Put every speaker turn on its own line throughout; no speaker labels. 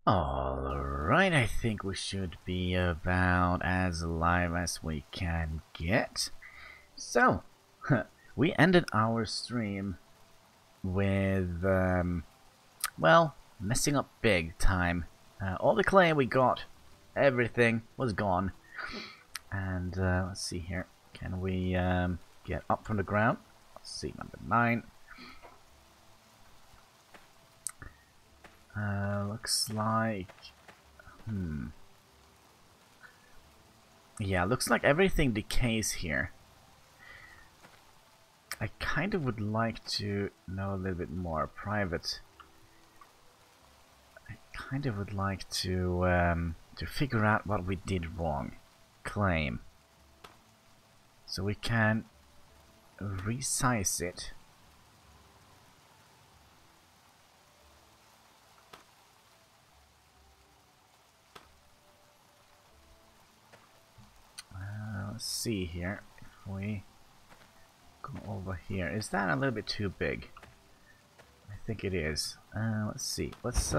Alright, I think we should be about as live as we can get. So, we ended our stream with, well, messing up big time. All the clay we got, everything was gone. And let's see here, can we get up from the ground? Let's see, number 9. Looks like... Yeah, looks like everything decays here. I kind of would like to know a little bit more private. I kind of would like to figure out what we did wrong. Claim. So we can resize it. Let's see here. If we go over here, is that a little bit too big? I think it is. Let's see. Let's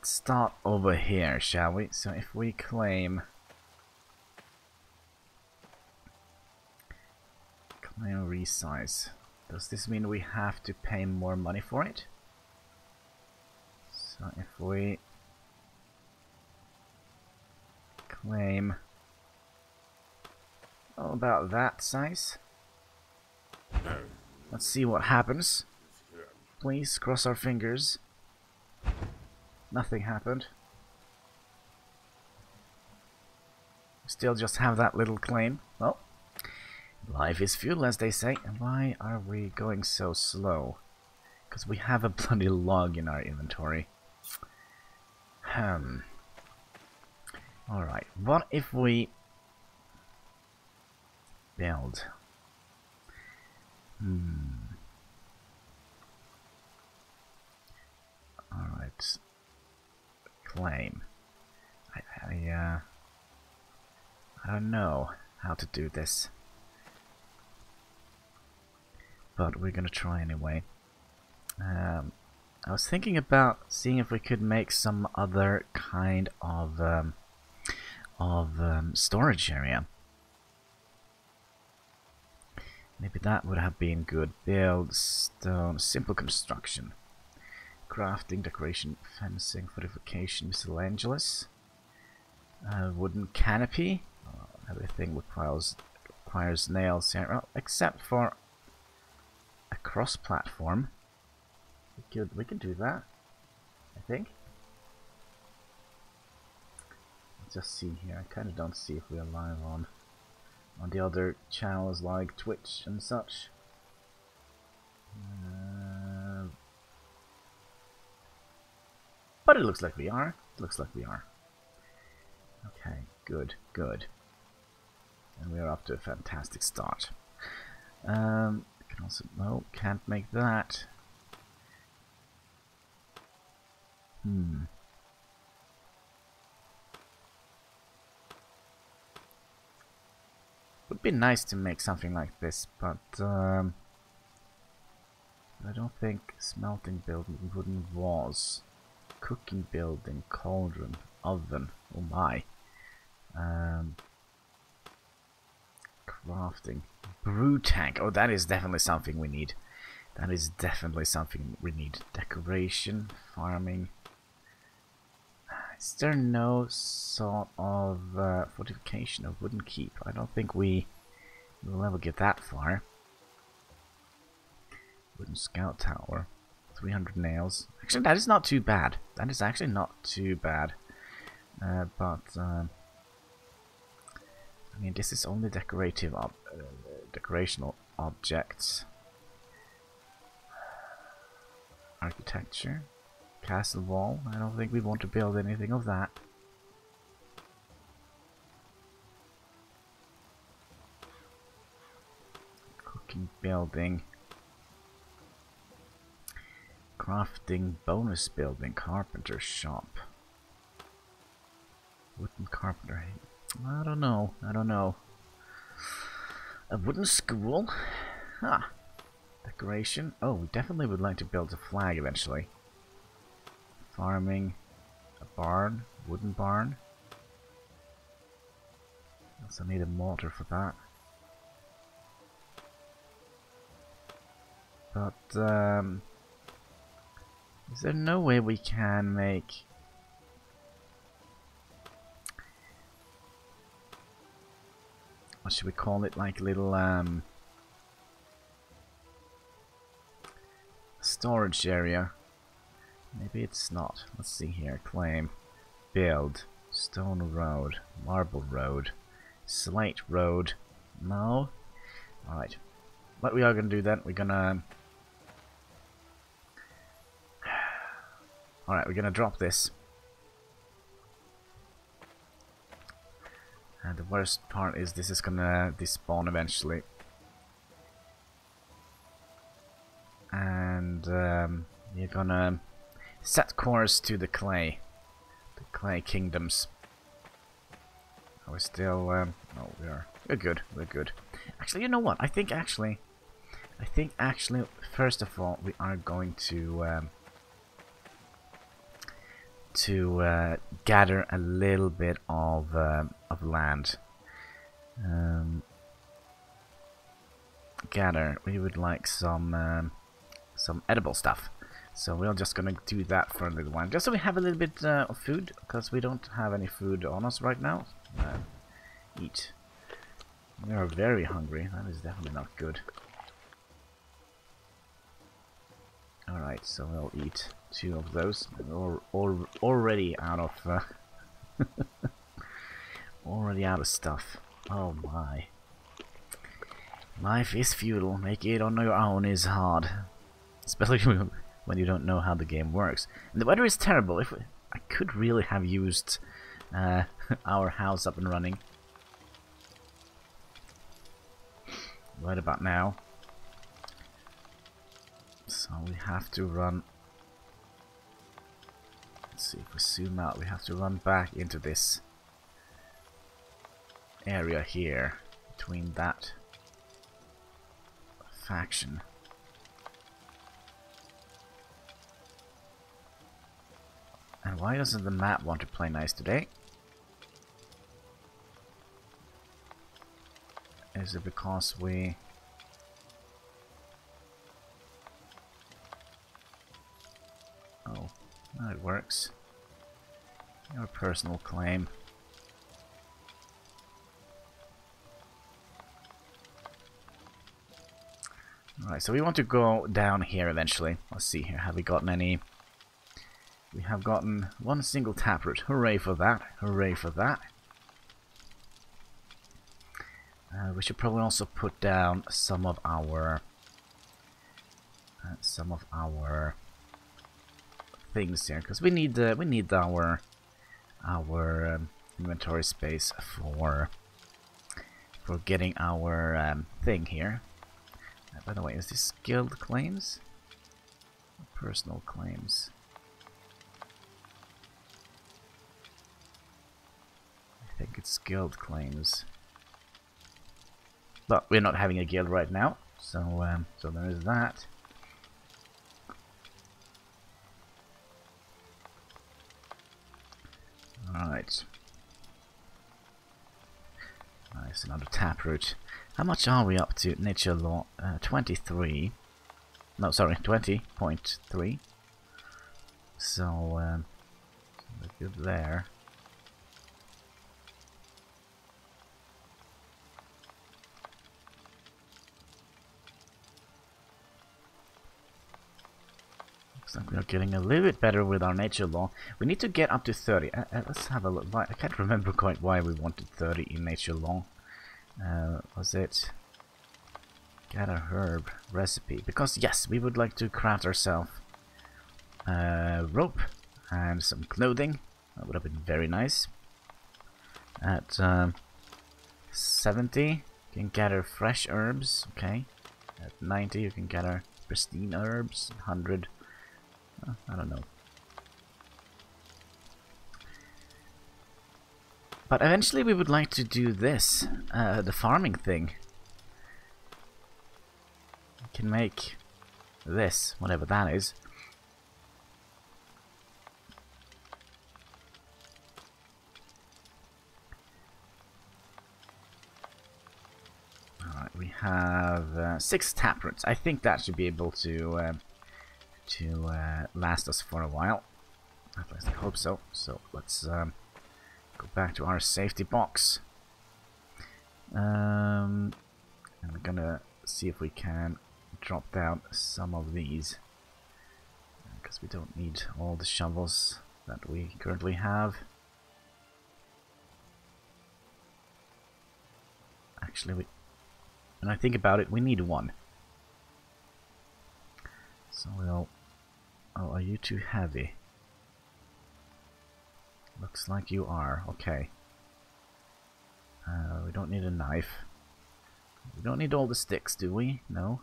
start over here, shall we? So if we claim resize, does this mean we have to pay more money for it? So if we claim about that size, let's see what happens. Please cross our fingers. Nothing happened. Still just have that little claim. Well, life is feudal, as they say. And why are we going so slow? Because we have a bloody log in our inventory. Alright, what if we build? Alright. Claim. I don't know how to do this. But we're gonna try anyway. I was thinking about seeing if we could make some other kind of storage area. Maybe that would have been good. Build, stone, simple construction, crafting, decoration, fencing, fortification, miscellaneous, wooden canopy. Everything requires nails here, well, except for a cross platform. We could do that, I think. Let's just see here. I kind of don't see if we are live on the other channels like Twitch and such. But it looks like we are. Okay, good. And we are up to a fantastic start. Can also... No, can't make that. Would be nice to make something like this, but I don't think smelting building, wooden walls, cooking building, cauldron, oven, oh my. Crafting, brew tank, oh that is definitely something we need. Decoration, farming. Is there no sort of fortification of wooden keep? I don't think we will ever get that far. Wooden scout tower, 300 nails. Actually, that is not too bad. I mean, this is only decorational objects. Architecture. Castle wall. I don't think we want to build anything of that. Cooking building. Crafting bonus building. Carpenter shop. Wooden carpenter. I don't know. A wooden school? Ah. Decoration. Oh, we definitely would like to build a flag eventually. farming, a barn, wooden barn. Also need a mortar for that. But is there no way we can make what should we call it, like little storage area? Maybe it's not. Let's see here. Claim, build, stone road, marble road, slate road. No. Alright. What we are gonna do then, we're gonna alright, we're gonna drop this. And the worst part is this is gonna despawn eventually. And you're gonna set course to the clay kingdoms. Are we still? Oh, we're good. We're good. Actually, you know what? I think actually, first of all, we are going to gather a little bit of land. We would like some edible stuff. So we're just gonna do that for a little while, just so we have a little bit of food, because we don't have any food on us right now. Eat. We are very hungry. That is definitely not good. Alright, so we'll eat 2 of those. We're already out of already out of stuff. Oh my. Life is feudal. Make it on your own is hard. Especially when you don't know how the game works. And the weather is terrible. I could really have used our house up and running. Right about now. So we have to run. Let's see if we zoom out. We have to run back into this area here between that faction. And why doesn't the map want to play nice today? Is it because we... Oh, that works. Your personal claim. Alright, so we want to go down here eventually. Let's see here, have we gotten any... We have gotten 1 single taproot. Hooray for that, hooray for that. We should probably also put down some of our things here, because we need our inventory space for getting our thing here. By the way, is this guild claims? Or personal claims? I think it's guild claims. But we're not having a guild right now, so so there is that. Alright. Nice, another taproot. How much are we up to? Nature law 23. No, sorry, 20.3. So we're good there. Looks like we are getting a little bit better with our nature law. We need to get up to 30. Let's have a look. I can't remember quite why we wanted 30 in nature law. Was it get a herb recipe? Because yes, we would like to craft ourselves rope and some clothing. That would have been very nice. At 70, you can gather fresh herbs. Okay. At 90, you can gather pristine herbs. 100. I don't know. But eventually we would like to do this, the farming thing. We can make this, whatever that is. have 6 taproots. I think that should be able to last us for a while. At least I hope so. So let's go back to our safety box. And we're gonna see if we can drop down some of these, because we don't need all the shovels that we currently have. Actually, when I think about it, we need 1. So we'll... Oh, are you too heavy? Looks like you are. Okay. We don't need a knife. We don't need all the sticks, do we? No.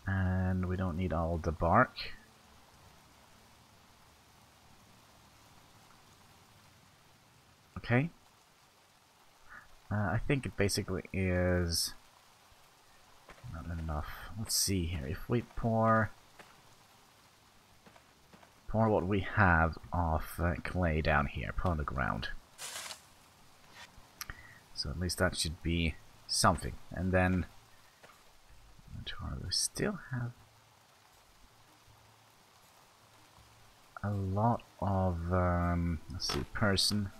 And we don't need all the bark. Okay. I think it basically is not enough. Let's see here. If we pour what we have of clay down here, put on the ground. So at least that should be something. And then we still have a lot of let's see, person.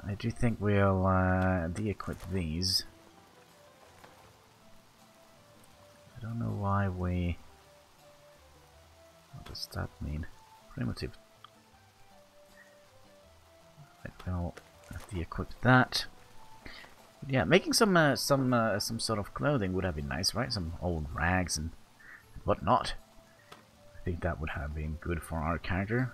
I do think we'll de-equip these. I don't know why we... What does that mean? Primitive. Right, we'll de-equip that. Yeah, making some sort of clothing would have been nice, right? Some old rags and whatnot. I think that would have been good for our character.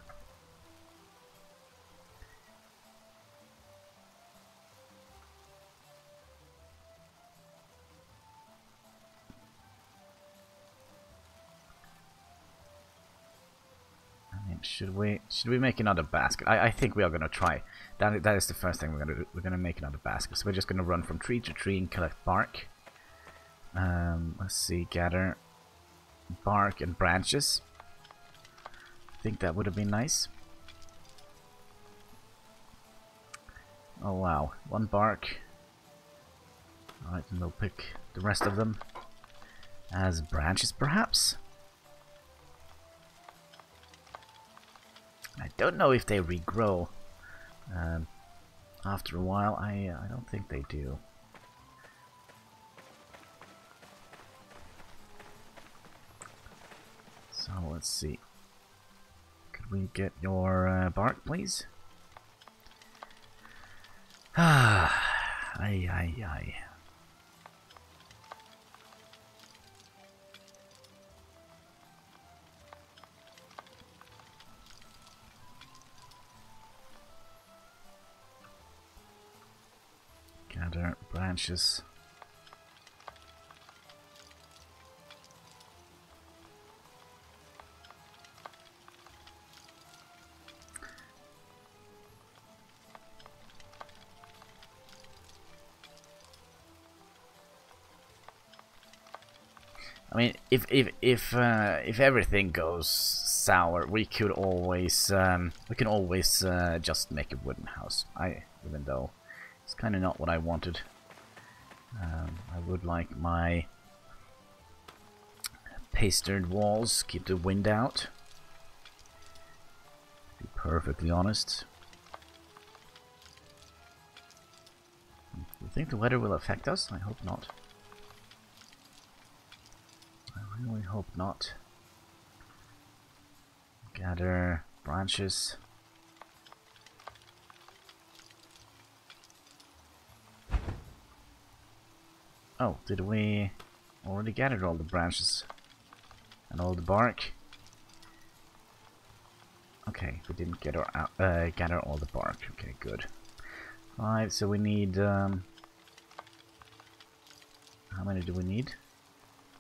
Should we make another basket? I think we are gonna try. That is the first thing we're gonna do. We're gonna make another basket. So we're just gonna run from tree to tree and collect bark. Let's see, gather bark and branches. I think that would have been nice. Oh wow, 1 bark. Alright, and we'll pick the rest of them as branches, perhaps. I don't know if they regrow after a while. I don't think they do. So let's see. Could we get your bark, please? Ah, ay. Gather branches. I mean, if everything goes sour, we could always just make a wooden house. Even though it's kind of not what I wanted. I would like my pasted walls, keep the wind out. To be perfectly honest. You think the weather will affect us? I hope not. I really hope not. Gather branches. Oh, did we already gather all the branches and all the bark? Okay, we didn't gather all the bark. Okay, good. Right, so we need... how many do we need?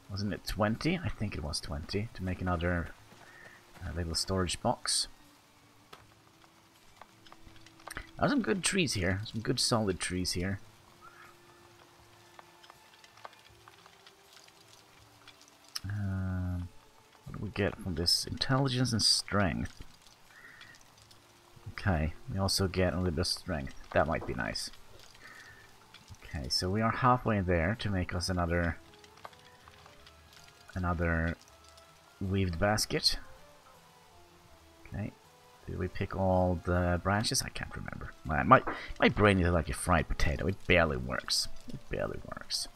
Wasn't it 20? I think it was 20 to make another little storage box. There's some good trees here. Some good solid trees here. What do we get from this? Intelligence and strength. Okay, we also get a little bit of strength. That might be nice. Okay, so we are halfway there to make us another weaved basket. Okay. Did we pick all the branches? I can't remember. Man, my brain is like a fried potato. It barely works. It barely works.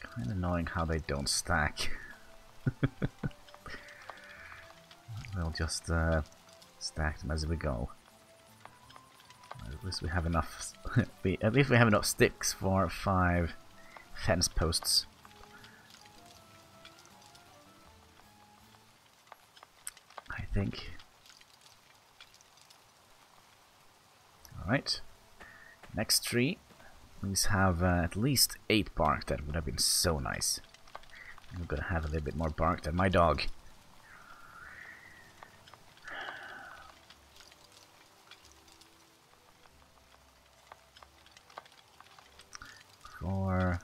Kind of annoying how they don't stack. We'll just stack them as we go. At least we have enough. At least we have enough sticks for 5 fence posts. I think. Alright. Next tree. Please have at least 8 bark. That would have been so nice. I'm gonna have a little bit more bark than my dog. For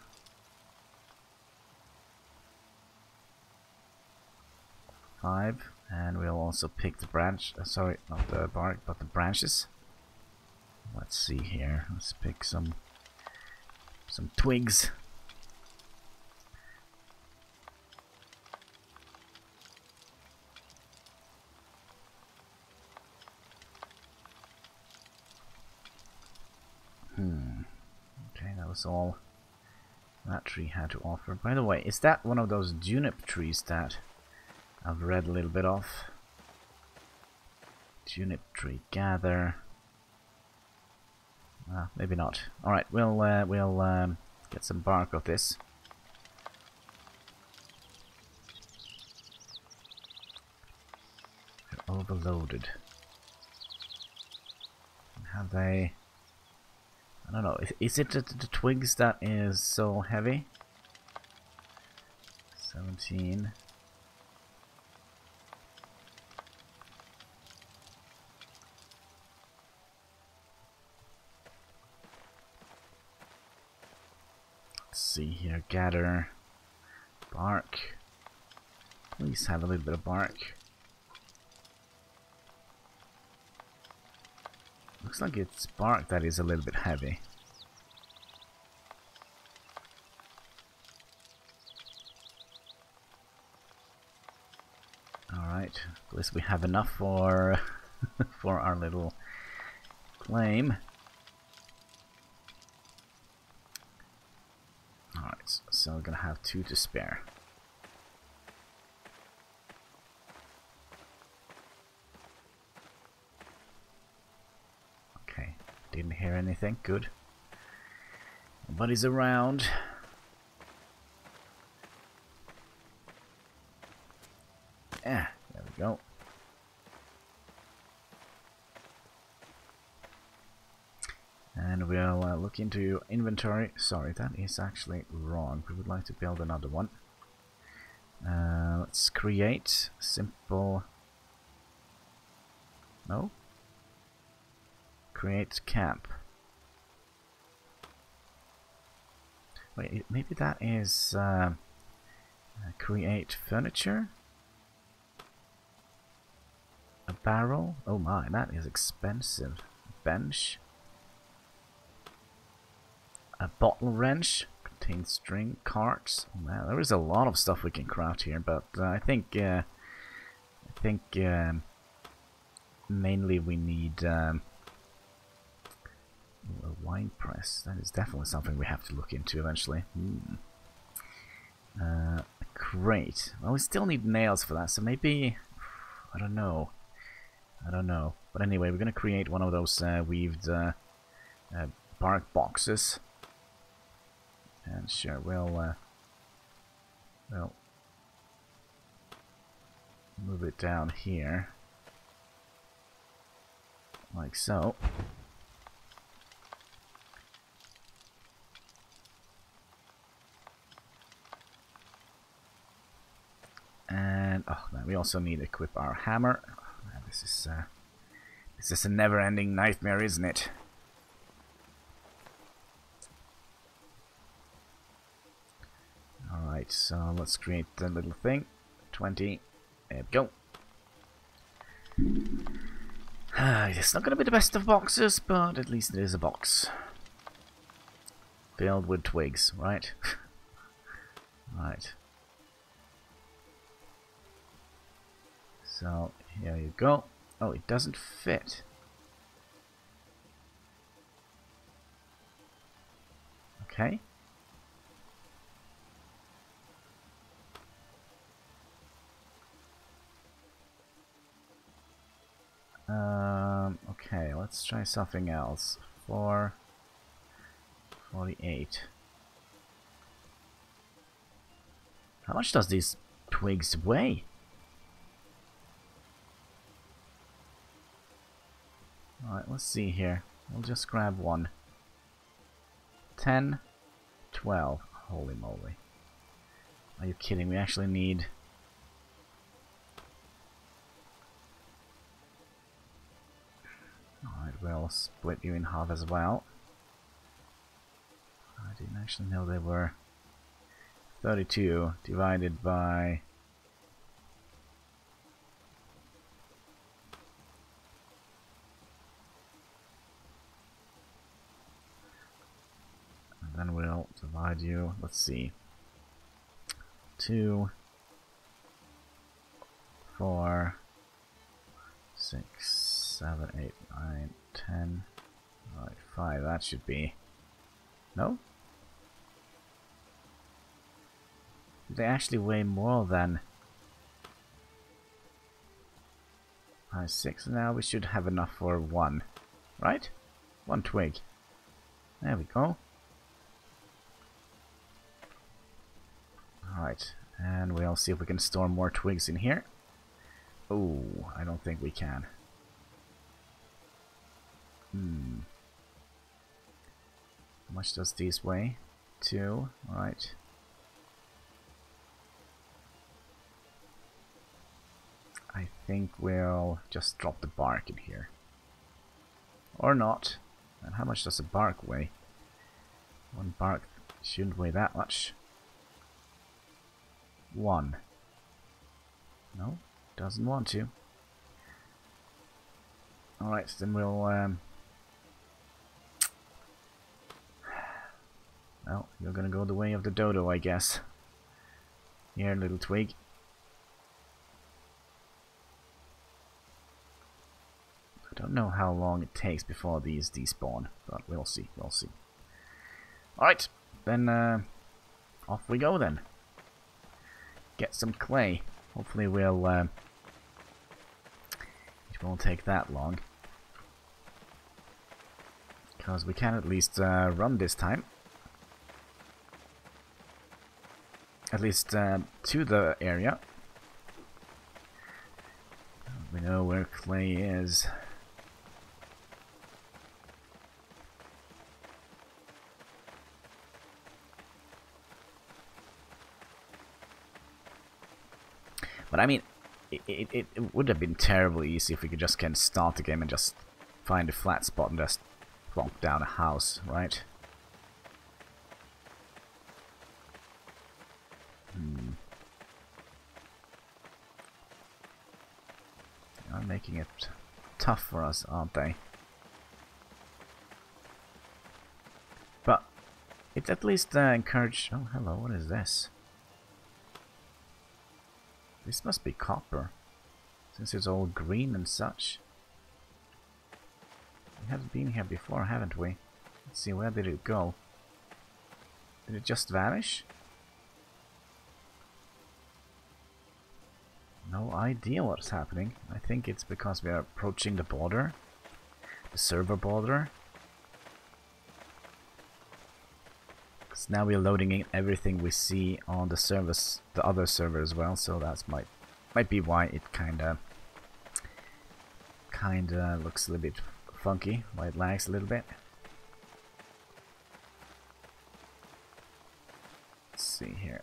5, and we'll also pick the branch. Sorry, not the bark, but the branches. Let's see here. Let's pick some twigs. Okay, that was all that tree had to offer. By the way, is that one of those juniper trees that I've read a little bit of? Juniper tree gather. Maybe not. All right, we'll get some bark of this. They're overloaded. Have they? I don't know. Is it the twigs that is so heavy? 17. Let's see here. Gather bark. Please have a little bit of bark. Looks like it's bark that is a little bit heavy. Alright, at least we have enough for for our little claim. Alright, so we're gonna have 2 to spare. Didn't hear anything. Good. Nobody's around. Yeah, there we go. And we'll look into your inventory. Sorry, that is actually wrong. We would like to build another one. Let's create simple. No? Create camp. Wait, maybe that is create furniture? A barrel? Oh my, that is expensive. Bench. A bottle wrench. Contains string. Carts. Oh man, there is a lot of stuff we can craft here, but I think mainly we need a wine press. That is definitely something we have to look into eventually. A crate. Well, we still need nails for that, so maybe I don't know. But anyway, we're gonna create one of those weaved bark boxes, and sure, we'll move it down here, like so. And oh man, we also need to equip our hammer. Man, this is a never-ending nightmare, isn't it? All right, so let's create a little thing. 20. There we go. It's not going to be the best of boxes, but at least it is a box. Filled with twigs, right? Right. So, here you go. Oh, it doesn't fit. Okay. Okay, let's try something else. 448. How much does these twigs weigh? Alright, let's see here. We'll just grab one. 10, 12. Holy moly. Are you kidding? We actually need... Alright, we'll split you in half as well. I didn't actually know they were 32 divided by... And then we'll divide you, let's see. 2, 4, 6, 7, 8, 9, 10. Alright, 5, that should be... No? They actually weigh more than 5, 6. Now we should have enough for one, right? One twig. There we go. Alright, and we'll see if we can store more twigs in here. Oh, I don't think we can. How much does these weigh? 2, alright. I think we'll just drop the bark in here. Or not. And how much does a bark weigh? One bark shouldn't weigh that much. 1. No, doesn't want to. Alright, then we'll... Well, you're gonna go the way of the dodo, I guess. Here, little twig. I don't know how long it takes before these despawn, but we'll see, we'll see. Alright, then off we go then. Get some clay. Hopefully we'll... it won't take that long. Because we can at least run this time. At least to the area. We know where clay is. But I mean, it would have been terribly easy if we could just start the game and just find a flat spot and just plonk down a house, right? They're making it tough for us, aren't they? But it's at least encouraged. Oh, hello, what is this? This must be copper, since it's all green and such. We haven't been here before, haven't we? Let's see, where did it go? Did it just vanish? No idea what's happening. I think it's because we are approaching the border. The server border. Because now we're loading in everything we see on the service, the other server as well, so that's might be why it kinda looks a little bit funky, why it lags a little bit. Let's see here.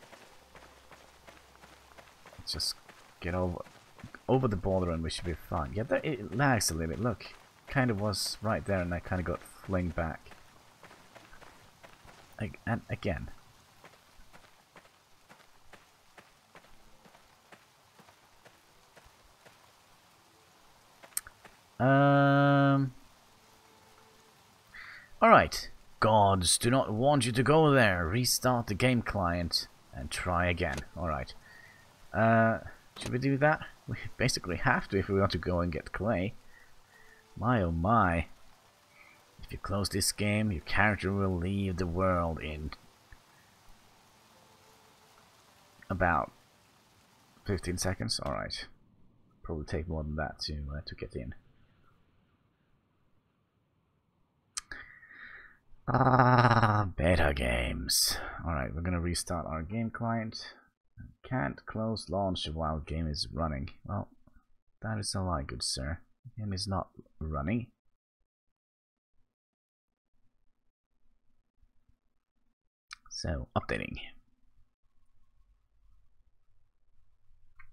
Let's just get over the border and we should be fine. Yeah, it lags a little bit. Look, kind of was right there and I kind of got flinged back. And again. Alright. Gods do not want you to go there. Restart the game client and try again. Alright. Should we do that? We basically have to if we want to go and get clay. My oh my. If you close this game, your character will leave the world in about 15 seconds. Alright. Probably take more than that to get in. Beta games. Alright, we're gonna restart our game client. Can't close launch while game is running. Well, that is a lie, good sir. The game is not running. So, updating.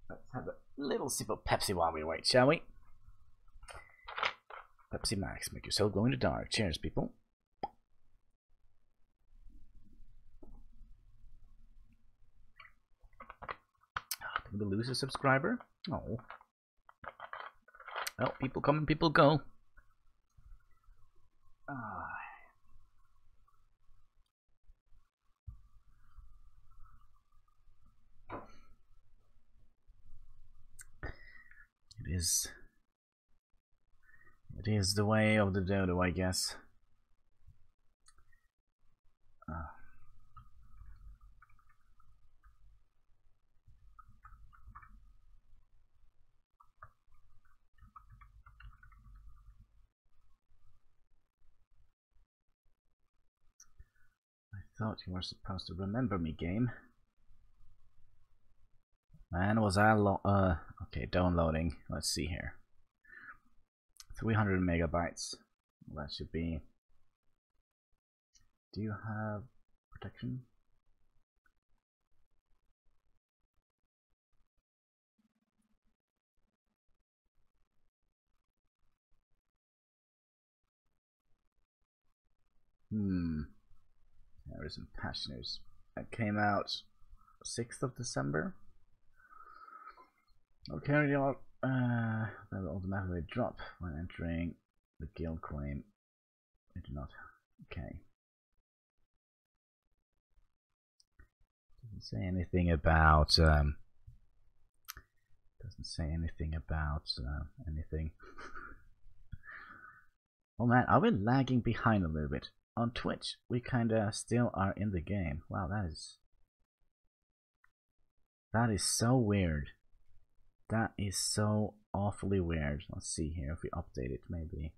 Let's have a little sip of Pepsi while we wait, shall we? Pepsi Max, make yourself glow in the dark. Cheers, people. Did we lose a subscriber? Oh. Well, people come and people go. It is the way of the dodo, I guess. I thought you were supposed to remember me, game. Man, was I okay, downloading. Let's see here. 300 megabytes. Well, that should be. Do you have protection? There is some patch news. That came out 6th of December. Okay, that will automatically drop when entering the guild claim. I do not. Okay. Doesn't say anything about. Doesn't say anything about anything. Oh man, are we lagging behind a little bit? On Twitch, we kinda still are in the game. Wow, that is so weird. That is so awfully weird. Let's see here if we update it, maybe.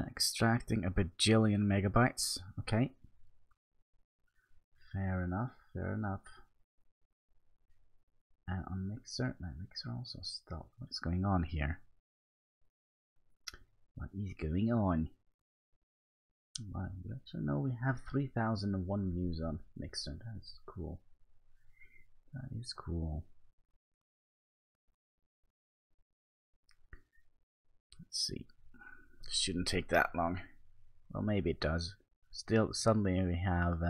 Extracting a bajillion megabytes. Okay. Fair enough. And on Mixer, my Mixer also stopped. What's going on here? What is going on? Well, actually, no, we have 3,001 views on Mixer. That's cool. That is cool. Let's see. Shouldn't take that long. Well, maybe it does. Still, suddenly we have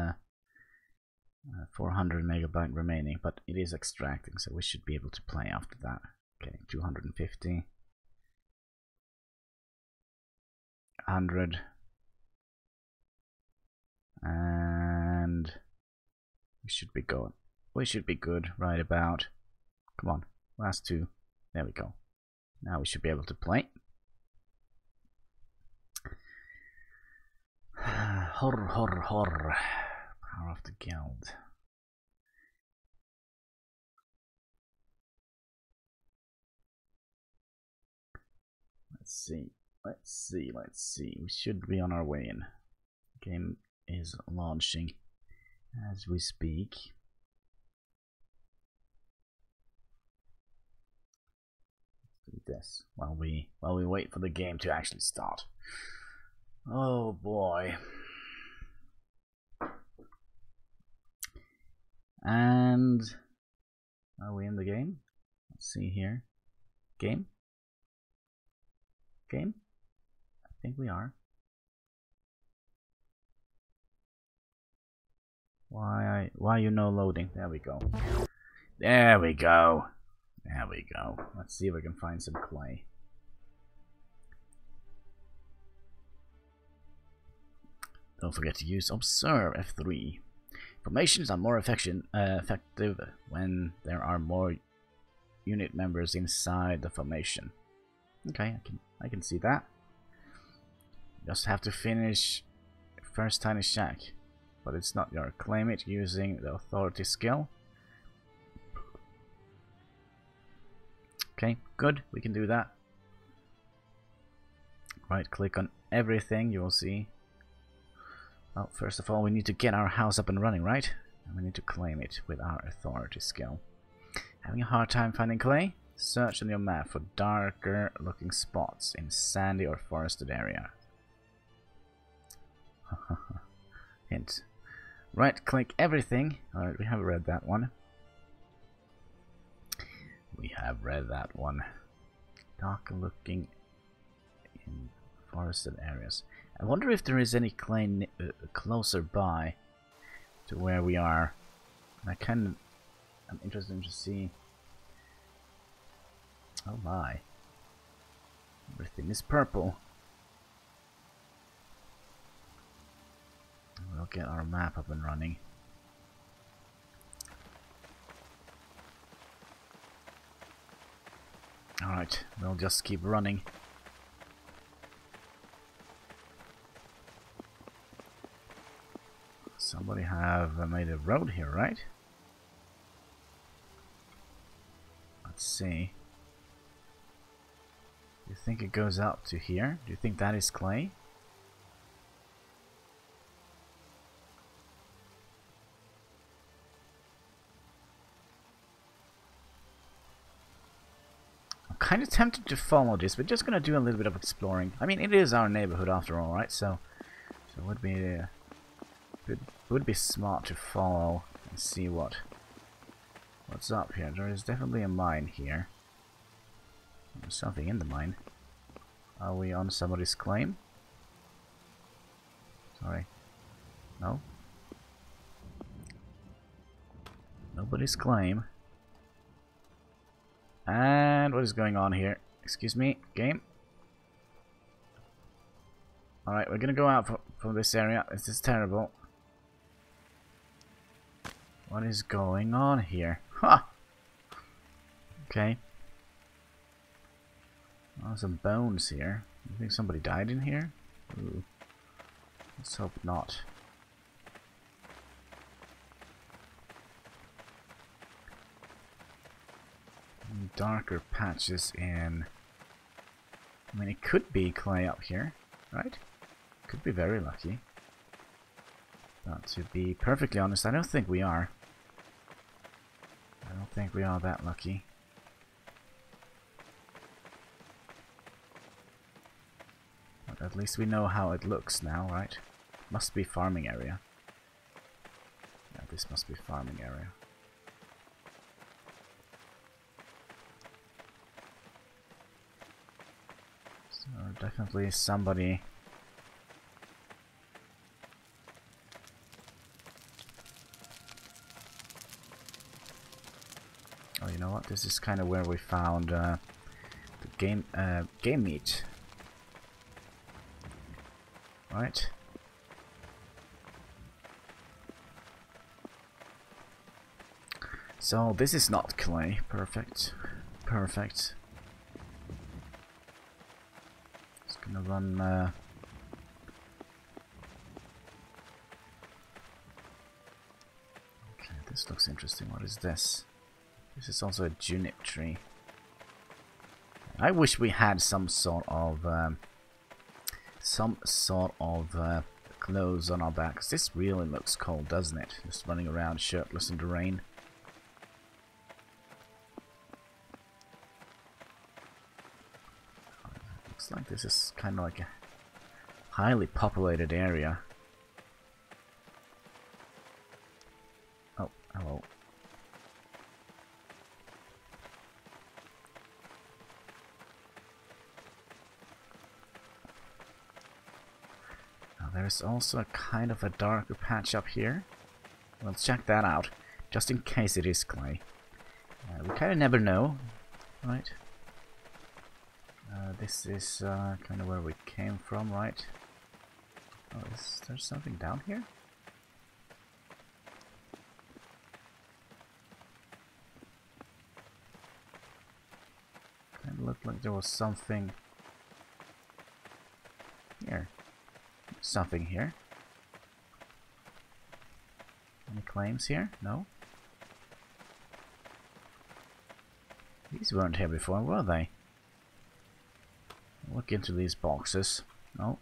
400 megabyte remaining, but it is extracting, so we should be able to play after that. Okay, 250. 100. And we should be going. We should be good right about. Come on, last two. There we go. Now we should be able to play. Horror. Power of the guild. Let's see. We should be on our way in. Game is launching as we speak. Let's do this while we wait for the game to actually start. Oh boy. And are we in the game? Let's see here. Game? I think we are. Why are you no loading? There we go. There we go. There we go. Let's see if I can find some clay. Don't forget to use Observe F3. Formations are more effective when there are more unit members inside the formation. Okay, I can see that. Just have to finish first tiny shack, but it's not your claim it using the authority skill. Okay, good, we can do that. Right click on everything, you will see. Well, first of all, we need to get our house up and running, right? And we need to claim it with our authority skill. Having a hard time finding clay? Search on your map for darker looking spots in sandy or forested area. Hint. Right click everything. Alright, we have read that one. We have read that one. Darker looking in forested areas. I wonder if there is any clay closer by to where we are. I'm interested to see. Oh my. Everything is purple. We'll get our map up and running. Alright, we'll just keep running. Somebody have made a road here, right? Let's see. Do you think it goes up to here? Do you think that is clay? I'm kind of tempted to follow this. We're just gonna do a little bit of exploring. I mean, it is our neighborhood after all, right? So it would be it would be smart to follow and see what's up here. There is definitely a mine here. There's something in the mine. Are we on somebody's claim? Sorry. No? Nobody's claim. And what is going on here? Excuse me, game. Alright, we're gonna go out from this area. This is terrible. What is going on here? Ha! Okay. Oh, some bones here. You think somebody died in here? Ooh. Let's hope not. Darker patches in. I mean, it could be clay up here, right? Could be very lucky. But to be perfectly honest, I don't think we are. I don't think we are that lucky. But at least we know how it looks now, right? Must be farming area. Yeah, this must be farming area. So definitely somebody. Oh, you know what? This is kind of where we found the game meat. Right. So this is not clay. Perfect. Perfect. Just gonna run. Okay, this looks interesting. What is this? This is also a junip tree. I wish we had some sort of clothes on our backs. This really looks cold, doesn't it? Just running around shirtless in the rain. Looks like this is kind of like a highly populated area. Oh, hello. There's also a kind of a darker patch up here. Let's check that out, just in case it is clay. we kind of never know, right? This is kind of where we came from, right? Oh, is there something down here? Kind of looked like there was something here. Something here. Any claims here? No? These weren't here before, were they? Look into these boxes. No.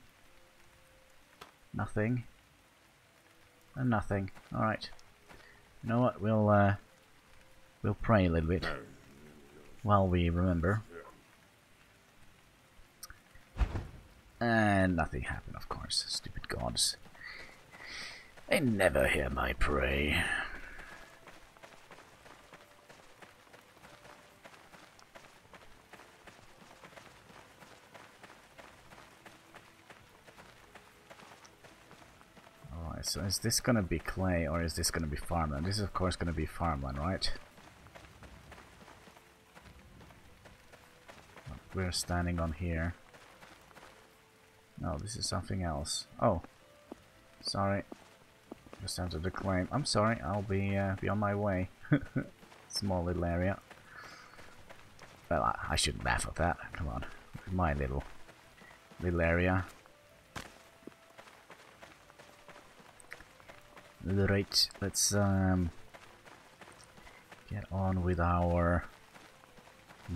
Nothing. And nothing. Alright. You know what? We'll pray a little bit while we remember. And nothing happened, of course. Stupid gods. They never hear my prayer. Alright, so is this gonna be clay or is this gonna be farmland? This is of course gonna be farmland, right? We're standing on here. No, this is something else. Oh, sorry. Just entered the claim. I'm sorry. I'll be on my way. Small little area. Well, I shouldn't laugh at that. Come on, my little area. Right, let's get on with our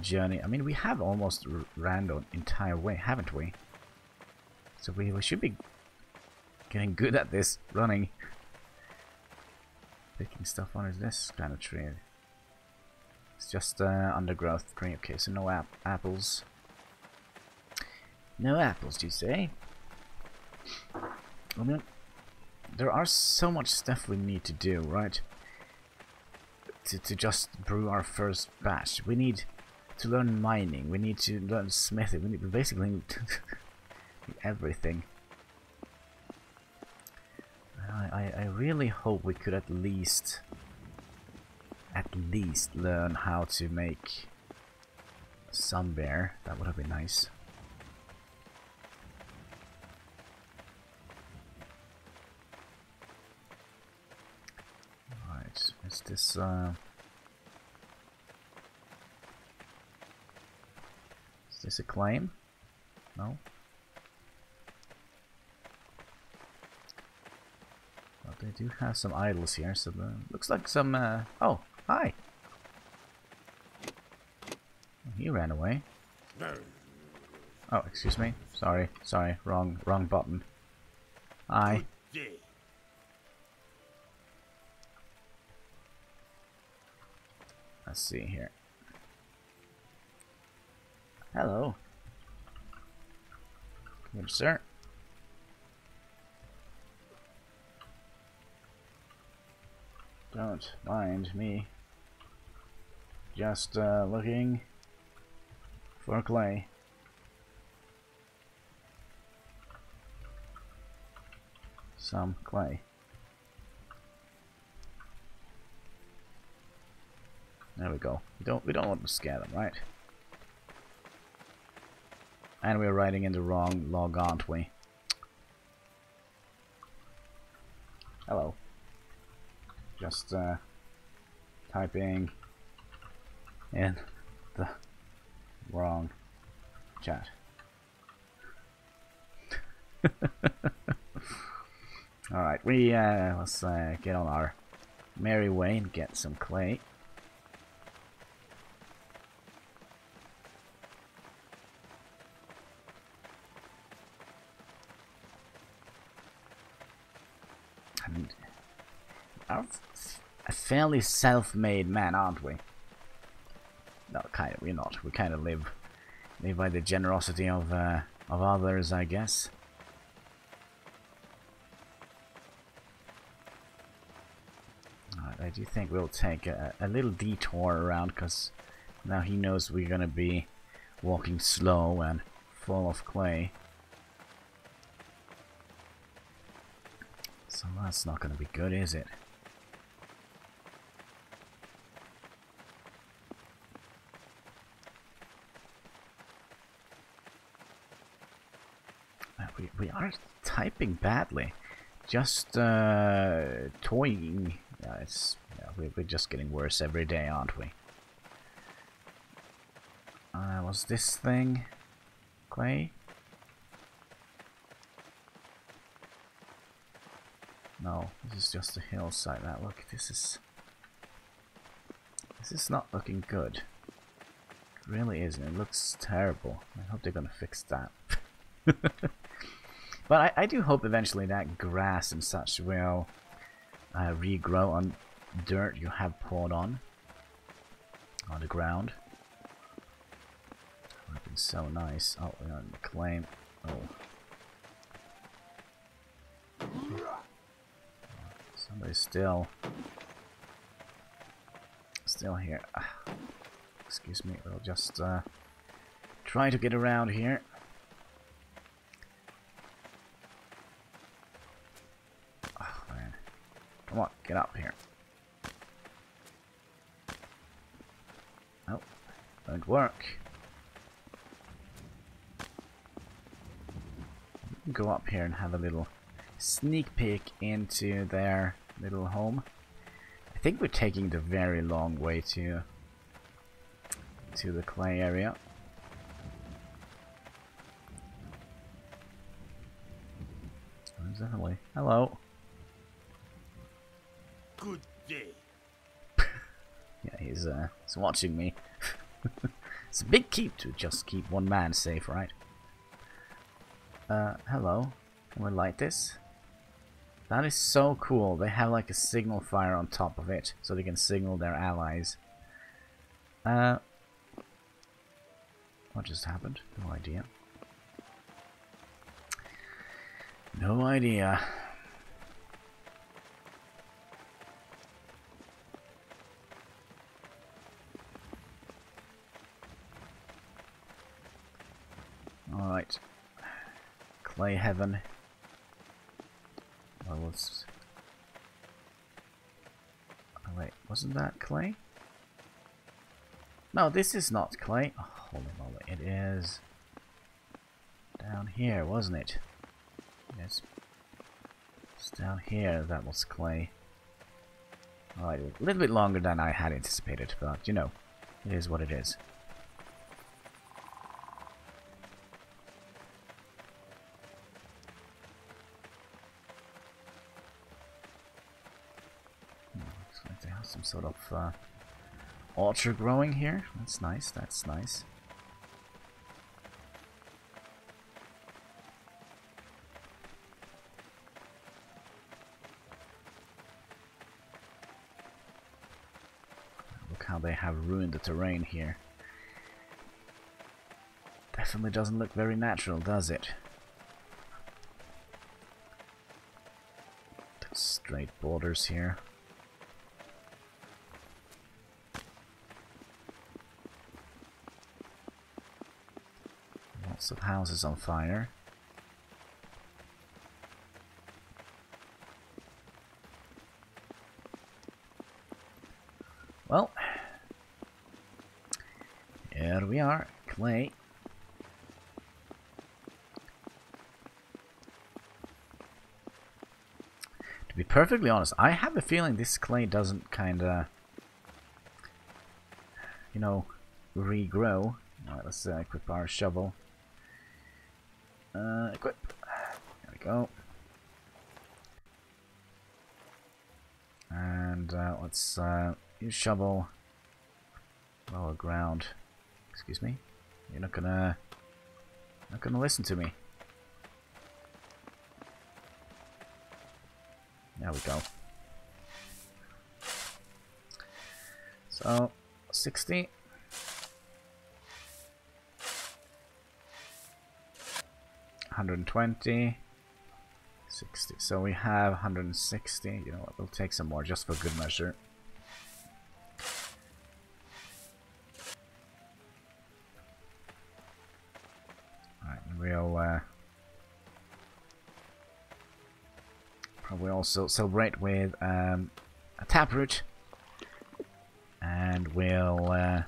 journey. I mean, we have almost ran the entire way, haven't we? So we should be getting good at this running. Picking stuff on is this kind of tree. It's just undergrowth tree. Okay, so no apples. No apples, do you say? I mean, there are so much stuff we need to do, right? To just brew our first batch. We need to learn mining. We need to learn smithing. We basically need to everything. I really hope we could at least learn how to make some bear. That would have been nice. Alright, is this a claim? No? But they do have some idols here, so looks like some oh, hi! He ran away. Oh, excuse me. Sorry, wrong button. Hi. Let's see here. Hello. Good, sir. Don't mind me. Just looking for clay. Some clay. There we go. We don't want to scare them, right? And we're writing in the wrong log, aren't we? Hello. Just typing in the wrong chat. Alright, let's get on our merry way and get some clay. And are a fairly self-made man, aren't we? No, kind of. We're not. We kind of live by the generosity of others, I guess. Alright, I do think we'll take a little detour around, because now he knows we're gonna be walking slow and full of clay. So that's not gonna be good, is it? We are typing badly. Just toying. We're just getting worse every day, aren't we? Was this thing clay? No, this is just a hillside. Now look, this is not looking good. It really isn't. It looks terrible. I hope they're gonna fix that. But I do hope eventually that grass and such will regrow on dirt you have poured on the ground. Looking so nice. Oh, we're on the claim. Oh. Somebody's still here. Excuse me, we'll just try to get around here. Oh man. Come on, get up here. Oh, won't work. Go up here and have a little sneak peek into their little home. I think we're taking the very long way to the clay area. Definitely. Hello.
Good day.
Yeah, he's watching me. It's a big keep to just keep one man safe, right? Hello. Can we light this? That is so cool. They have like a signal fire on top of it, so they can signal their allies. What just happened? No idea. No idea. Alright. Clay heaven. Well, let's... Oh, wait, wasn't that clay? No, this is not clay. Oh, holy moly, it is down here, wasn't it? Yes. It's down here that was clay. Alright, a little bit longer than I had anticipated, but you know, it is what it is. Looks like they have some sort of orchard growing here. That's nice, that's nice. Look how they have ruined the terrain here. Definitely doesn't look very natural, does it? Straight borders here. Lots of houses on fire. Well, here we are, clay. To be perfectly honest, I have a feeling this clay doesn't kinda, you know, regrow. Alright, let's equip our shovel. Equip. There we go. And let's use shovel. Lower ground. Excuse me. You're not gonna listen to me. There we go. So 60. 120. 60. So we have 160. You know what? We'll take some more just for good measure. Alright, we'll probably also celebrate with a taproot, and we'll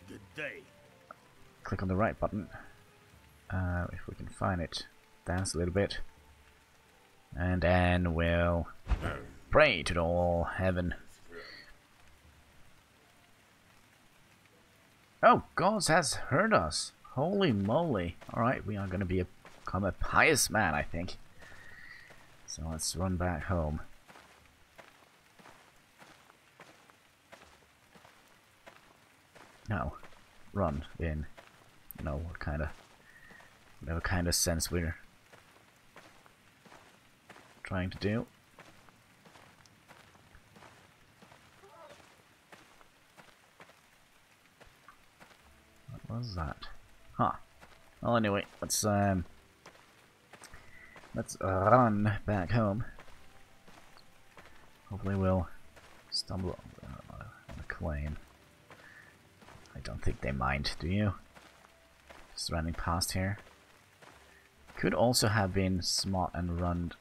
Good day.
click on the right button. If we can find it. Dance a little bit. And then we'll pray to the all heaven. Oh, God has heard us. Holy moly. Alright, we are going to become a pious man, I think. So let's run back home. No. Run in. You know, whatever kind of sense we're trying to do. What was that? Huh. Well, anyway, let's run back home. Hopefully we'll stumble on a claim. I don't think they mind, do you? Just running past here. Could also have been smart and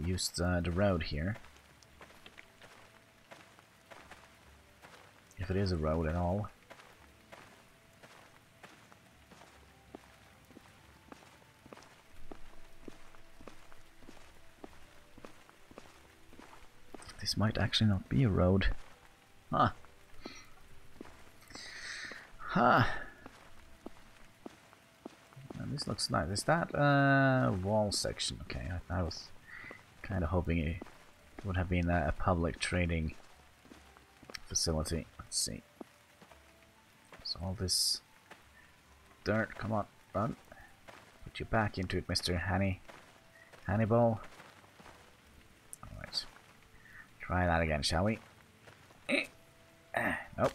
used the road here. If it is a road at all. This might actually not be a road. Huh. Huh. And this looks nice. Is that wall section? Okay, I was kind of hoping it would have been a public trading facility. Let's see. So all this dirt, come on, run. Put you back into it, Mr. Hannibal. Alright. Try that again, shall we? Nope.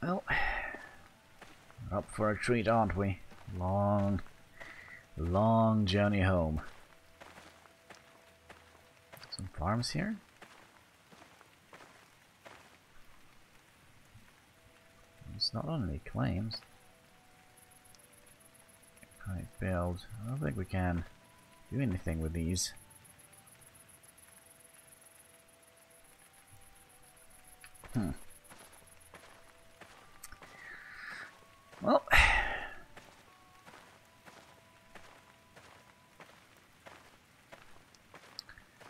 Well, we're up for a treat, aren't we? Long journey home. Some farms here? It's not on any claims. Right, build. I don't think we can do anything with these. Well,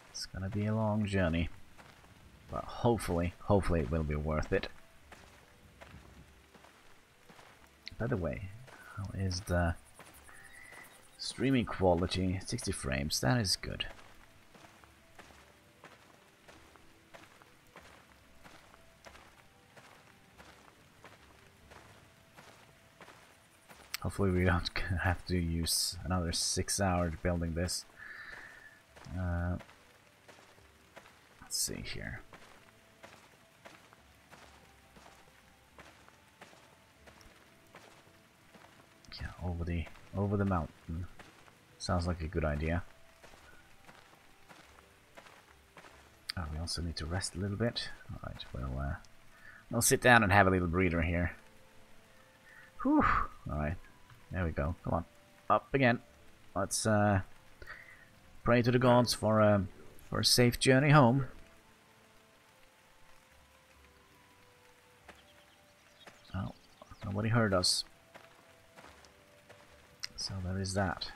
it's gonna be a long journey, but hopefully it will be worth it. By the way, how is the streaming quality? 60 frames, that is good. Hopefully we don't have to use another 6 hours building this. Let's see here. Yeah, over the mountain. Sounds like a good idea. Oh, we also need to rest a little bit. Alright, we'll sit down and have a little breather here. Whew. Alright. There we go. Come on. Up again. Let's pray to the gods for a safe journey home. Oh, nobody heard us. So there is that.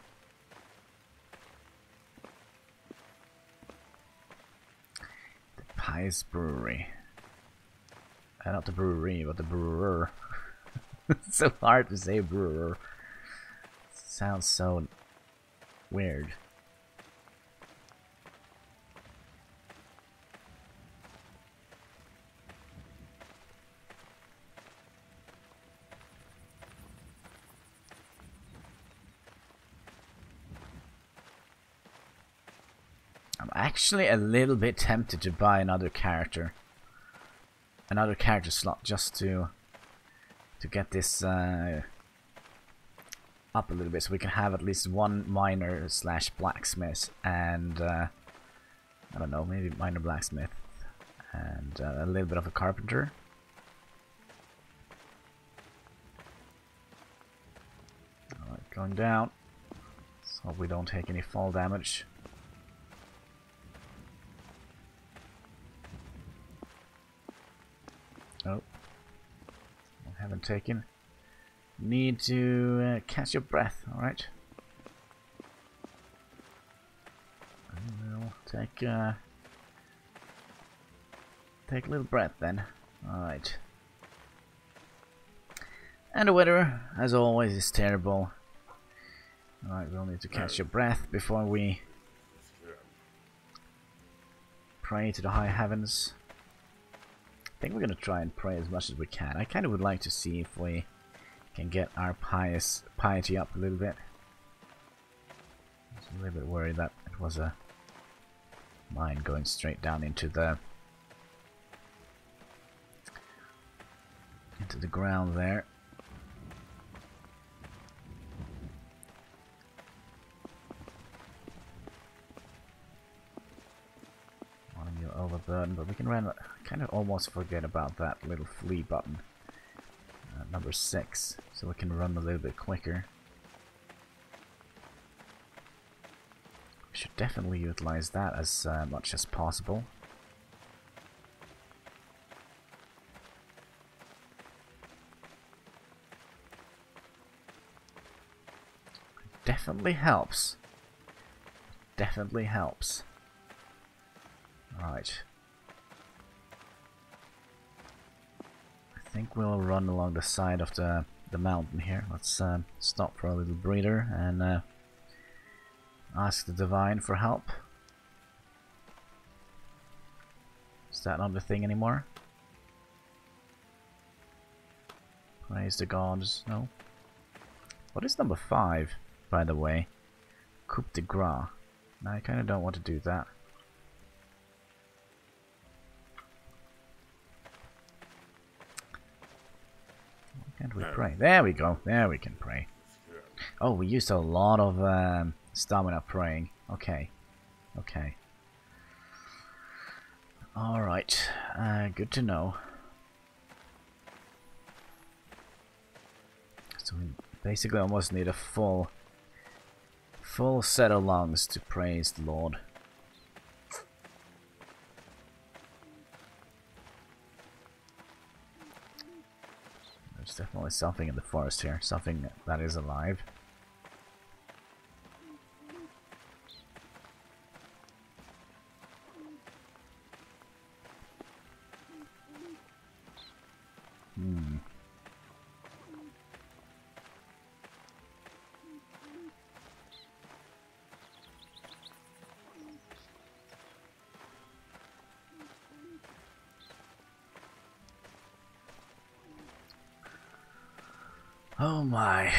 The Pious Brewery. Not the brewery, but the brewer. It's so hard to say brewer. Sounds so weird. I'm actually a little bit tempted to buy another character slot just to get this up a little bit, so we can have at least one miner slash blacksmith and I don't know, maybe miner blacksmith and a little bit of a carpenter. Alright, going down. Let's Hope we don't take any fall damage. Oh, I haven't taken. Need to catch your breath. All right. We'll take a little breath then. All right. And the weather, as always, is terrible. Alright, we'll need to catch your breath before we pray to the high heavens. I think we're gonna try and pray as much as we can. I kind of would like to see if we can get our piety up a little bit. I was a little bit worried that it was a mine going straight down into the ground there. Overburden, but we can run. Kind of almost forget about that little flee button, number 6, so we can run a little bit quicker. We should definitely utilize that as much as possible. Definitely helps. Definitely helps. Right. I think we'll run along the side of the mountain here. Let's stop for a little breather and ask the Divine for help. Is that not the thing anymore? Praise the gods. No. What is number 5, by the way? Coup de grace. No, I kind of don't want to do that. Can't we pray? There we go. There we can pray. Oh, we used a lot of stamina praying. Okay. Okay. Alright. Good to know. So we basically almost need a full set of lungs to praise the Lord. There's definitely something in the forest here, something that is alive. Oh my.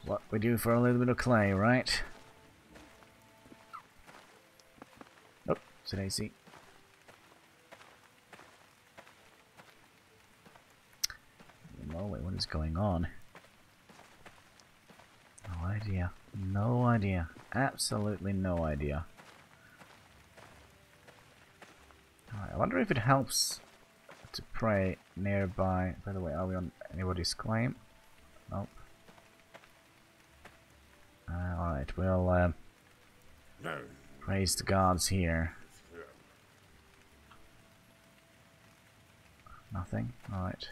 What we do for a little bit of clay, right? Oh, it's an AC. Moly, what is going on? No idea. No idea. Absolutely no idea. Alright, I wonder if it helps to pray nearby. By the way, are we on anybody's claim? Nope. Alright, we'll praise the gods here. Nothing? Alright.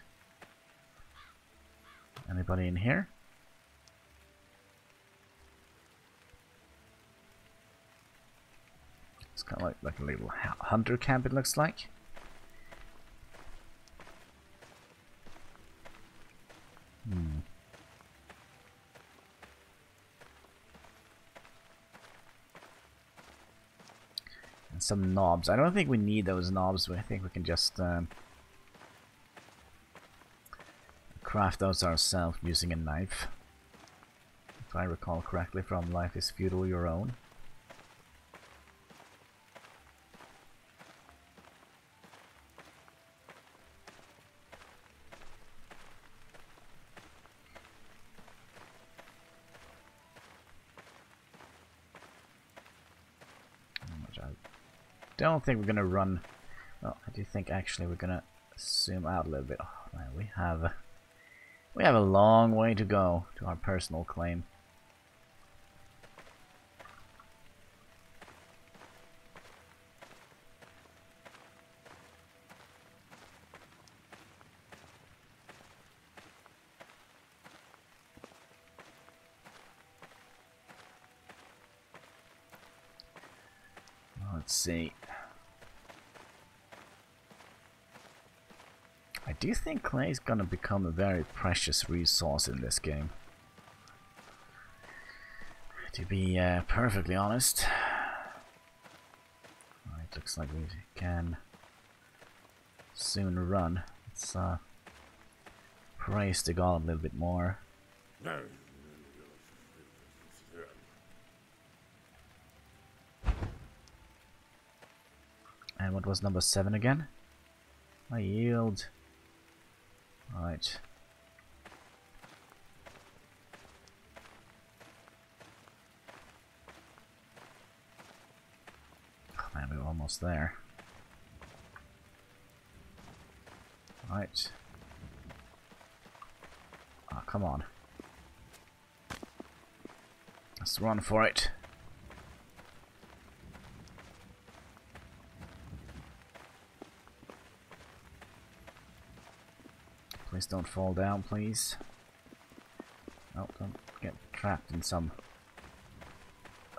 Anybody in here? It's kind of like a little hunter camp, it looks like. And some knobs. I don't think we need those knobs, but I think we can just craft those ourselves using a knife. If I recall correctly from Life is Feudal Your Own. Don't think we're gonna run. Well, I do think actually we're gonna zoom out a little bit. Oh man, we have a long way to go to our personal claim. Let's see. I do think clay is gonna become a very precious resource in this game. To be perfectly honest. Alright, looks like we can soon run. Let's praise the god a little bit more. And what was number 7 again? I yield. Right. Oh man, we were almost there. Right. Oh, come on. Let's run for it. Please don't fall down, please. Oh, don't get trapped in some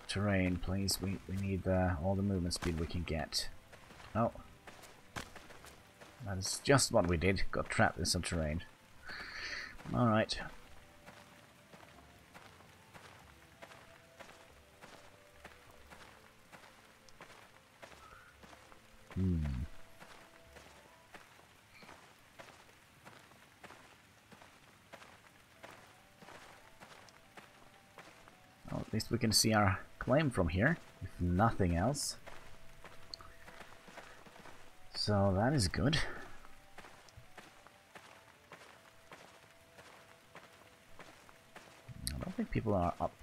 terrain, please. We need all the movement speed we can get. Oh. That is just what we did. Got trapped in some terrain. Alright. Well, at least we can see our claim from here, if nothing else. So that is good. I don't think people are up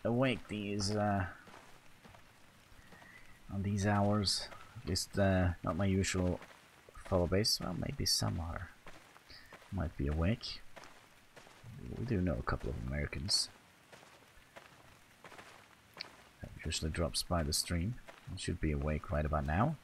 awake on these hours. At least not my usual follow base. Well, maybe some might be awake. We do know a couple of Americans. That usually drops by the stream. It should be awake right about now.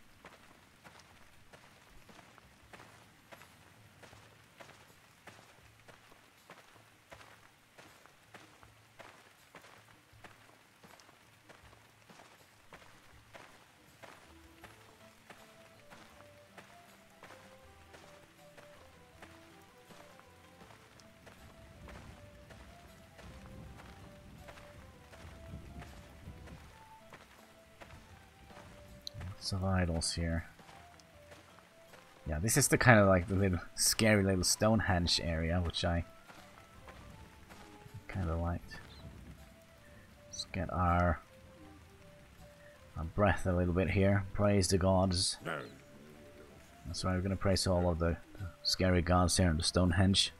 Of idols here. Yeah, this is the kind of like the little scary little Stonehenge area, which I kind of liked. Let's get our breath a little bit here. Praise the gods. That's right, we're gonna praise all of the scary gods here in the Stonehenge.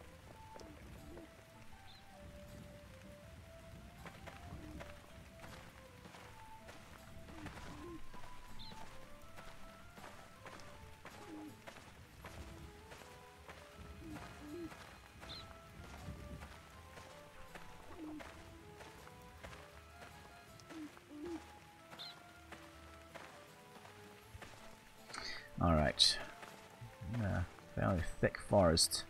Alright. Yeah, fairly thick forest.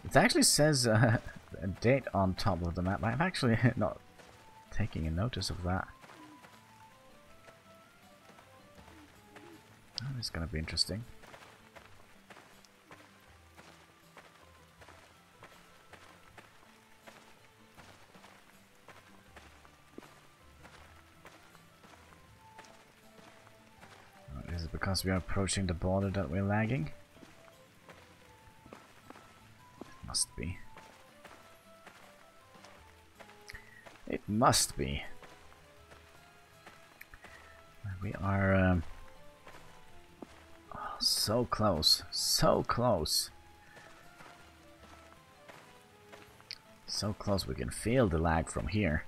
It actually says a date on top of the map. I'm actually not taking a notice of that. Oh, it's gonna be interesting. Is it because we are approaching the border that we're lagging? It must be. It must be. We are oh, so close. So close. So close we can feel the lag from here.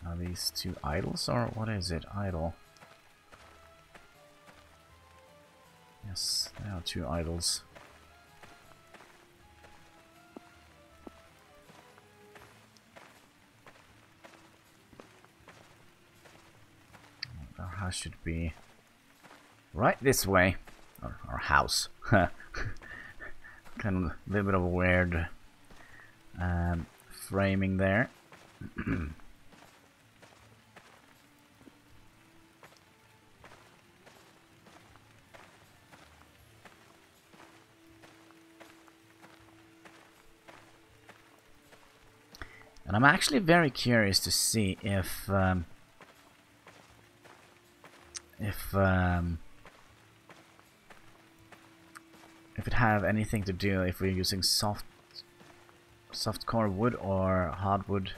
Are these two idols or what is it? Idol. Now 2 idols. Our house should be right this way. Our house. Kind of a little bit of a weird framing there. And I'm actually very curious to see if it have anything to do if we're using soft core wood or hardwood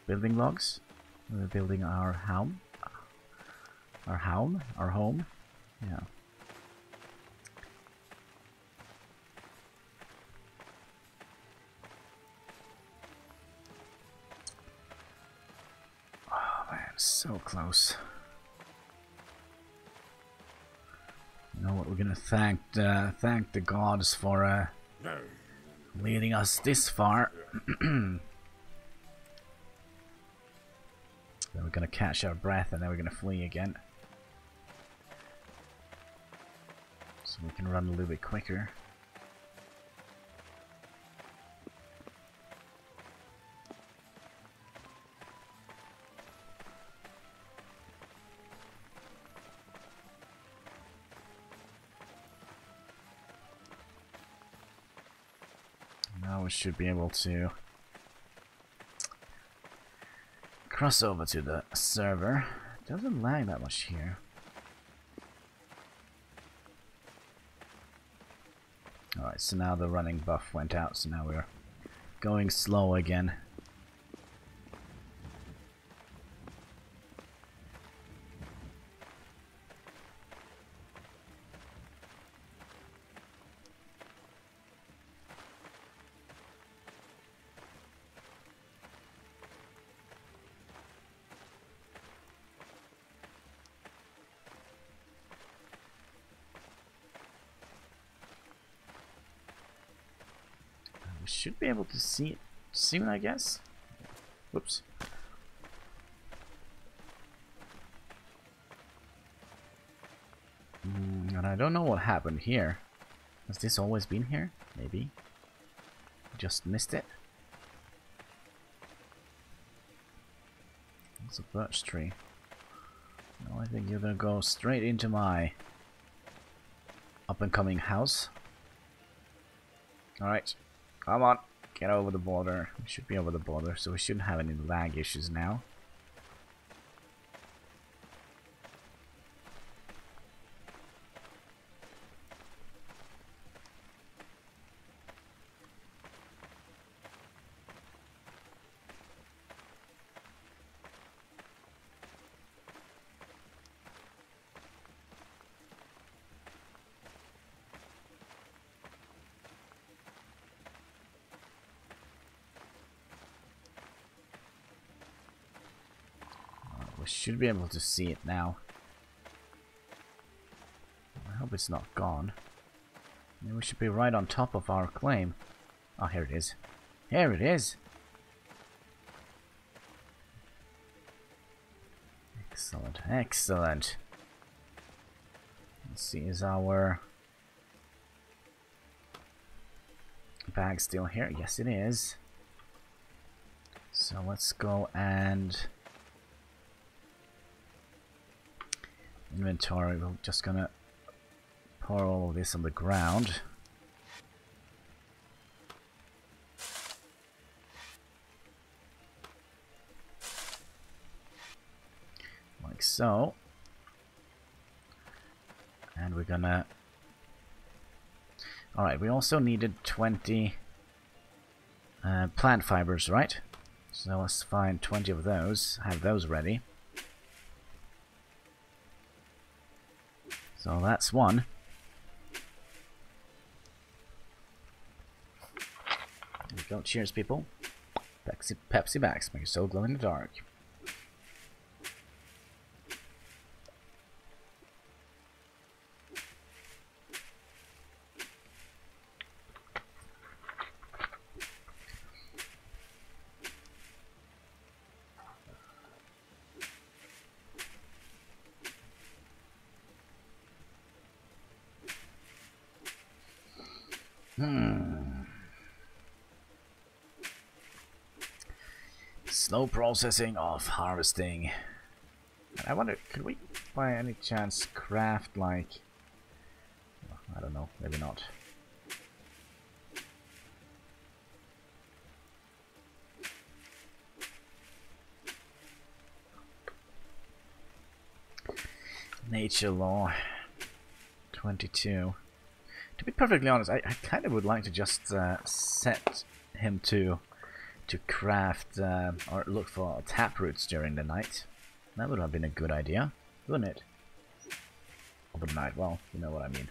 building blocks. We're building our home. Our home. Yeah. Oh man, so close. You know what? We're gonna thank the gods for leading us this far. Then we're gonna catch our breath, and then we're gonna flee again, so we can run a little bit quicker. Now we should be able to cross over to the server. It doesn't lag that much here. Alright, so now the running buff went out, so now we're going slow again. We should be able to see it soon, I guess. Whoops. And I don't know what happened here. Has this always been here? Maybe. Just missed it. It's a birch tree. No, I think you're gonna go straight into my up-and-coming house. Alright. Come on, get over the border. We should be over the border, so we shouldn't have any lag issues now. We should be able to see it now. I hope it's not gone. Maybe we should be right on top of our claim. Oh, here it is. Here it is! Excellent, excellent. Let's see, is our bag still here? Yes, it is. So let's go and inventory. We're just gonna pour all of this on the ground. Like so. And we're gonna... Alright, we also needed 20 plant fibers, right? So let's find 20 of those, have those ready. So that's one. There we go. Cheers, people. Pepsi Max, make your soul glow in the dark. Slow processing of harvesting. And I wonder, could we by any chance craft like... I don't know, maybe not. Nature law 22. To be perfectly honest, I kind of would like to just set him to craft or look for taproots during the night. That would have been a good idea, wouldn't it? Overnight, well, you know what I mean.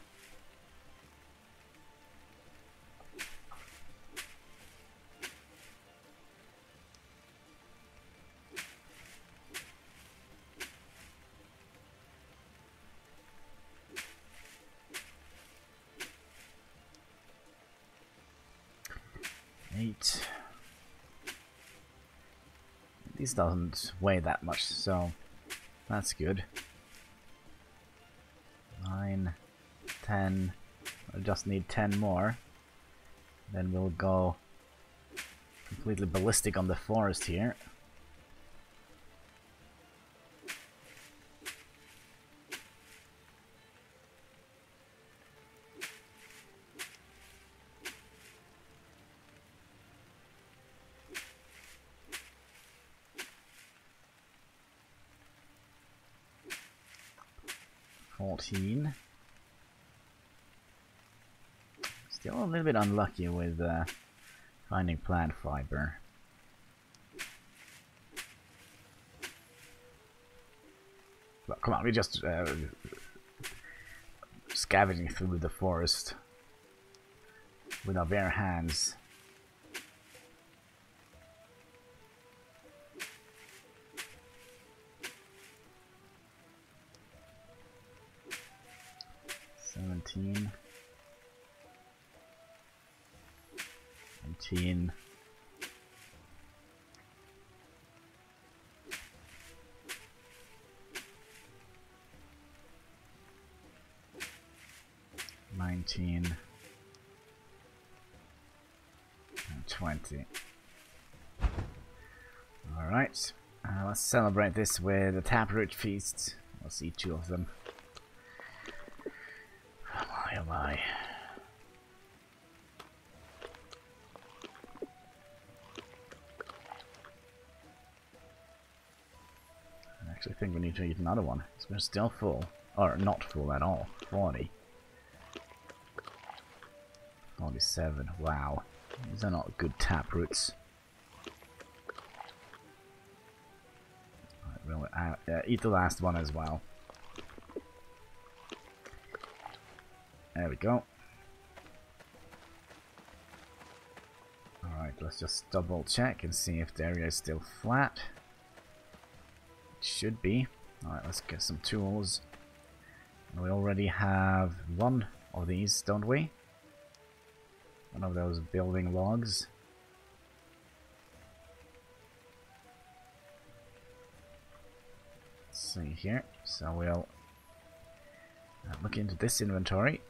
This doesn't weigh that much, so that's good. 9, 10. I just need 10 more. Then we'll go completely ballistic on the forest here. Still a little bit unlucky with finding plant fiber. Well, come on, we just scavenging through the forest with our bare hands. $17, $19, $19, and $20. Alright, let's celebrate this with a taproot feast. We'll see 2 of them. Oh my. I actually think we need to eat another one. So we're still full. Or not full at all. 40. 47. Wow. These are not good taproots. Right, we'll eat the last one as well. There we go. Alright, let's just double check and see if the area is still flat. It should be. Alright, let's get some tools. We already have one of these, don't we? One of those building logs. Let's see here. So we'll look into this inventory.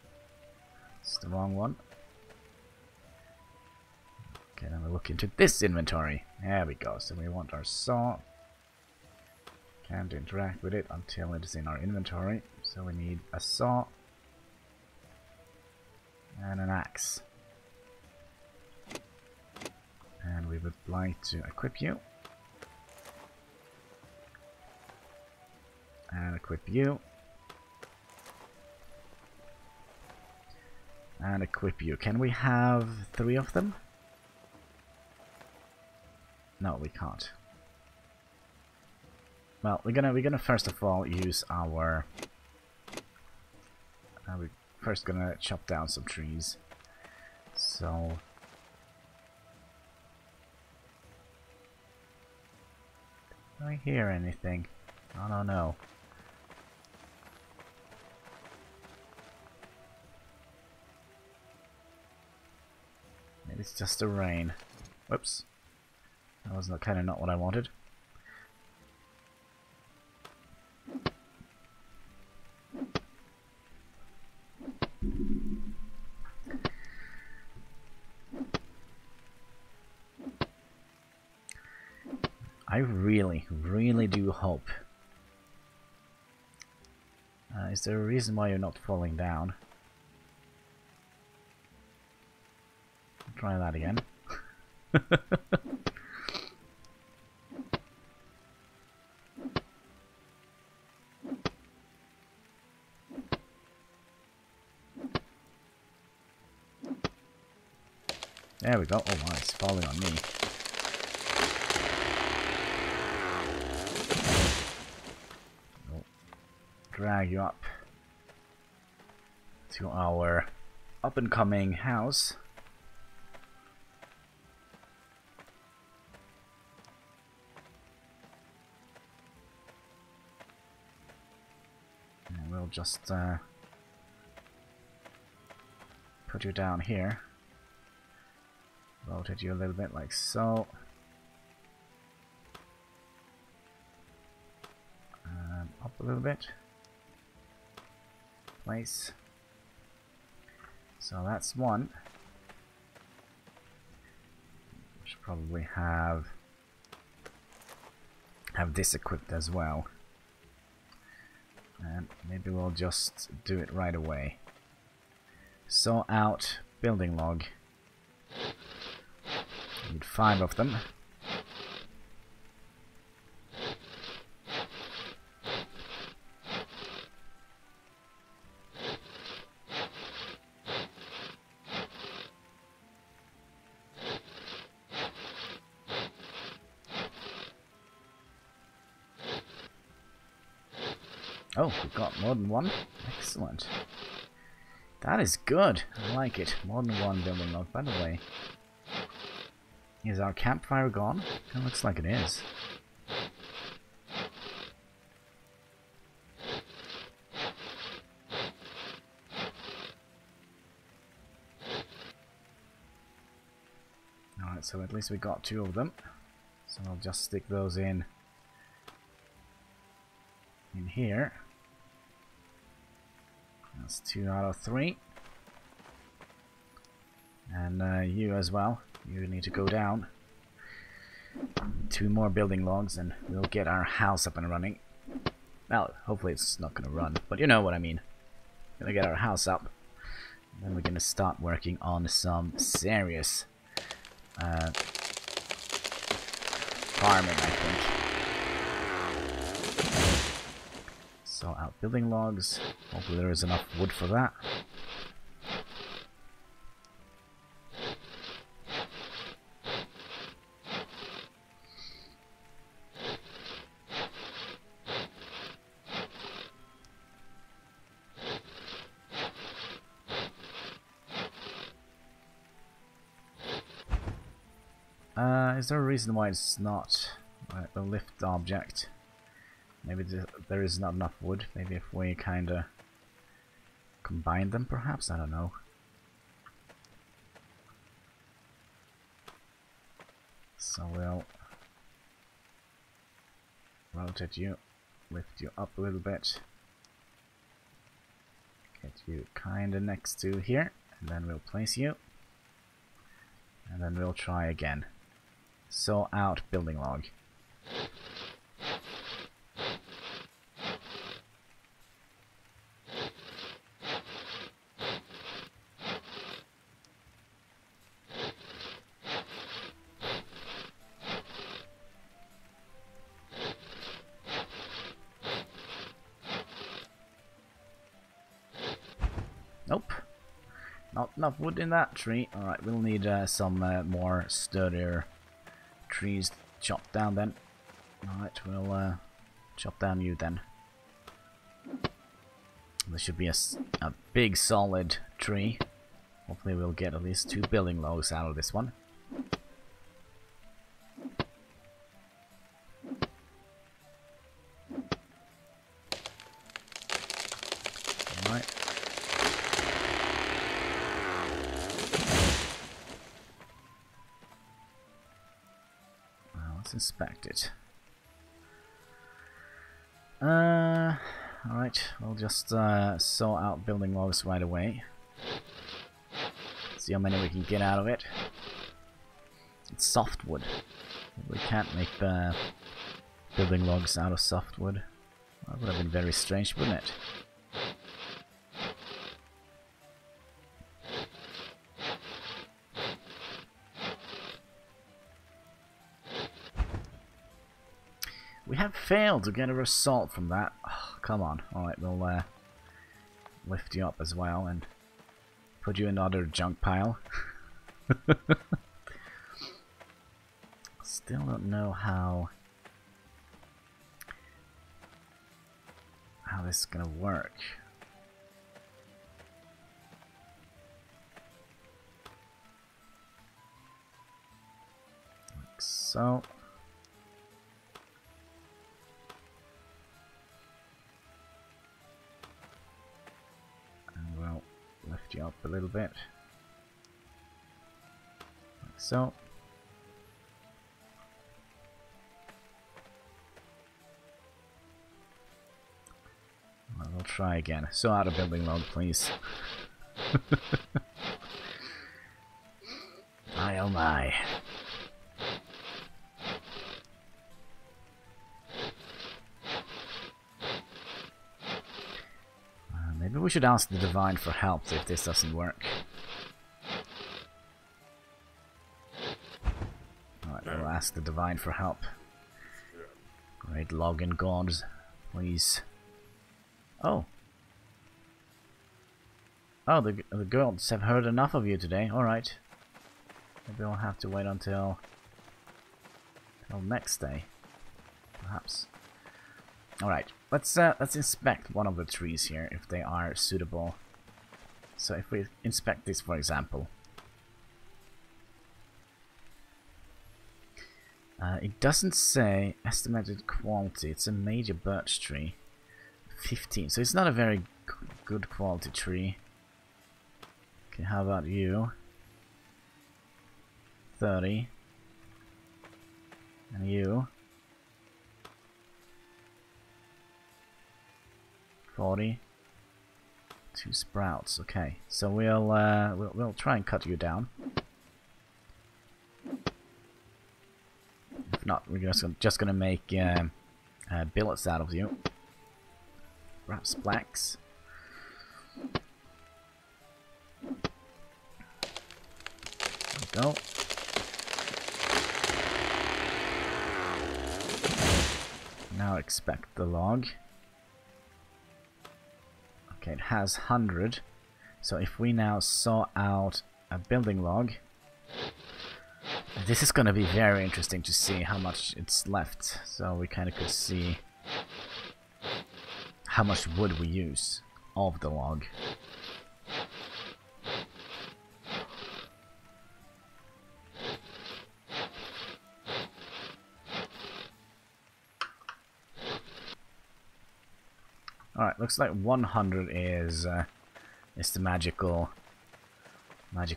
It's the wrong one. Okay, then we'll look into this inventory. There we go. So we want our saw. Can't interact with it until it is in our inventory. So we need a saw and an axe. And we would like to equip you. And equip you. And equip you. Can we have 3 of them? No, we can't. Well, we're gonna first of all use our. We're first gonna chop down some trees. So. Do I hear anything? I don't know. Maybe it's just the rain. Whoops. That was kind of not what I wanted. I really, really do hope. Is there a reason why you're not falling down? Try that again. There we go. Oh my, it's falling on me. We'll drag you up to our up-and-coming house. And we'll just put you down here. Rotate you a little bit like so. Up a little bit. Place. So that's one. We should probably have this equipped as well. And maybe we'll just do it right away. Saw out building log. Need 5 of them. Oh, we've got more than one. Excellent. That is good. I like it. More than one building log, by the way. Is our campfire gone? It looks like it is. Alright, so at least we got 2 of them. So I'll just stick those in here. That's 2 out of 3. And you as well. You need to go down. 2 more building logs and we'll get our house up and running. Well, hopefully it's not gonna run, but you know what I mean. Gonna get our house up. And then we're gonna start working on some serious farming, I think. So out building logs. Hopefully there is enough wood for that. Is there a reason why it's not a lift object? Maybe there is not enough wood. Maybe if we kinda combine them, perhaps? I don't know. So we'll rotate you, lift you up a little bit, get you kinda next to here, and then we'll place you, and then we'll try again. Saw out building log. Nope. Not enough wood in that tree. Alright, we'll need some more sturdier trees chopped down then. Alright, we'll chop down you then. This should be a big solid tree. Hopefully we'll get at least 2 building logs out of this one. Alright. Let's inspect it. Alright, we'll just saw out building logs right away. See how many we can get out of it. It's softwood. We can't make building logs out of softwood. That would have been very strange, wouldn't it? We have failed to get a result from that. Oh, come on. Alright, we'll lift you up as well and put you in another junk pile. Still don't know how this is gonna work. Like so. And we'll lift you up a little bit. Like so. We'll try again. So out of building log, please. My oh my. Maybe we should ask the Divine for help if this doesn't work. Alright, we'll ask the Divine for help. Great login gods, please. Oh. Oh, the girls have heard enough of you today. Alright. Maybe we'll have to wait until next day. Perhaps. Alright, let's inspect one of the trees here, if they are suitable. So if we inspect this, for example. It doesn't say estimated quality. It's a major birch tree. 15, so it's not a very good quality tree. Okay, how about you? 30. And you? 40. 2 sprouts, okay. So we'll try and cut you down. If not, we're just gonna make billets out of you. Perhaps blacks. There we go. Now expect the log. Okay, it has 100. So if we now saw out a building log, this is going to be very interesting to see how much it's left. So we kind of could see how much wood we use of the log. Alright, looks like 100 is the magical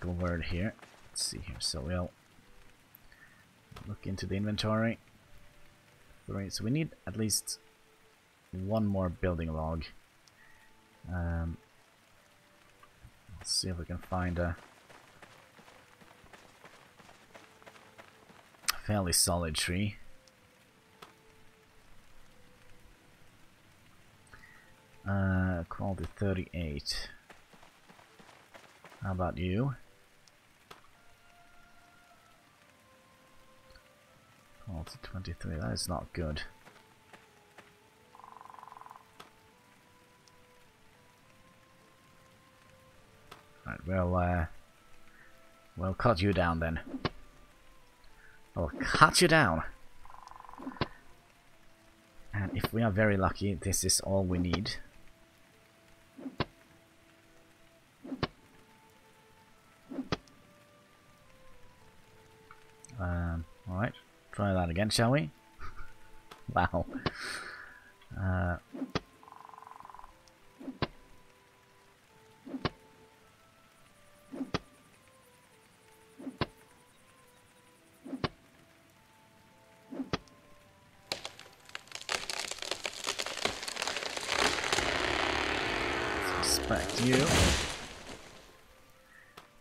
word here. Let's see here. So we'll look into the inventory. 3. So we need at least one more building log. Let's see if we can find a fairly solid tree. Quality 38. How about you? Quality 23. That is not good. Right, we'll cut you down then. I'll cut you down. And if we are very lucky, this is all we need. Alright, try that again, shall we? Wow. Suspect you.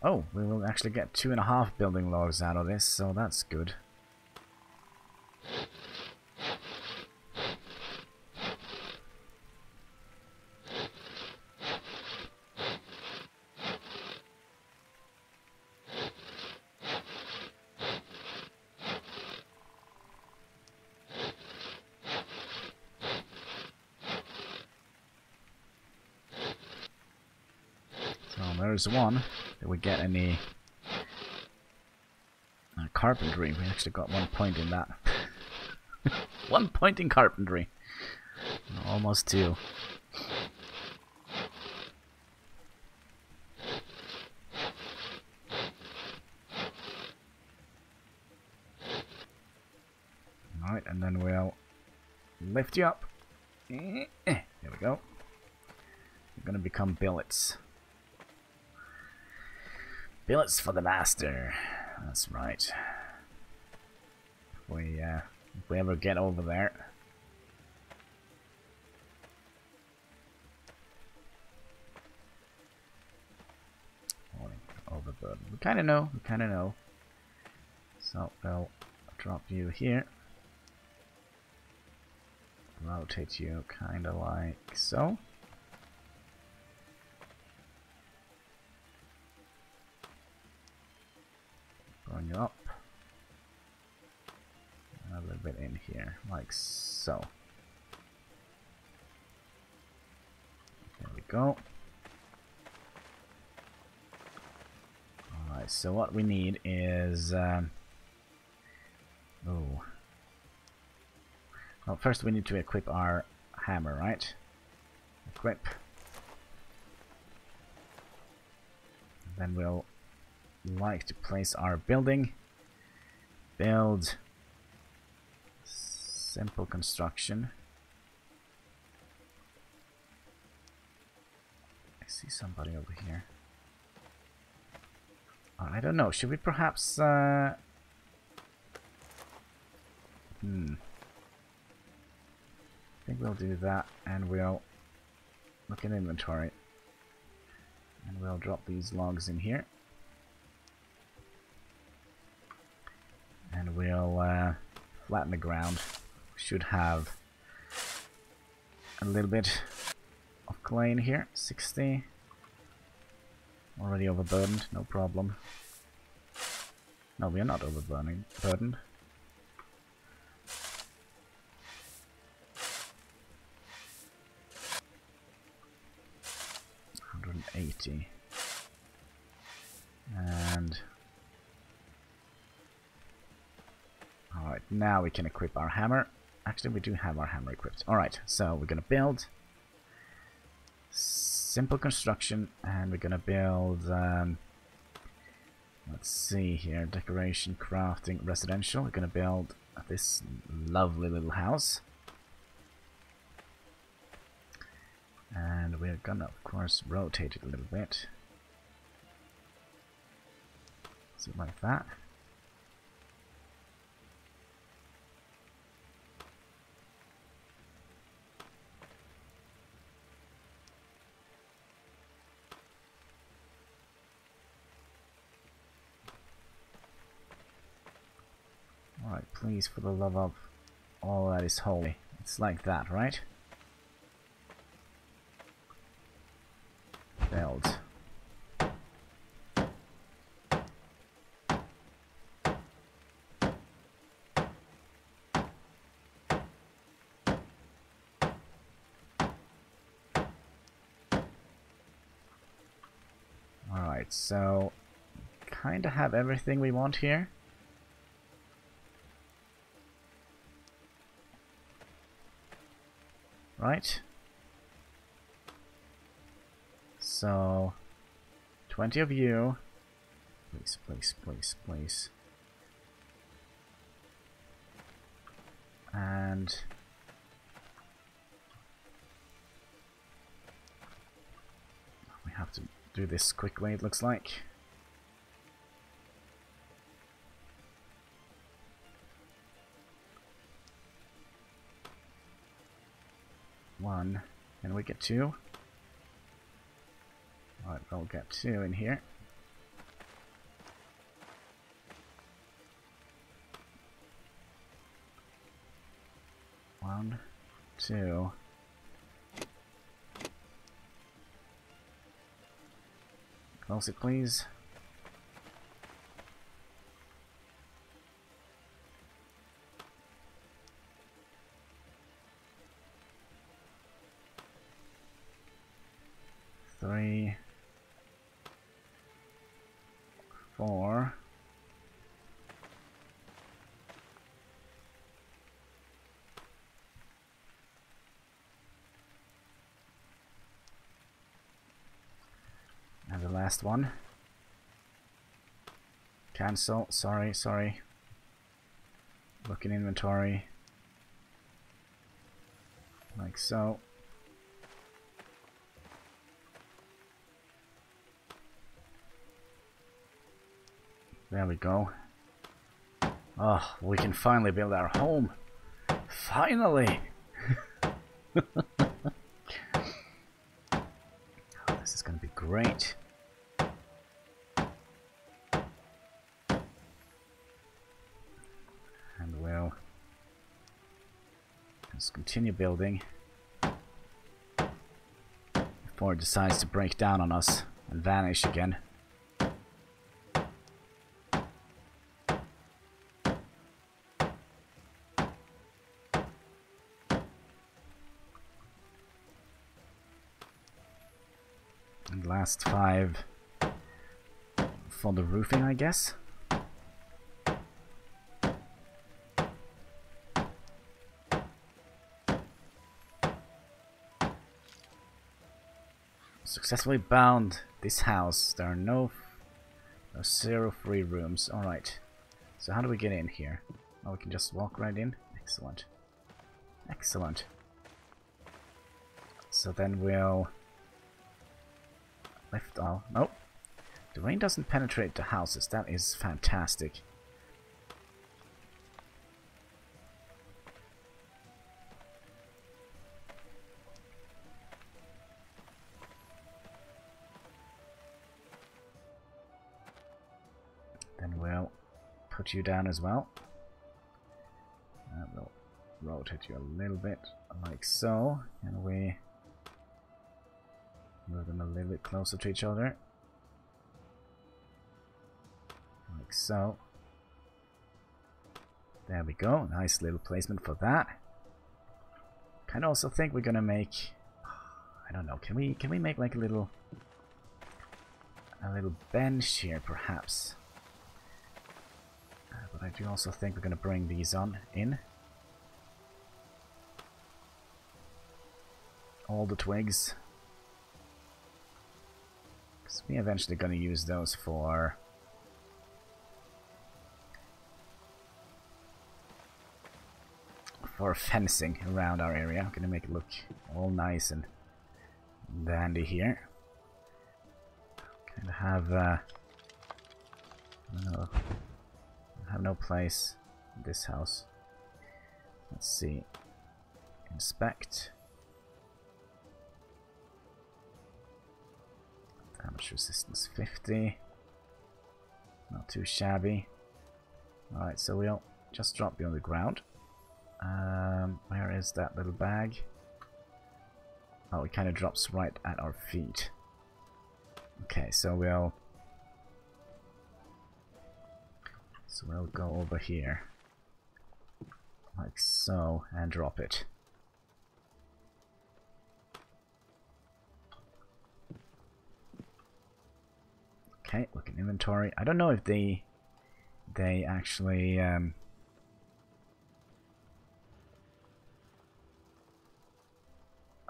Oh, we will actually get 2.5 building logs out of this, so that's good. there's one. Did we get any carpentry? We actually got 1 point in that. 1 point in carpentry. Almost 2. Alright, and then we'll lift you up. There we go. You're gonna become billets. Billets for the master. That's right. If we ever get over there. Overburden. We kind of know. So we'll drop you here. Rotate you kind of like so. Bring you up. A little bit in here, like so. There we go. Alright, so what we need is... Well, first we need to equip our hammer, right? Equip. Then we'll like to place our building. Build. Simple construction. I see somebody over here. I don't know. Should we perhaps... I think we'll do that, and we'll look at inventory. And we'll drop these logs in here. And we'll flatten the ground. We should have a little bit of clay in here. 60. Already overburdened, no problem. No, we are not overburdened. 180. And alright, now we can equip our hammer. Actually, we do have our hammer equipped. Alright, so we're gonna build simple construction, and we're gonna build let's see here, decoration, crafting, residential. We're gonna build this lovely little house. And we're gonna, of course, rotate it a little bit. So like that. Alright, please, for the love of all that is holy. It's like that, right? Build. Alright, so kinda have everything we want here. Right? So 20 of you. Please. And we have to do this quickly, it looks like. One. Can we get 2? Alright, we'll get 2 in here. One, 2. Close it, please. Three. last one. Cancel. Sorry. Look in inventory. Like so. There we go. Oh, we can finally build our home. Finally! Oh, this is gonna be great. And we'll just continue building before it decides to break down on us and vanish again. And last 5 for the roofing, I guess. Successfully bound this house. There are no 0 free rooms. Alright. So how do we get in here? Oh, we can just walk right in? Excellent. Excellent. So then we'll lift all. Nope. The rain doesn't penetrate the houses. That is fantastic. Then we'll put you down as well. We'll rotate you a little bit like so. And we move them a little bit closer to each other. Like so. There we go. Nice little placement for that. Kind of also think we're gonna make, I don't know, can we make like a little bench here perhaps? But I do also think we're gonna bring these in. All the twigs. Because we're eventually gonna use those for fencing around our area. I'm gonna make it look all nice and dandy here. Kind of have I don't know, I have no place in this house. Let's see. Inspect. Damage resistance 50. Not too shabby. Alright, so we'll just drop you on the ground. Where is that little bag? Oh, it kind of drops right at our feet. Okay, so we'll go over here like so and drop it. Okay, look in inventory. I don't know if they actually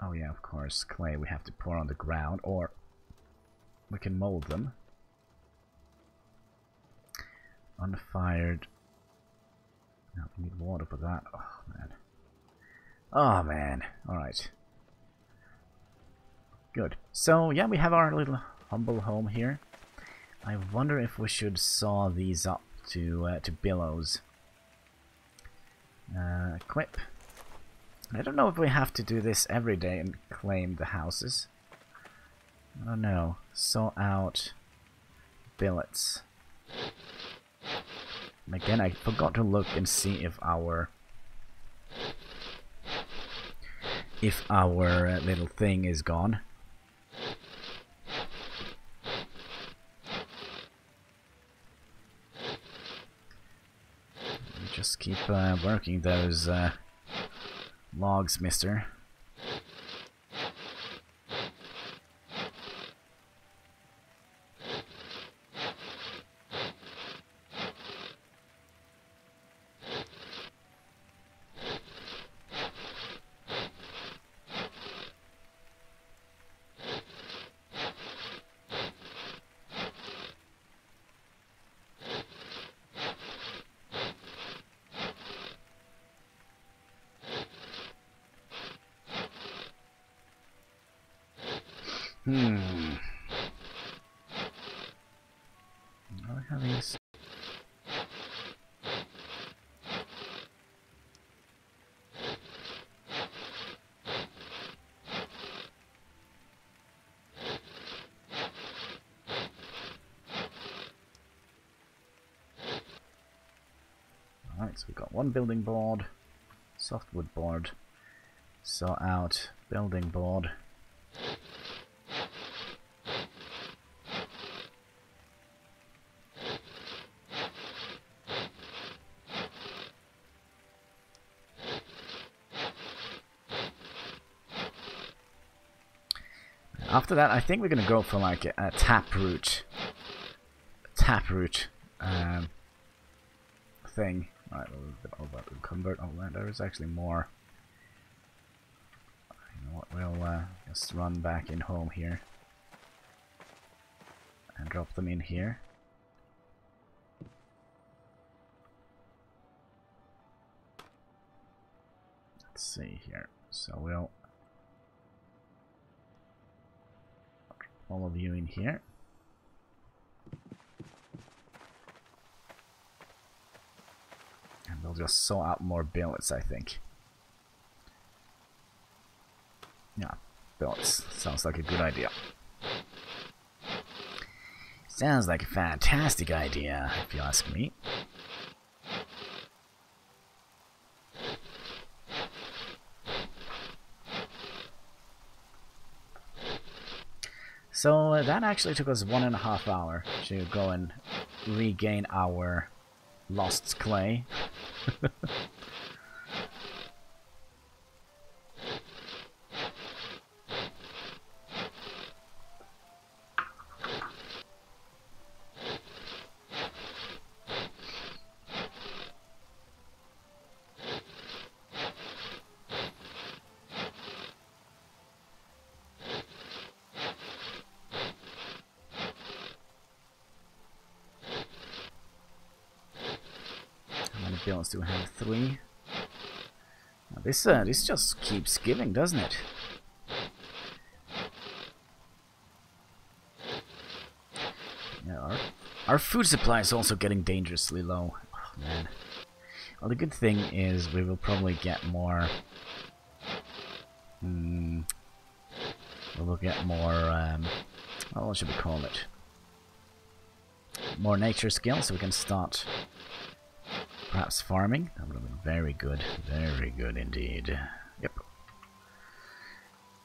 oh yeah, of course, clay we have to pour on the ground, or we can mold them. Unfired. No, we need water for that. Oh man. Oh man. Alright. Good. So yeah, we have our little humble home here. I wonder if we should saw these up to billows. Equip. I don't know if we have to do this every day and claim the houses. I don't know. Saw out billets. And again, I forgot to look and see if our little thing is gone. Just keep working those logs, mister. Hmm. Are we having this? Alright, so we've got one building board, softwood board, saw out, building board. After that, I think we're going to go for like a taproot thing. Alright, we'll convert. Oh, there is actually more. You know what? We'll just run back in home here and drop them in here. Let's see here. So we'll all of you in here. And we'll just saw out more billets, I think. Yeah, billets. Sounds like a good idea. Sounds like a fantastic idea, if you ask me. So that actually took us 1.5 hours to go and regain our lost clay. Billets do have 3. Now this just keeps giving, doesn't it? Yeah, our food supply is also getting dangerously low. Oh man. Well, the good thing is we will probably get more. We will get more. Well, what should we call it? More nature skills, so we can start. Perhaps farming? That would have been very good indeed. Yep.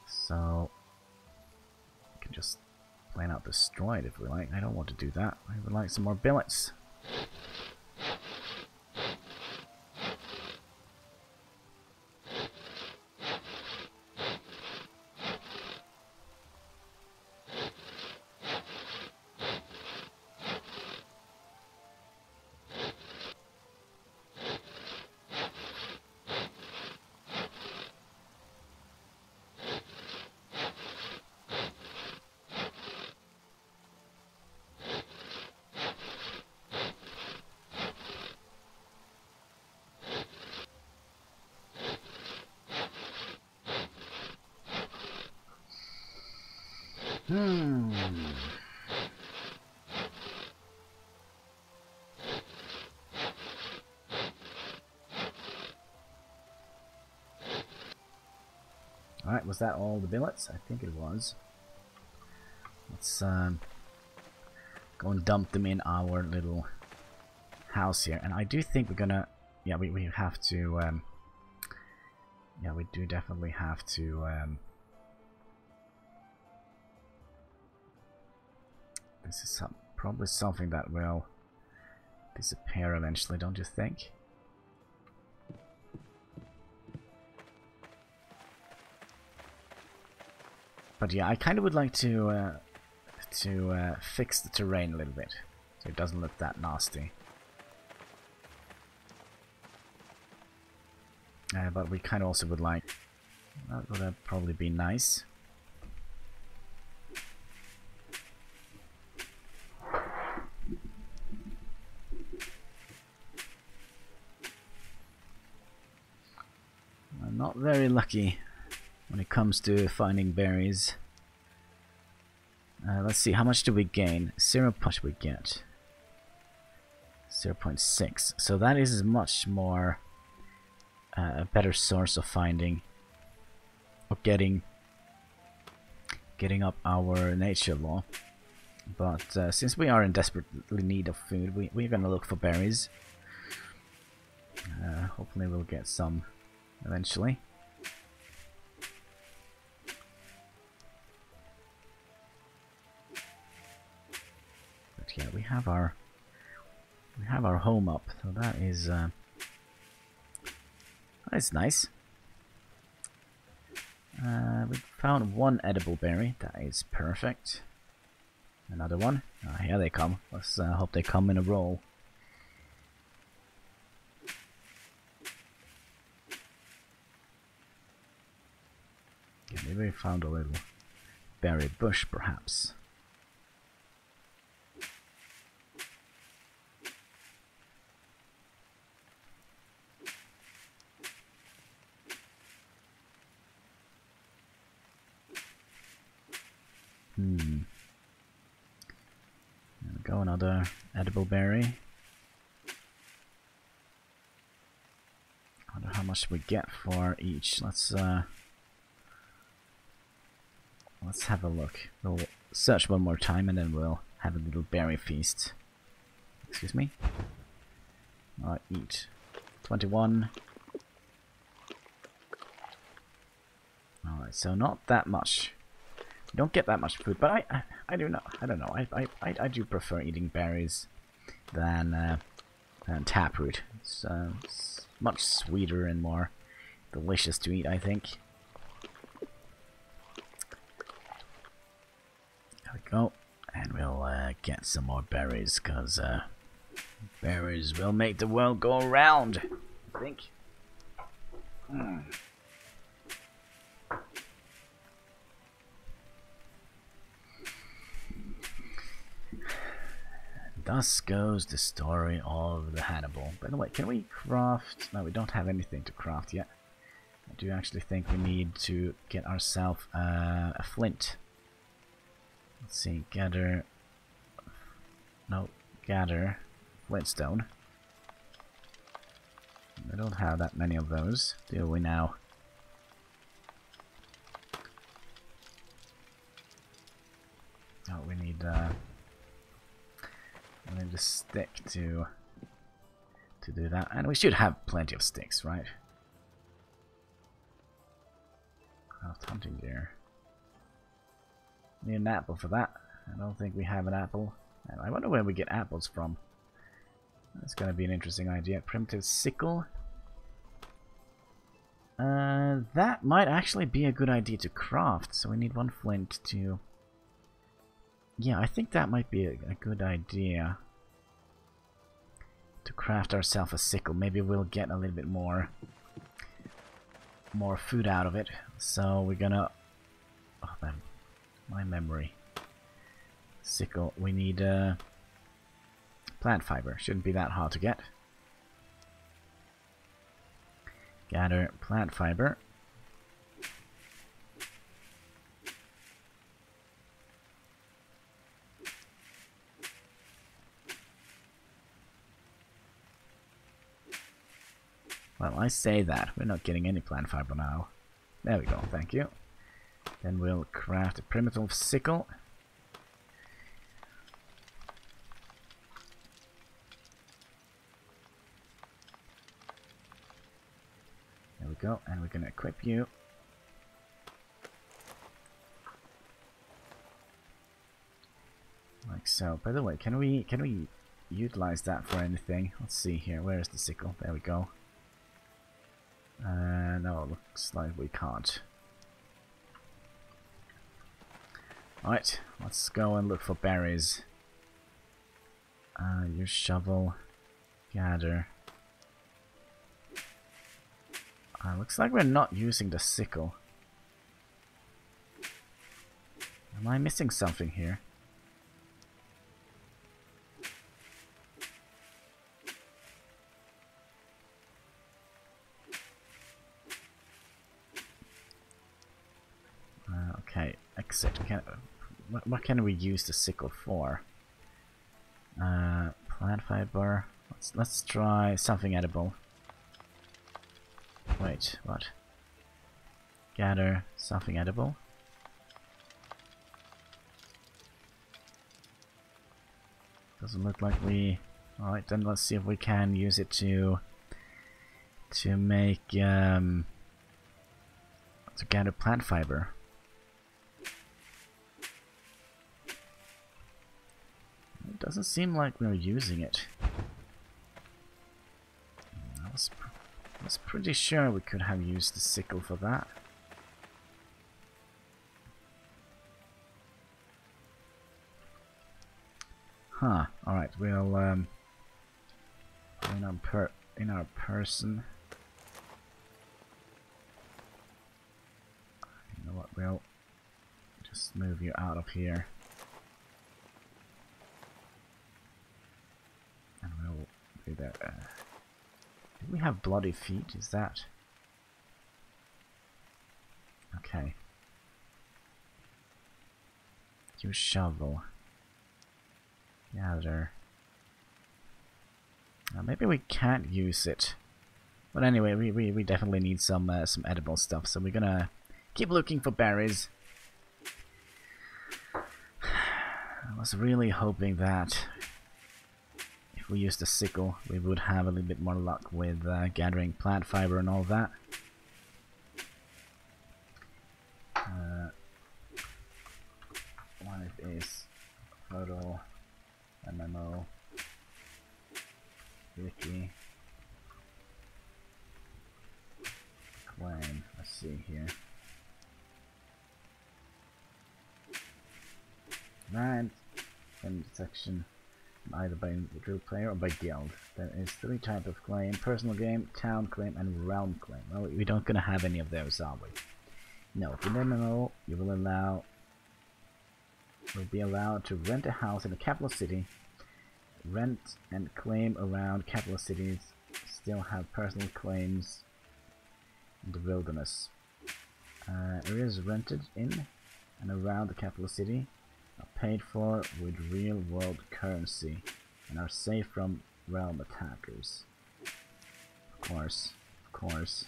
So, we can just plain out destroy it if we like. I don't want to do that. I would like some more billets. Alright, was that all the billets? I think it was. Let's go and dump them in our little house here. And I do think we're gonna... Yeah, we have to... yeah, we do definitely have to... this is probably something that will disappear eventually, don't you think? But yeah, I kind of would like to fix the terrain a little bit, so it doesn't look that nasty. But we kind of also would like... That would probably be nice. I'm not very lucky when it comes to finding berries. Let's see, how much do we gain? 0. We get 0.6. So that is much more a better source of finding or getting up our nature law. But since we are in desperately need of food, we're gonna look for berries. Hopefully we'll get some eventually. But yeah, we have our home up, so that is nice. We found one edible berry. That is perfect. Another one. Here they come. Let's hope they come in a row. Yeah, maybe we found a little berry bush, perhaps. There we go, another edible berry. Wonder how much we get for each. Let's have a look. We'll search one more time and then we'll have a little berry feast. Excuse me. Eat. 21. Alright, so not that much. You don't get that much food, but I don't know. I do prefer eating berries than taproot. It's much sweeter and more delicious to eat, I think. There we go, and we'll get some more berries, cause berries will make the world go round, I think. Thus goes the story of the Hannibal. By the way, can we craft? No, we don't have anything to craft yet. I do actually think we need to get ourselves a flint. Let's see, gather flintstone. We don't have that many of those, do we now? Oh, we need a stick to do that, and we should have plenty of sticks, right? Craft hunting gear. Need an apple for that. I don't think we have an apple. And I wonder where we get apples from. That's gonna be an interesting idea. Primitive sickle. That might actually be a good idea to craft. So we need one flint to... Yeah, I think that might be a good idea. To craft ourselves a sickle. Maybe we'll get a little bit more food out of it. So we're gonna... Oh man, my memory. Sickle. We need plant fiber. Shouldn't be that hard to get. Gather plant fiber. Well, I say that. We're not getting any plant fiber now. There we go, thank you. Then we'll craft a primitive sickle. There we go, and we're gonna equip you. Like so. By the way, can we utilize that for anything? Let's see here. Where is the sickle? There we go. No, it looks like we can't. Alright, let's go and look for berries. Your shovel. Gather. Looks like we're not using the sickle. Am I missing something here? Okay, exit. what can we use the sickle for? Plant fiber. Let's try something edible. Wait, what? Gather something edible. Doesn't look like we. Alright, then let's see if we can use it to make to gather plant fiber. It doesn't seem like we're using it. I was pretty sure we could have used the sickle for that. Huh. All right. We'll in our person. You know what? We'll just move you out of here, and we'll do that. Do we have bloody feet? Is that okay? Use shovel. Gather. Maybe we can't use it. But anyway, we definitely need some edible stuff, so we're gonna keep looking for berries. I was really hoping that if we used the sickle, we would have a little bit more luck with gathering plant fiber and all that. One is Feudal, MMO, Wiki, Claim. Let's see here. Land and section either by individual player or by guild. There is 3 types of claim: personal claim, town claim, and realm claim. Well, we don't gonna have any of those, are we? No. In MMO, you will be allowed to rent a house in a capital city, rent and claim around capital cities, still have personal claims in the wilderness. Areas rented in and around the capital city are paid for with real-world currency and are safe from realm attackers. Of course.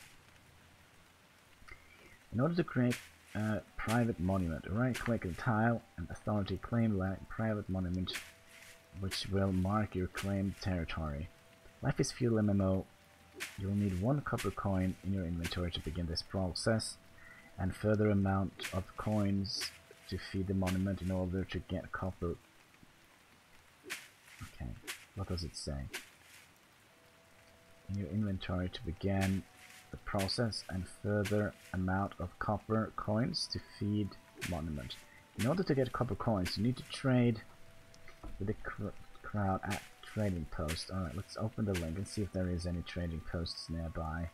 In order to create a private monument, right-click the tile and authority claim private monument, which will mark your claimed territory. Life is Feudal MMO. You will need 1 copper coin in your inventory to begin this process, and further amount of coins to feed the monument in order to get copper. Okay, what does it say? In your inventory to begin the process, and further amount of copper coins to feed the monument. In order to get copper coins, you need to trade with the crowd at trading post. Alright, let's open the link and see if there is any trading posts nearby.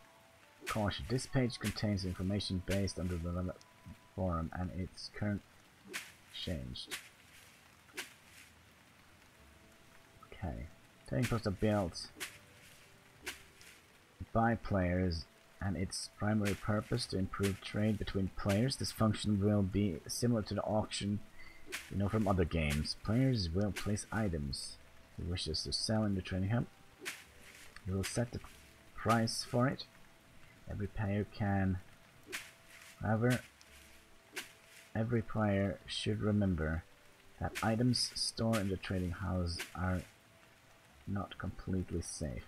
Caution, this page contains information based on the forum and its current changed. Okay, trading posts are built by players and its primary purpose to improve trade between players. This function will be similar to the auction you know from other games. Players will place items he wishes to sell in the trading hub. He will set the price for it. Every player can. However, every player should remember that items stored in the trading house are not completely safe.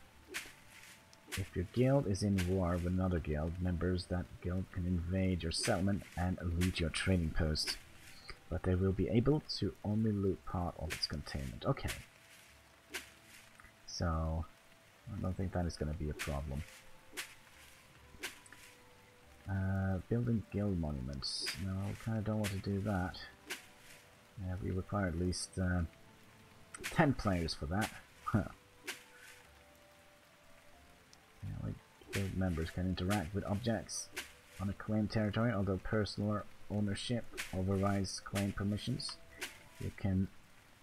If your guild is in war with another guild, members that guild can invade your settlement and loot your trading post, but they will be able to only loot part of its containment. Okay. So, I don't think that is going to be a problem. Building guild monuments. No, we kind of don't want to do that. Yeah, we require at least 10 players for that. Huh. Yeah, like guild members can interact with objects on a claimed territory, although personal ownership overrides claim permissions. You can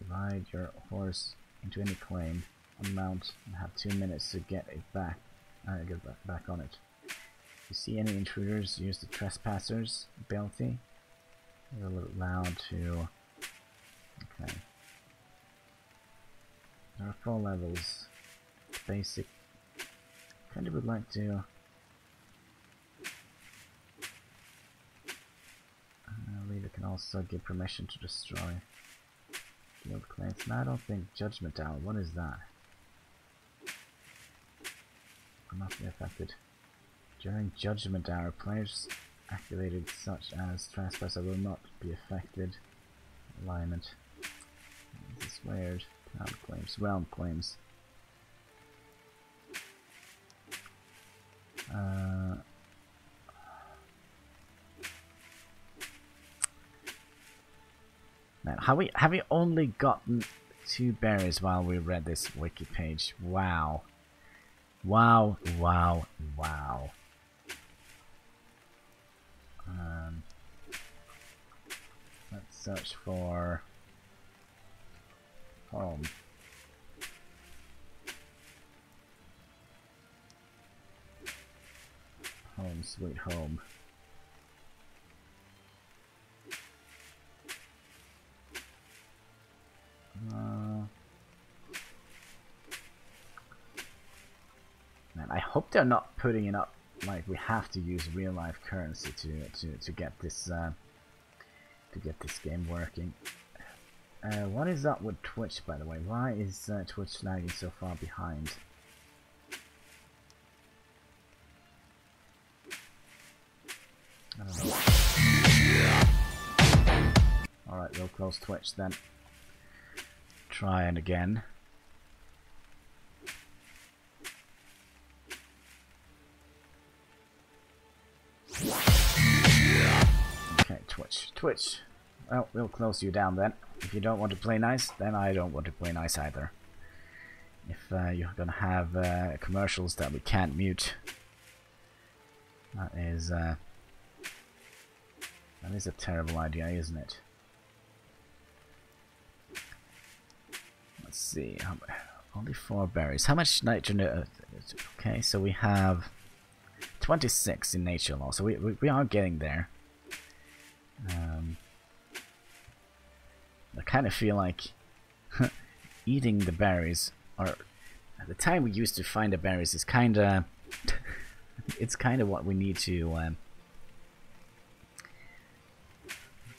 ride your horse into any claim amount and have 2 minutes to get it back. Get back on it. If you see any intruders, use the trespassers ability. You're allowed to Okay. There are 4 levels. Basic. Kinda would like to... Leader can also give permission to destroy guild claims. Now I don't think Judgment Hour. What is that? Will not be affected. During Judgment Hour, players activated such as Trespasser will not be affected. Alignment. This is weird. Town claims. Realm claims. Man, have we only gotten 2 berries while we read this wiki page? Wow. Wow, wow, wow. Let's search for home. Home, sweet home. Man, I hope they're not putting it up like we have to use real life currency to get this game working. What is up with Twitch, by the way? Why is Twitch lagging so far behind? I don't know. Alright, we'll close Twitch then. Try it again. Okay, Twitch. Well, we'll close you down then. If you don't want to play nice, then I don't want to play nice either. If you're gonna have commercials that we can't mute, that is a terrible idea, isn't it? Let's see. Only 4 berries. How much nitrogen? Okay, so we have 26 in nature law, so we are getting there. I kind of feel like eating the berries, or the time we used to find the berries, is kind of it's kind of what we need to.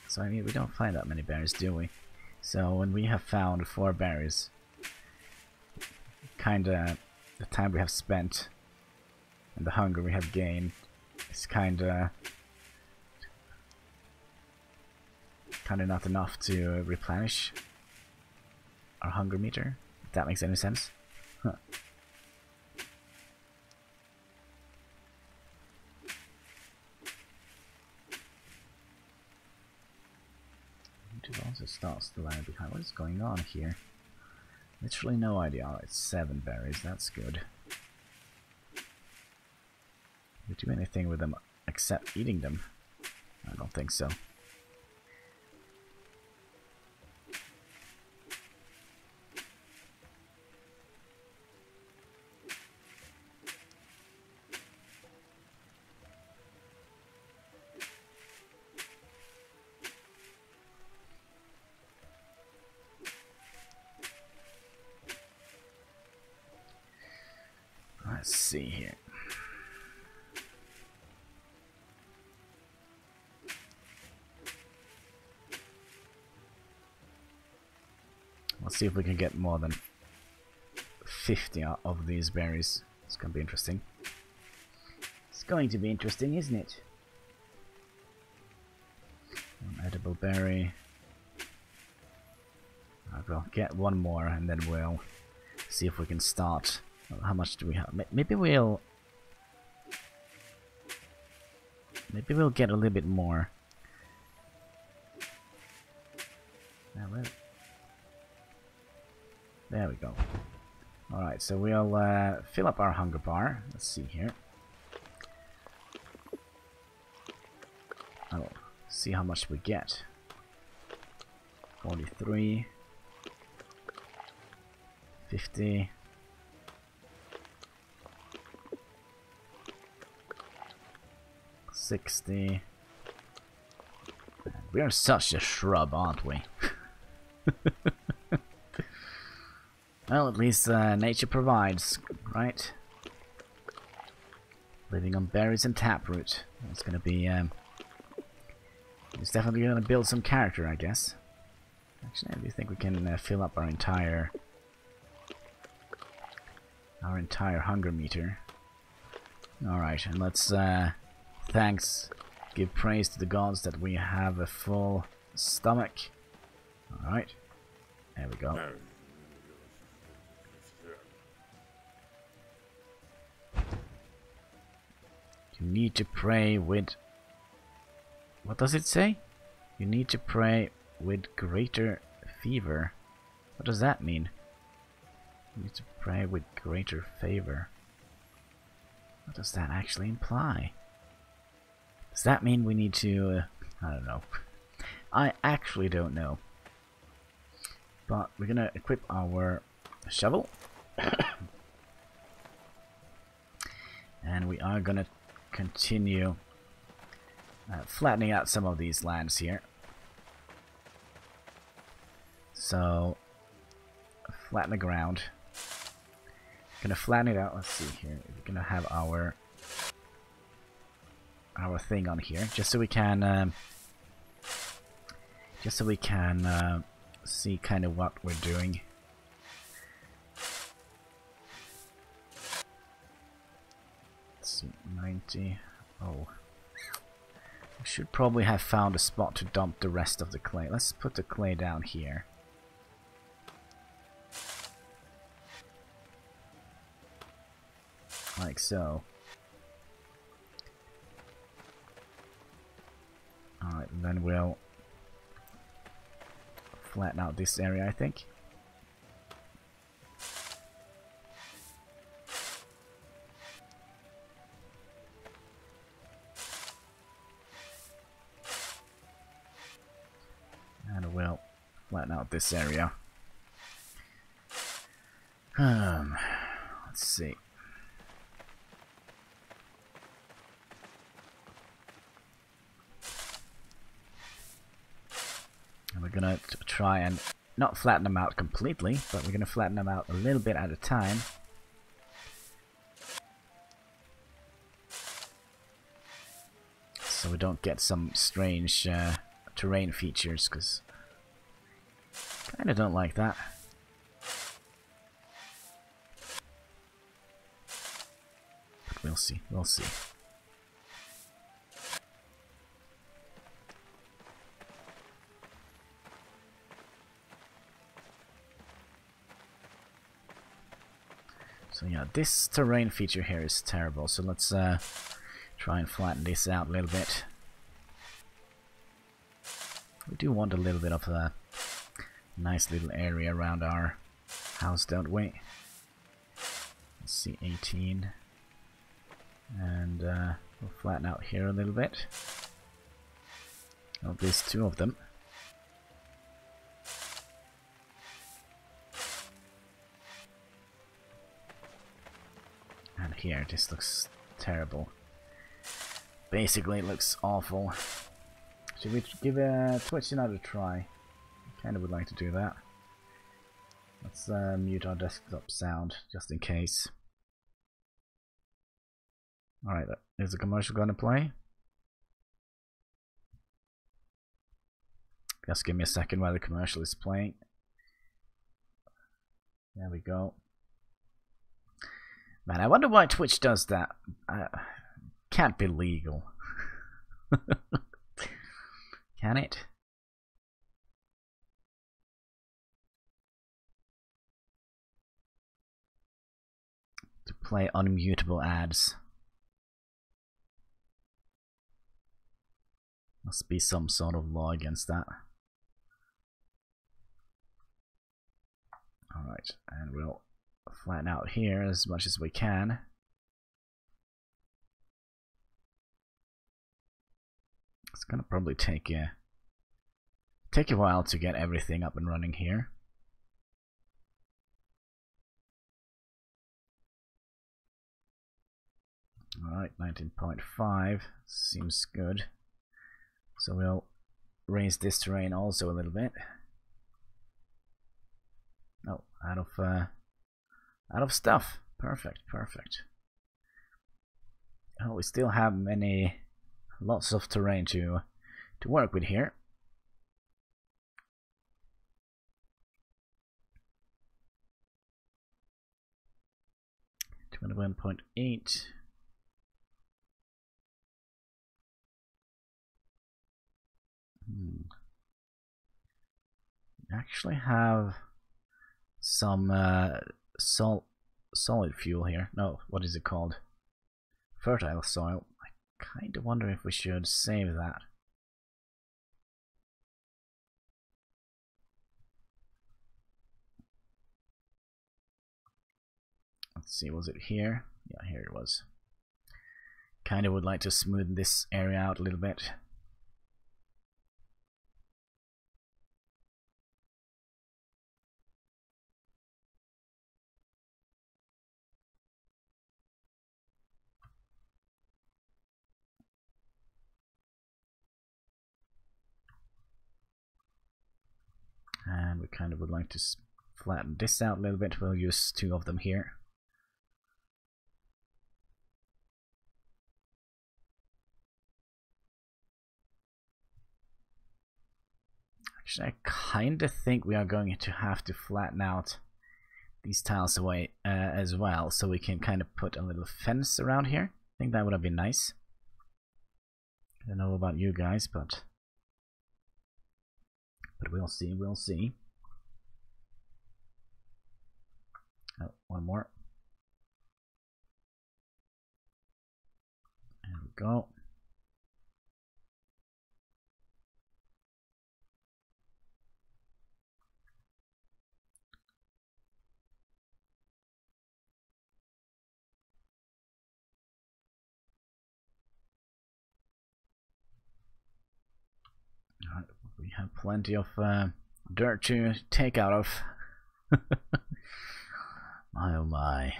So I mean, we don't find that many berries, do we? So when we have found 4 berries, kind of the time we have spent and the hunger we have gained is kind of not enough to replenish our hunger meter, if that makes any sense. Huh. It also starts the lag behind. What is going on here? Literally no idea. Alright, 7 berries, that's good. Can we do anything with them except eating them? I don't think so. Let's see here. Let's see if we can get more than 50 of these berries. It's going to be interesting. It's going to be interesting, isn't it? An edible berry. I will get one more and then we'll see if we can start. How much do we have? Maybe we'll get a little bit more. There we go. Alright, so we'll fill up our hunger bar. Let's see here. Oh, see how much we get. 43, 50. We are such a shrub, aren't we? Well, at least nature provides, right? Living on berries and taproot. It's gonna be, it's definitely gonna build some character, I guess. Actually, I do think we can fill up our entire hunger meter. Alright, and let's give praise to the gods that we have a full stomach. Alright, there we go. You need to pray with... What does it say? You need to pray with greater fever. What does that mean? You need to pray with greater favor. What does that actually imply? Does that mean we need to... I don't know. I actually don't know. But we're gonna equip our shovel. And we are gonna continue flattening out some of these lands here. So, flatten the ground. Gonna flatten it out. Let's see here. We're gonna have our thing on here, just so we can see kind of what we're doing. Let's see, 90. Oh, we should probably have found a spot to dump the rest of the clay. Let's put the clay down here. Like so. Alright, and then we'll flatten out this area, I think. And we'll flatten out this area. Let's see. And we're gonna try and not flatten them out completely, but we're gonna flatten them out a little bit at a time. So we don't get some strange terrain features, because kinda don't like that. But we'll see, we'll see. So yeah, this terrain feature here is terrible, so let's try and flatten this out a little bit. We do want a little bit of a nice little area around our house, don't we? Let's see, 18. And we'll flatten out here a little bit. At least two of them. And here, this looks terrible. Basically, it looks awful. Should we give Twitch another try? I kind of would like to do that. Let's mute our desktop sound, just in case. Alright, is the commercial gonna play? Just give me a second while the commercial is playing. There we go. Man, I wonder why Twitch does that. Can't be legal. Can it? To play unmutable ads. Must be some sort of law against that. Alright, and we'll flatten out here as much as we can. It's gonna probably take a while to get everything up and running here. Alright, 19.5 seems good. So we'll raise this terrain also a little bit. out of stuff. Perfect, perfect. Oh, we still have lots of terrain to work with here. 21.8. We actually have some solid fuel here. No, what is it called? Fertile soil. I kind of wonder if we should save that. Let's see, was it here? Yeah, here it was. Kind of would like to smooth this area out a little bit. And we kind of would like to flatten this out a little bit. We'll use 2 of them here. Actually, I kind of think we are going to have to flatten out these tiles away as well, so we can kind of put a little fence around here. I think that would have been nice. I don't know about you guys, but we'll see, we'll see. Oh, one more. There we go. Alright, we have plenty of dirt to take out of. My oh my.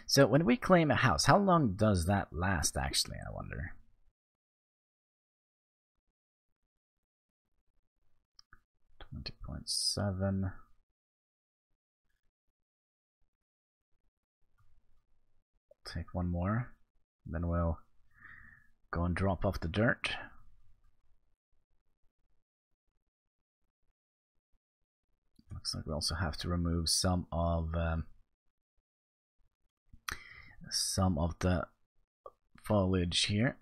So when we claim a house, how long does that last actually, I wonder? $20.7. Take one more, then we'll go and drop off the dirt. Looks like we also have to remove some of the foliage here.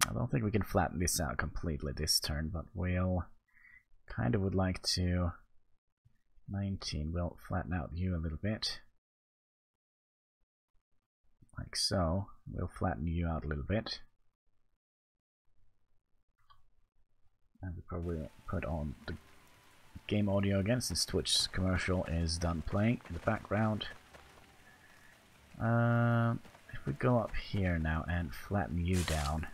I don't think we can flatten this out completely this turn, but we'll kind of would like to 19. We'll flatten out you a little bit. Like so. We'll flatten you out a little bit. And we'll probably put on the game audio again since Twitch's commercial is done playing in the background. If we go up here now and flatten you down.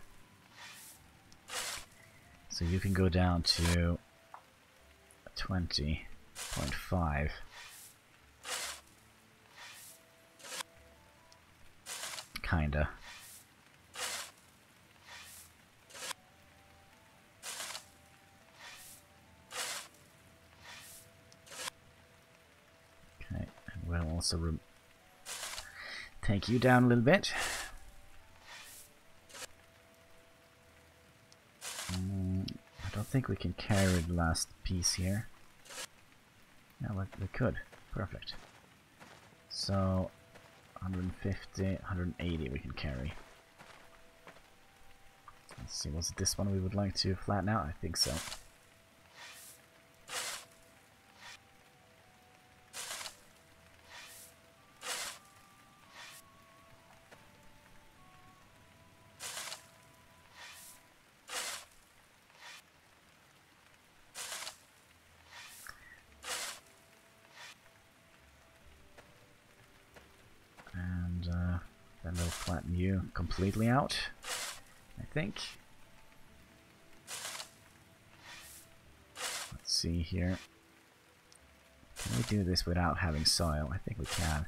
So you can go down to 20.5. Kinda. Okay, and we'll also take you down a little bit. I don't think we can carry the last piece here. Yeah, we could. Perfect. So 150, 180 we can carry. Let's see, was it this one we would like to flatten out? I think so. Then we'll flatten you completely out, I think. see here. Can we do this without having soil? I think we can.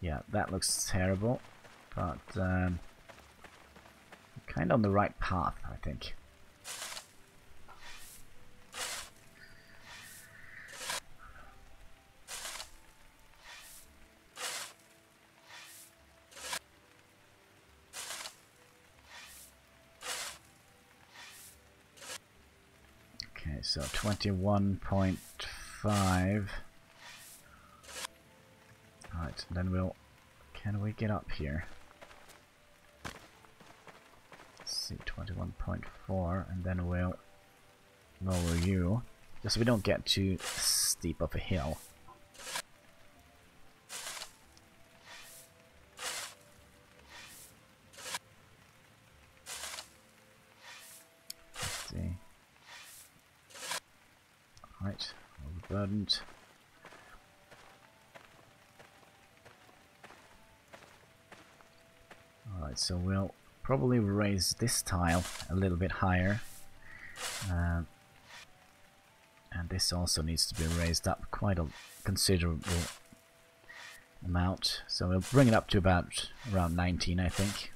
Yeah, that looks terrible, but kind of on the right path, I think. Okay, so 21.5. Alright, then we'll... Can we get up here? Let's see, 21.4, and then we'll lower you, just so we don't get too steep of a hill. Let's see. Alright, overburdened. Alright, so we'll probably raise this tile a little bit higher. And this also needs to be raised up quite a considerable amount. So we'll bring it up to about around 19, I think.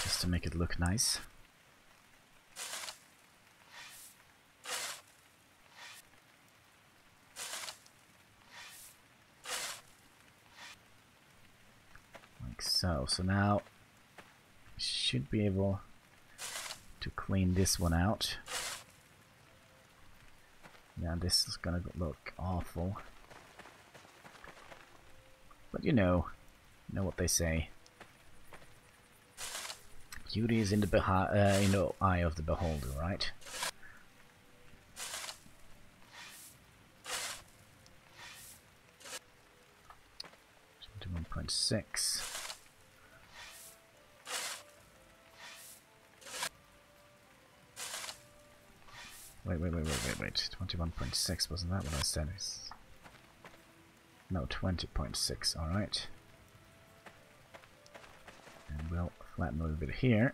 Just to make it look nice. So now we should be able to clean this one out. Yeah, this is gonna look awful, but you know what they say. Beauty is in the eye of the beholder, right? To 1.6. Wait. 21.6, wasn't that what I said? No, 20.6, alright. And we'll flatten a little bit here.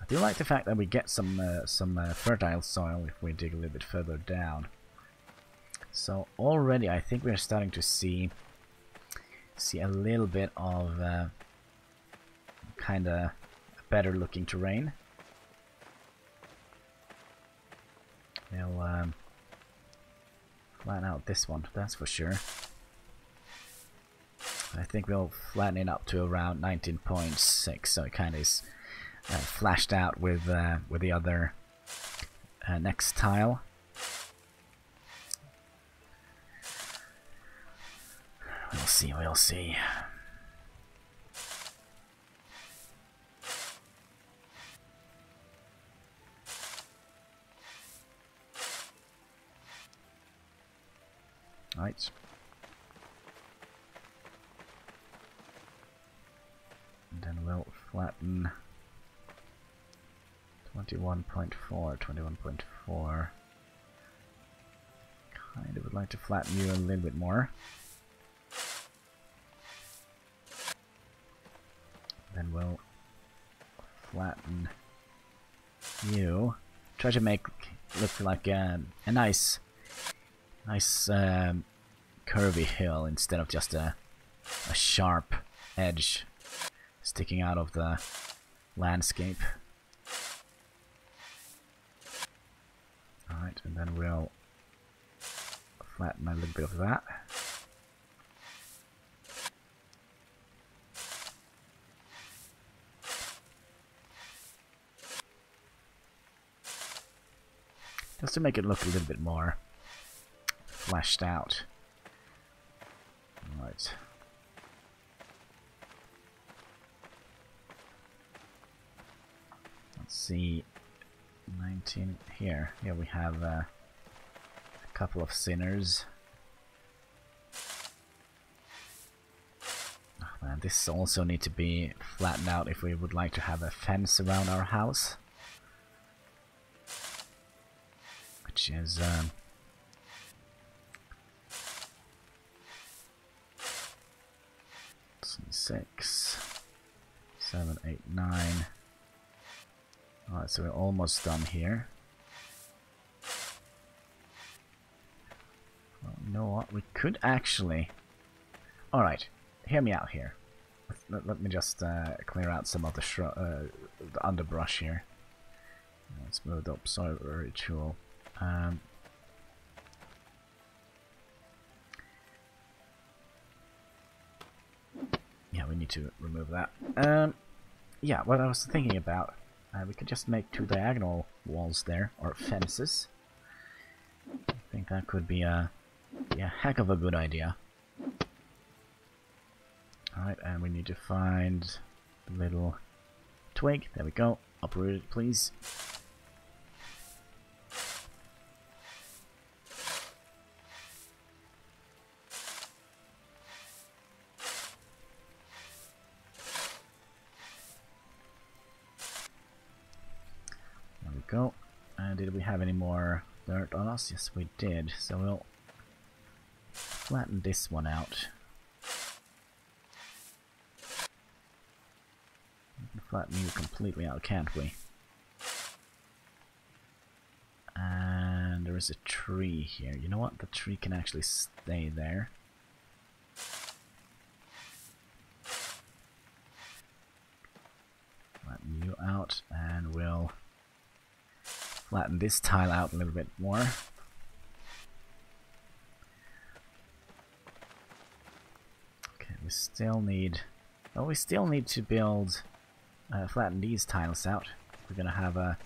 I do like the fact that we get some fertile soil if we dig a little bit further down. So already I think we're starting to see a little bit of kind of better looking terrain. We'll flatten out this one, that's for sure. I think we'll flatten it up to around 19.6, so it kind of is flashed out with the other next tile. We'll see. Right. And then we'll flatten 21.4, 21.4. Kind of would like to flatten you a little bit more. Then we'll flatten you. Try to make look like a nice curvy hill instead of just a sharp edge sticking out of the landscape. Alright, and then we'll flatten a little bit of that. Just to make it look a little bit more fleshed out. Right. Let's see. 19 here. Here we have a couple of sinners. Oh man, this also needs to be flattened out if we would like to have a fence around our house. which is 6, 7, 8, 9. Alright, so we're almost done here. Well, you know what? We could actually... Alright, hear me out here. Let me just clear out some of the underbrush here. Let's move up. Sorry, ritual. Yeah, we need to remove that. Yeah, what I was thinking about, we could just make 2 diagonal walls there, or fences. I think that could be a heck of a good idea. Alright, and we need to find the little twig. There we go. Uproot it, please. There we go. And did we have any more dirt on us? Yes, we did. So we'll flatten this one out. We can flatten you completely out, can't we? And there is a tree here. You know what? The tree can actually stay there. Flatten you out, and we'll flatten this tile out a little bit more. Okay, we still need... Well, we still need to build... flatten these tiles out. We're gonna have a...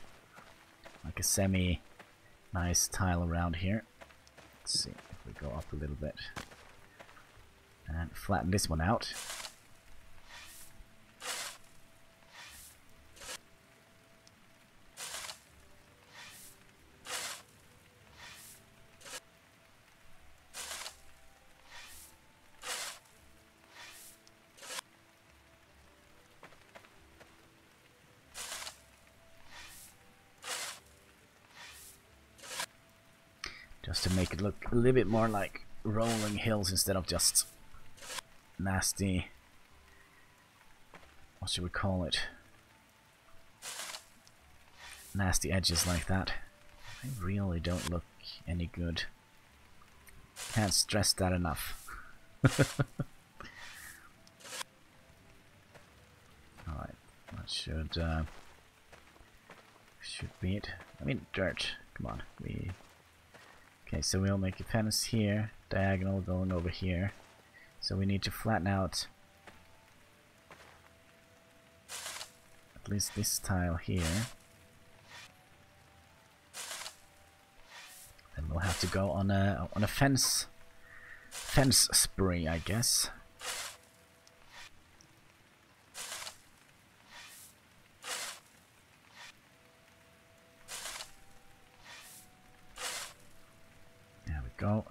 like a semi-nice tile around here. Let's see if we go up a little bit. And flatten this one out. Just to make it look a little bit more like rolling hills instead of just nasty, what should we call it? Nasty edges like that. They really don't look any good. Can't stress that enough. Alright, that should be it. I mean, dirt. Come on, okay, so we'll make a fence here, diagonal going over here. So we need to flatten out at least this tile here. Then we'll have to go on a fence spree, I guess. Go.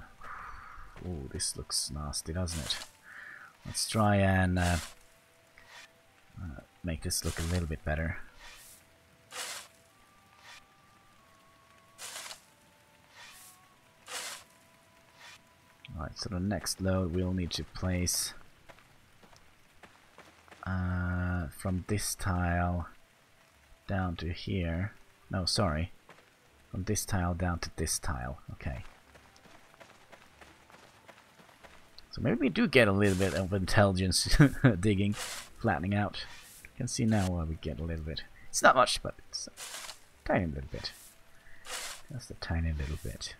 Oh, this looks nasty, doesn't it? Let's try and make this look a little bit better. Alright, so the next load we'll need to place from this tile down to here. No, sorry. From this tile down to this tile. Okay. So maybe we do get a little bit of intelligence digging, flattening out. You can see now where we get a little bit. It's not much, but it's a tiny little bit. Just a tiny little bit.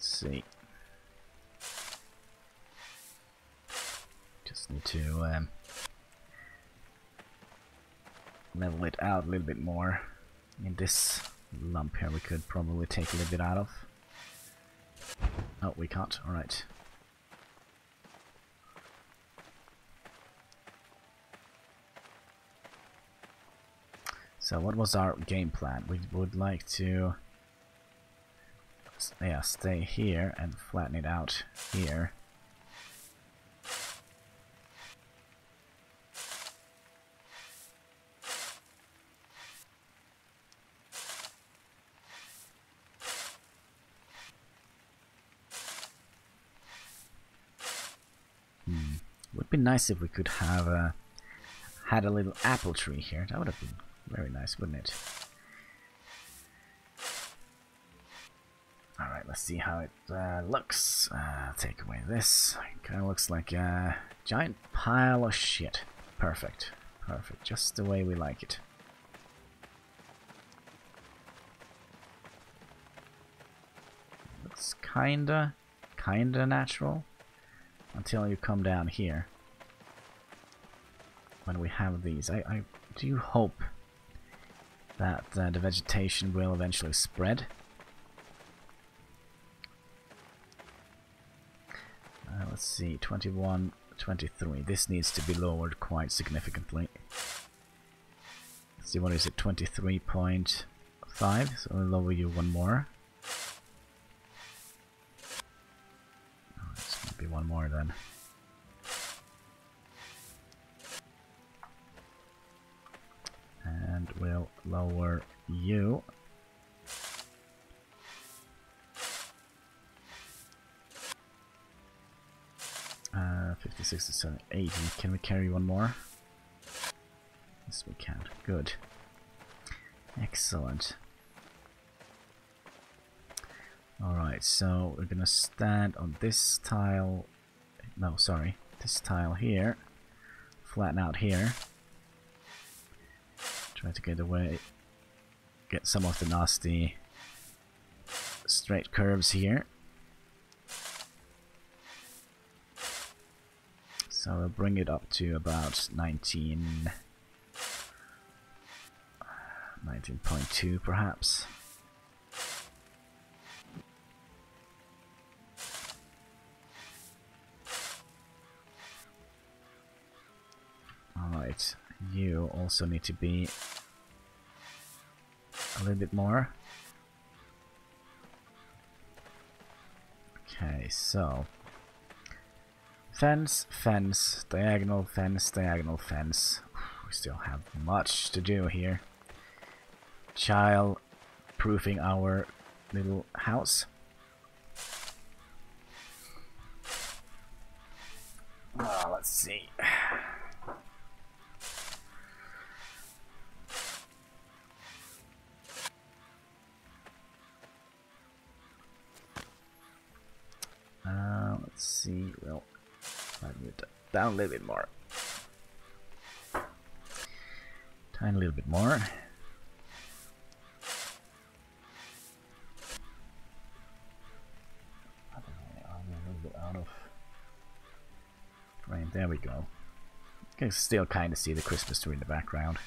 See. Just need to level it out a little bit more. In this lump here we could probably take a little bit out of. Oh, we can't. Alright. So what was our game plan? We would like to stay here and flatten it out here. Would be nice if we could have had a little apple tree here. That would have been very nice, wouldn't it? Alright, let's see how it looks. Take away this. Kind of looks like a giant pile of shit. Perfect. Perfect. Just the way we like it. Looks kinda natural. Until you come down here. When we have these. I do hope that the vegetation will eventually spread. Let's see, 21, 23. This needs to be lowered quite significantly. Let's see, what is it? 23.5. So I'll lower you one more. Oh, it's going to be one more then. And we'll lower you. 50, 60, 70, 80. Can we carry one more? Yes, we can. Good. Excellent. Alright, so we're gonna stand on this tile. No, sorry. This tile here. Flatten out here. Try to get some of the nasty straight curves here. So we'll bring it up to about 19.2 perhaps. Alright, you also need to be a little bit more. Okay, so fence, fence, diagonal fence, diagonal fence. We still have much to do here. Child proofing our little house. Let's see. Let's see. Well, down a little bit more. Tiny little bit more. A little bit out of frame. There we go. You can still kind of see the Christmas tree in the background.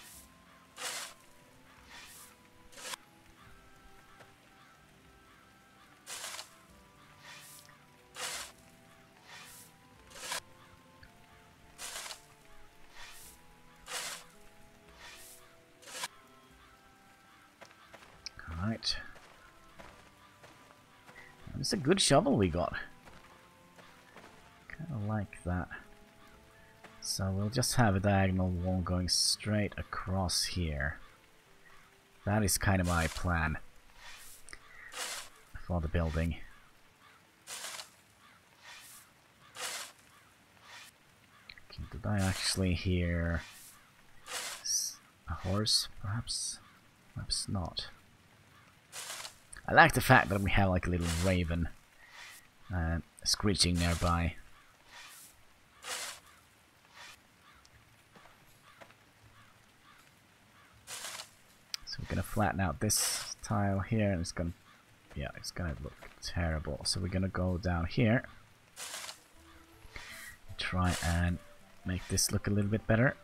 Alright. It's a good shovel we got. Kind of like that. So we'll just have a diagonal wall going straight across here. That is kind of my plan for the building. Okay, did I actually hear a horse? Perhaps? Perhaps not. I like the fact that we have like a little raven screeching nearby. So we're gonna flatten out this tile here, and it's gonna look terrible. So we're gonna go down here, try and make this look a little bit better.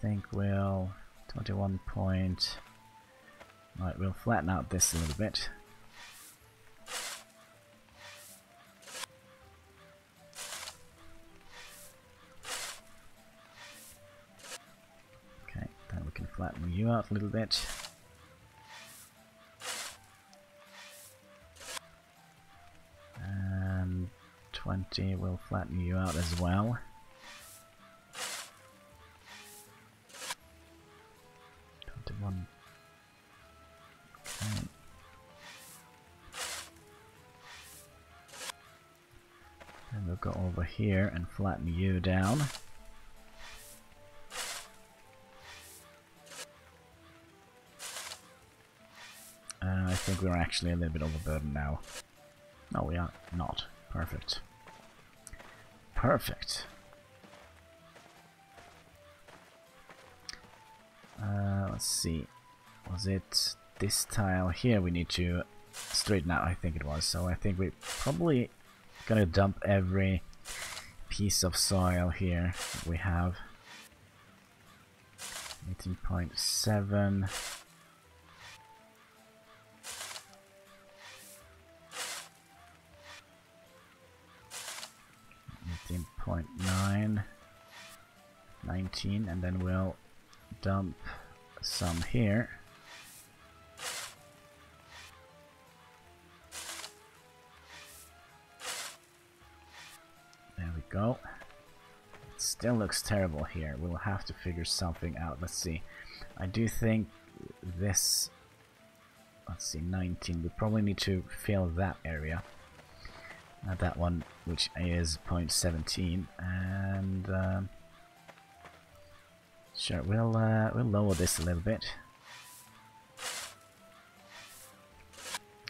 think we'll 21 point. Right, we'll flatten out this a little bit. Okay, then we can flatten you out a little bit. And 20 will flatten you out as well. One. Okay. And we'll go over here and flatten you down. I think we're actually a little bit overburdened now. No, we are not. Perfect. Perfect. Let's see. Was it this tile here we need to straighten out? I think it was. So I think we're probably gonna dump every piece of soil here we have. 18.7. 18.9. 19, and then we'll dump some here. There we go. It still looks terrible here. We'll have to figure something out. Let's see. I do think this... Let's see, 19. We probably need to fill that area. Not that one, which is 0.17. And... sure, we'll lower this a little bit,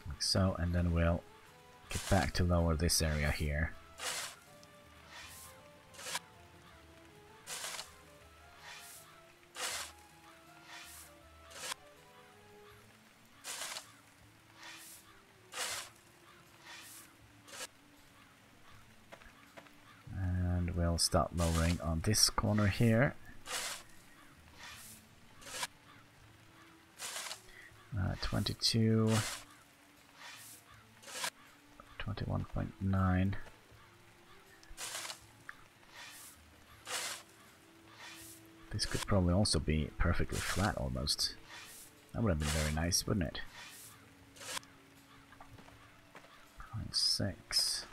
like so, and then we'll get back to lower this area here. And we'll start lowering on this corner here. 22, 21.9. This could probably also be perfectly flat almost. That would have been very nice, wouldn't it? 0.6.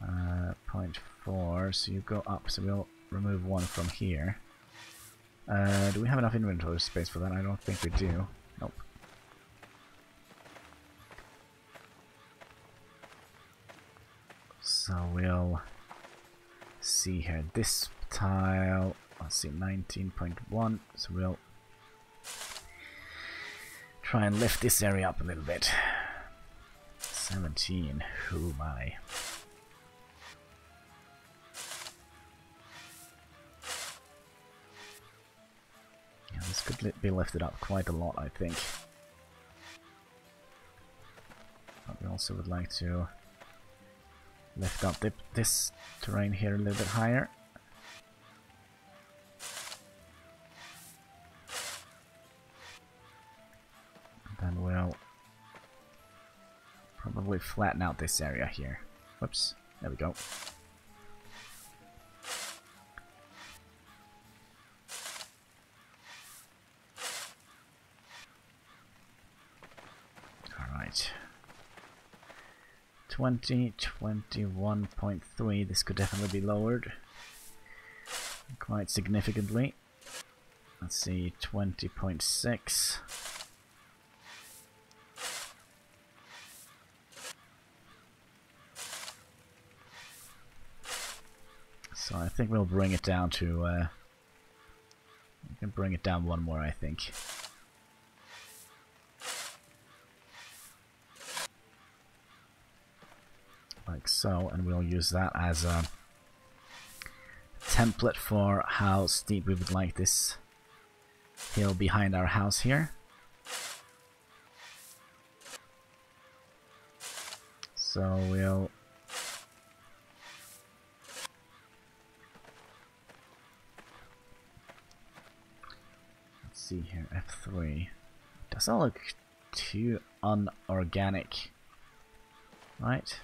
0.4, so you go up, so we'll remove one from here. Do we have enough inventory space for that? I don't think we do. Nope. So we'll see here. This tile, let's see, 19.1. So we'll try and lift this area up a little bit. 17. Oh my. This could be lifted up quite a lot, I think. But we also would like to lift up this terrain here a little bit higher. And then we'll probably flatten out this area here. Whoops, there we go. Alright. 21.3. This could definitely be lowered quite significantly. Let's see, 20.6. So I think we'll bring it down to we can bring it down one more, I think. Like so, and we'll use that as a template for how steep we would like this hill behind our house here. So we'll see here, F3. Doesn't look too unorganic, right?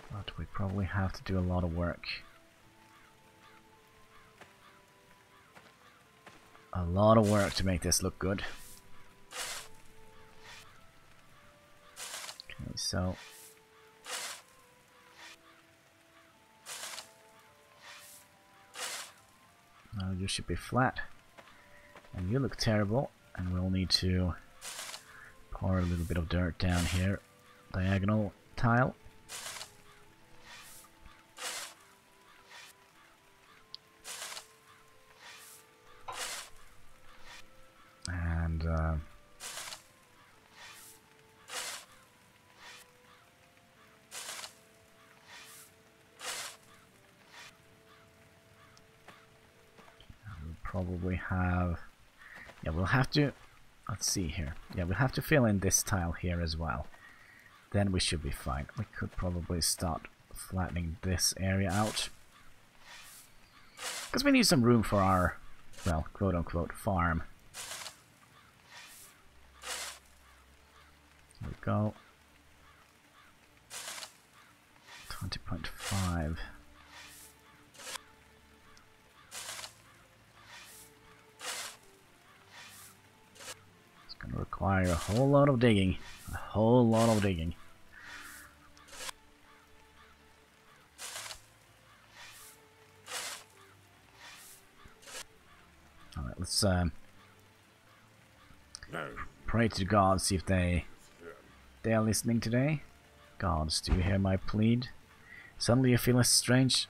But we probably have to do a lot of work. A lot of work to make this look good. Okay, so now you should be flat. And you look terrible, and we'll need to pour a little bit of dirt down here. Diagonal tile. And now we'll probably have... Yeah, we'll have to... Let's see here. Yeah, we'll have to fill in this tile here as well. Then we should be fine. We could probably start flattening this area out. Because we need some room for our, well, quote-unquote farm. There we go. 20.5. It's going to require a whole lot of digging. A whole lot of digging. Alright, let's pray to God, see if they are listening today. Gods, do you hear my plead? Suddenly you feel a strange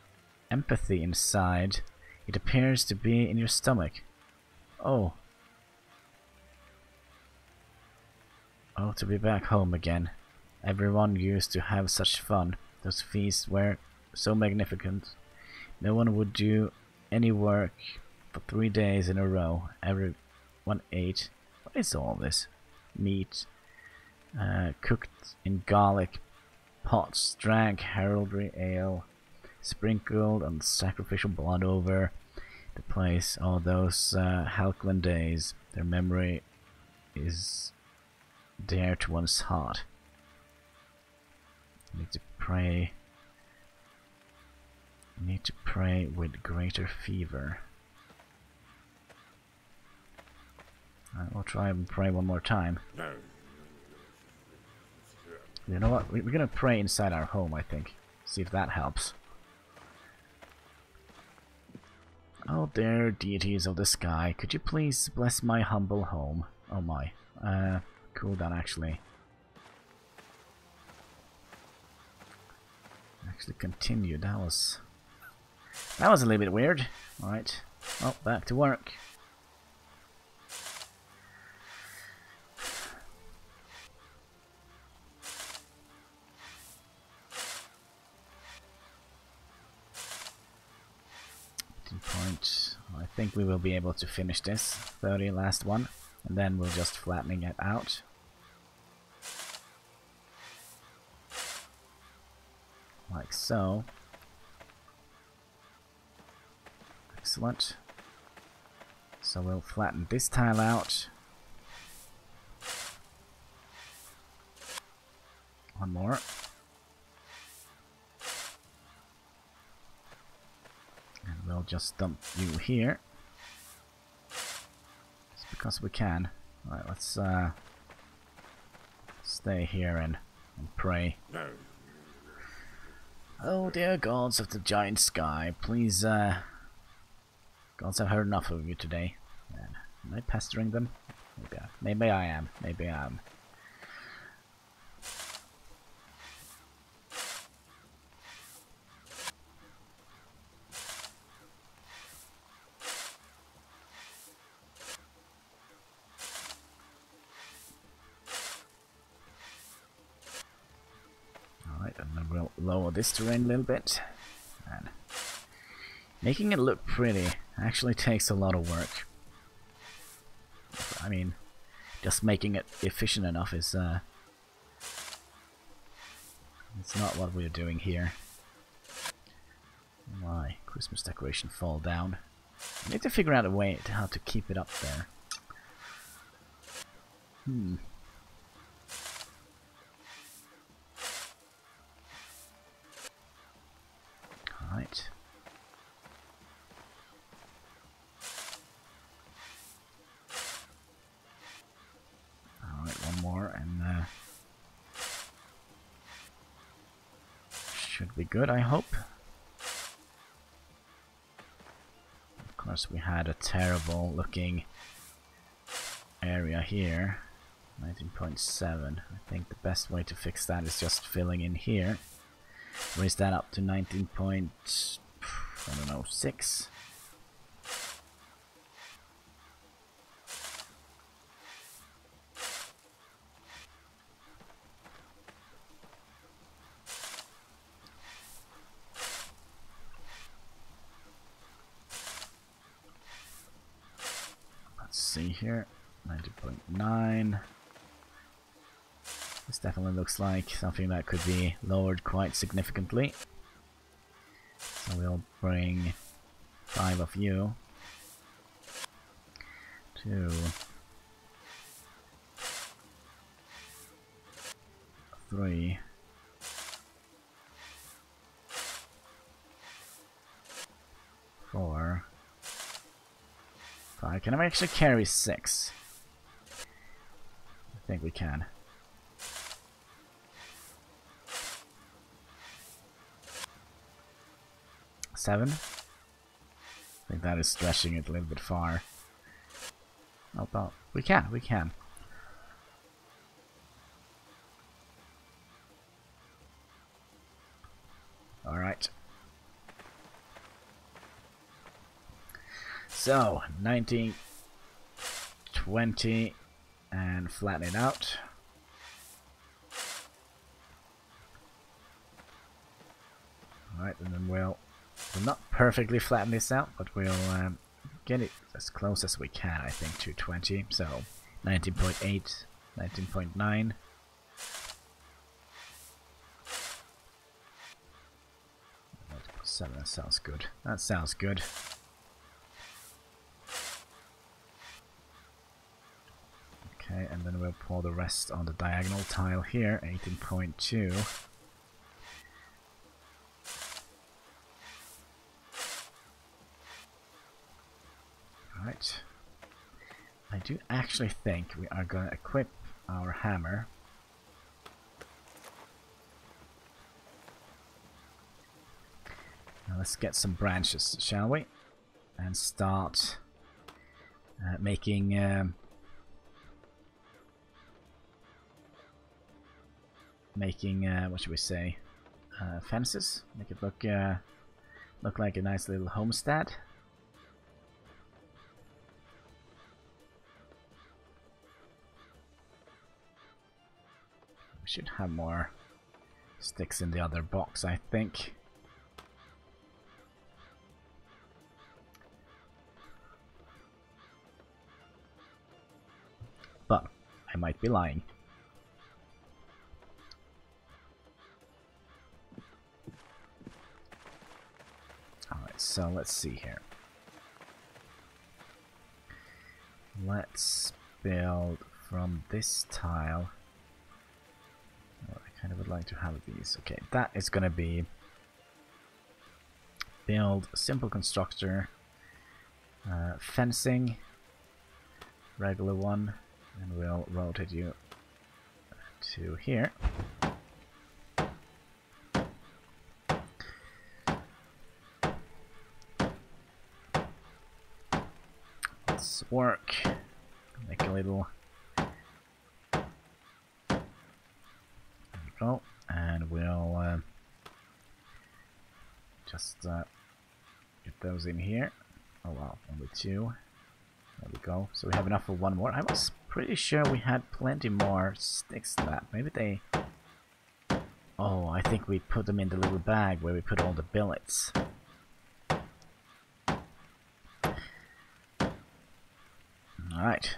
empathy inside. It appears to be in your stomach. Oh. Oh, to be back home again. Everyone used to have such fun. Those feasts were so magnificent. No one would do any work for 3 days in a row. Everyone ate. What is all this? Meat. Cooked in garlic pots, drank heraldry ale, sprinkled on sacrificial blood over the place. All those Halcyon days, their memory is dear to one's heart. Need to pray. Need to pray with greater fever. We'll try and pray one more time. You know what? We're gonna pray inside our home, I think. See if that helps. Oh, dear deities of the sky, could you please bless my humble home? Oh my. Cool, that actually continued. That was a little bit weird. Alright. Well, back to work. Point. I think we will be able to finish this 30 last one, and then we'll just flattening it out. Like so. Excellent. So we'll flatten this tile out. One more. And we'll just dump you here. Just because we can. Alright, let's stay here and pray. No. Oh dear gods of the giant sky, please gods, I've heard enough of you today. Am I pestering them? Maybe I am. Maybe I am. And then we'll lower this terrain a little bit. And making it look pretty actually takes a lot of work. I mean, just making it efficient enough is it's not what we're doing here. Why? Christmas decoration fall down. I need to figure out a way to how to keep it up there. Alright. Alright, one more and should be good, I hope. Of course, we had a terrible looking area here. 19.7. I think the best way to fix that is just filling in here. Raise that up to 19 point, I don't know, 6. Let's see here, 90.9. This definitely looks like something that could be lowered quite significantly. So we'll bring 5 of you to 3. 4. 5. Can I actually carry 6? I think we can. 7. I think that is stretching it a little bit far. Oh, but we can. Alright. So, 19, 20, and flatten it out. Alright, and then we'll not perfectly flatten this out, but we'll get it as close as we can, I think, to 20. So 19.8, 19.9. That sounds good. That sounds good. Okay, and then we'll pour the rest on the diagonal tile here, 18.2. Right. I do actually think we are going to equip our hammer. Now let's get some branches, shall we? And start making what should we say? Fences. Make it look like a nice little homestead. We should have more sticks in the other box, I think. But I might be lying. Alright, so let's see here. Let's build from this tile. Oh, I kind of would like to have these. Okay, that is going to be build simple constructor, fencing, regular one, and we'll rotate you to here. Let's work. Make a little. There we go, and we'll just get those in here. Oh wow, only 2. There we go. So we have enough for 1 more. I was pretty sure we had plenty more sticks than that. Maybe they... Oh, I think we put them in the little bag where we put all the billets. Alright.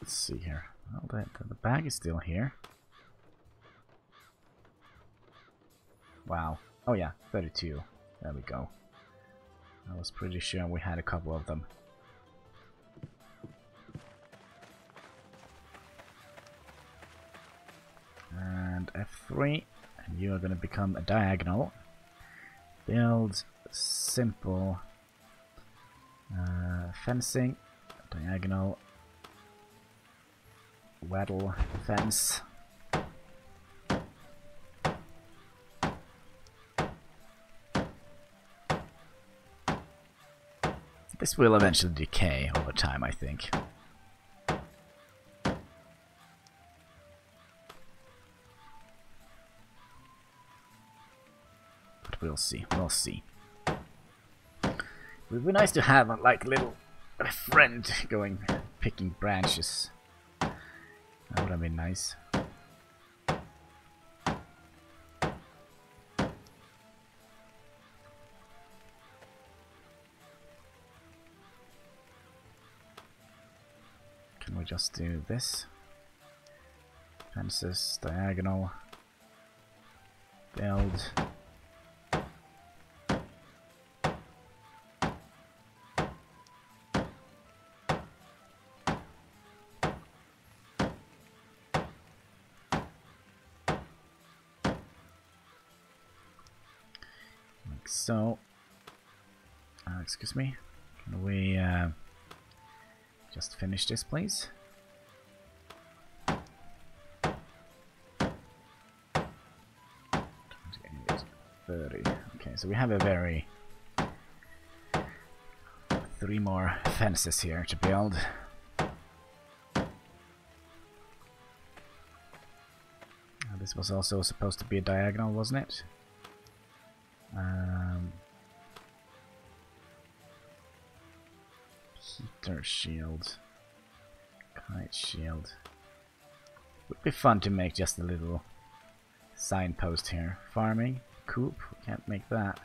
Let's see here. Well, the bag is still here. Wow. Oh yeah, 32. There we go. I was pretty sure we had a couple of them. And F3, and you are going to become a diagonal. Build simple fencing, diagonal, wattle fence. This will eventually decay over time, I think. But we'll see, we'll see. It would be nice to have like a little friend going picking branches. That would have been nice. Can we just do this? Fences, diagonal, build. Like so. Excuse me. Can we just finish this, please? 30. Okay, so we have a very 3 more fences here to build. This was also supposed to be a diagonal, wasn't it? Heater shield, kite shield. Would be fun to make just a little signpost here. Farming, coop, we can't make that.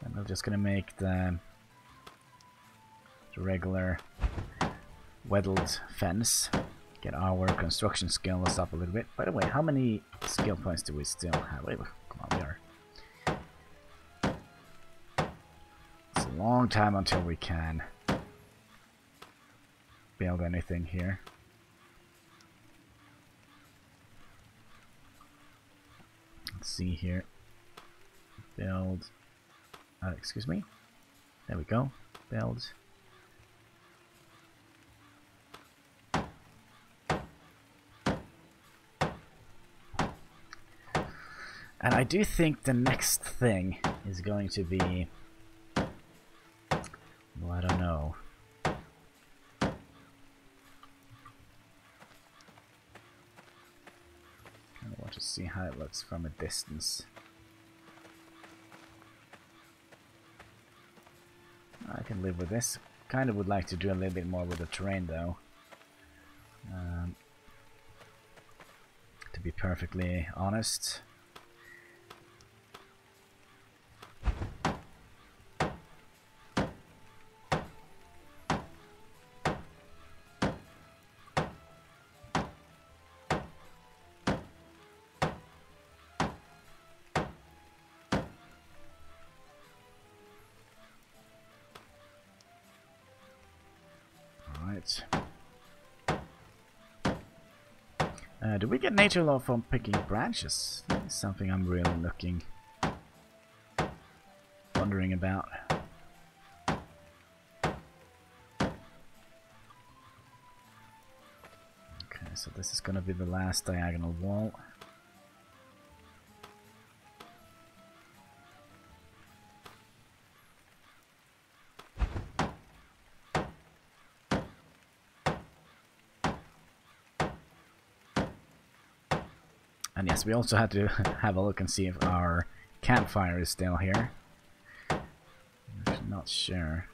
And we're just gonna make the regular weddled fence. Get our construction skills up a little bit. By the way, how many skill points do we still have? Wait, come on, we are. It's a long time until we can build anything here. Let's see here. Build. Excuse me. There we go. Build. And I do think the next thing is going to be, well, I don't know. I want to see how it looks from a distance. I can live with this. Kind of would like to do a little bit more with the terrain though. To be perfectly honest. Do we get nature law from picking branches? That's something I'm really wondering about. Okay, so this is gonna be the last diagonal wall. And yes, we also had to have a look and see if our campfire is still here. I'm not sure.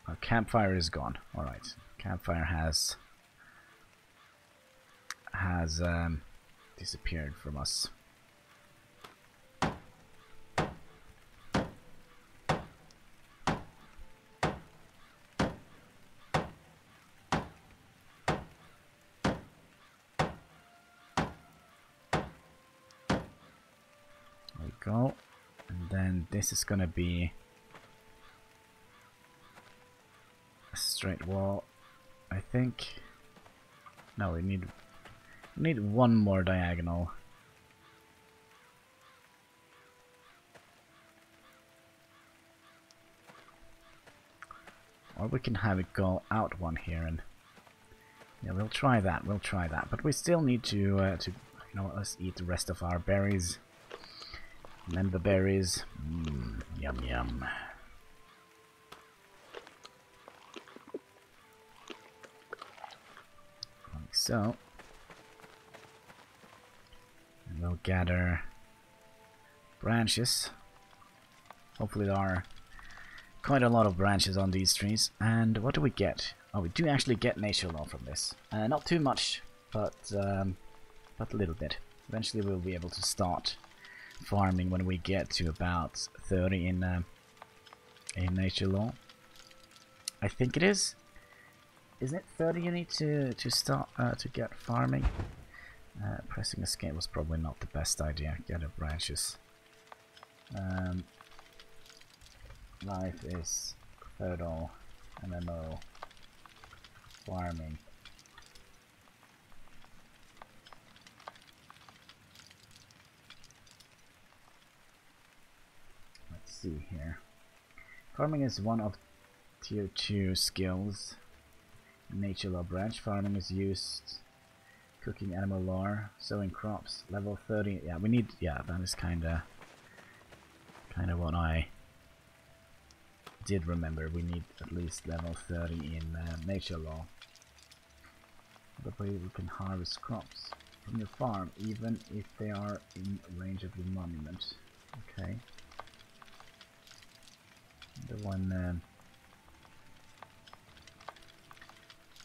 Our campfire is gone. Alright. Campfire has disappeared from us. go. And then this is gonna be a straight wall, I think. No, we need one more diagonal. Or we can have it go out one here, and yeah, we'll try that. We'll try that. But we still need to you know, let's eat the rest of our berries. Member berries. Yum yum. Like so. And we'll gather branches. Hopefully there are quite a lot of branches on these trees. And what do we get? Oh, we do actually get nature law from this. Not too much, but a little bit. Eventually we'll be able to start farming when we get to about 30 in nature law. I think it is. Isn't it 30 you need to start to get farming? Pressing escape was probably not the best idea. Gather branches. Life is Feudal, MMO, farming. Let's see here. Farming is one of tier 2 skills. Nature law branch. Farming is used. Cooking animal lore. Sowing crops. Level 30. Yeah, we need. Yeah, that is kinda what I did remember. We need at least level 30 in nature law. That way we can harvest crops from your farm, even if they are in range of your monument. Okay. The one.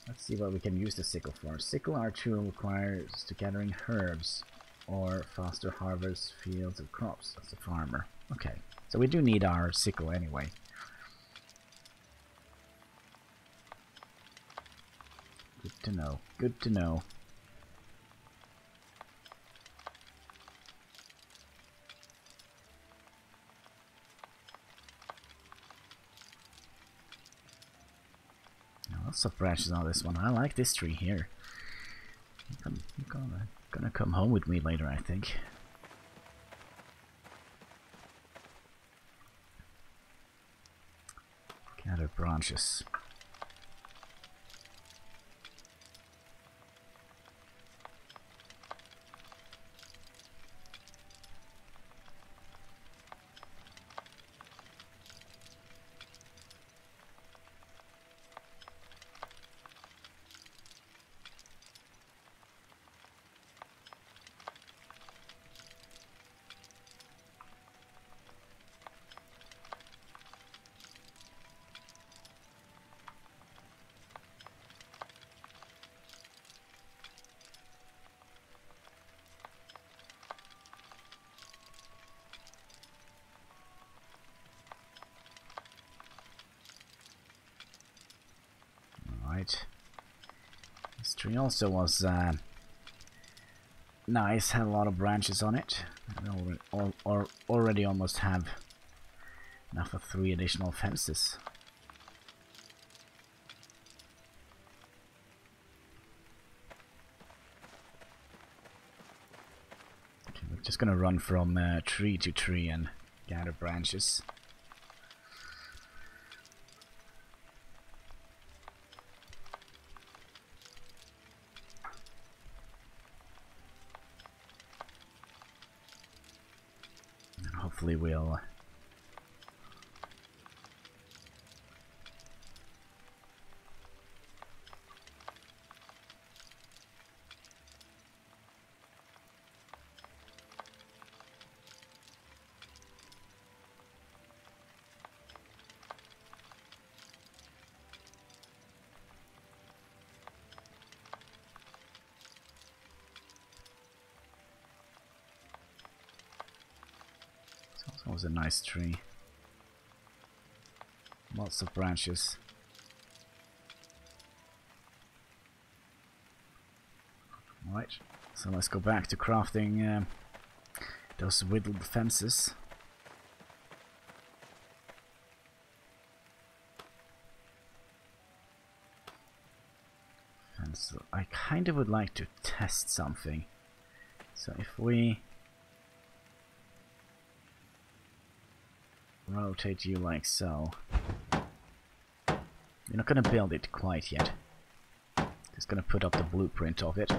Let's see what we can use the sickle for. Sickle, our tool, requires to gathering herbs or faster harvest fields of crops as a farmer. Okay, so we do need our sickle anyway. Good to know. Good to know. Lots of branches on this one. I like this tree here. You're gonna come home with me later, I think. Gather branches. This tree also was nice, had a lot of branches on it. I already almost have enough of 3 additional fences. Okay, we're just gonna run from tree to tree and gather branches. Hopefully we'll That was a nice tree. Lots of branches. Alright, so let's go back to crafting those whittled fences. And so I kind of would like to test something. So if we rotate you like so. We're not gonna build it quite yet. Just gonna put up the blueprint of it.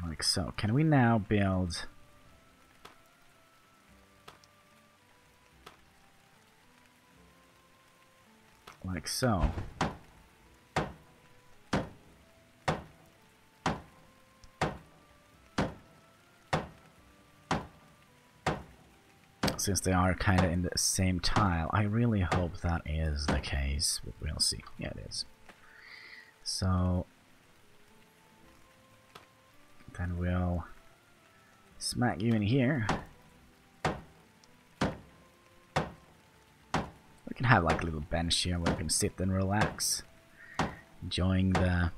Like so. Can we now build like so? Since they are kind of in the same tile, I really hope that is the case, but we'll see. Yeah, it is. So then we'll smack you in here. We can have like a little bench here where we can sit and relax, enjoying the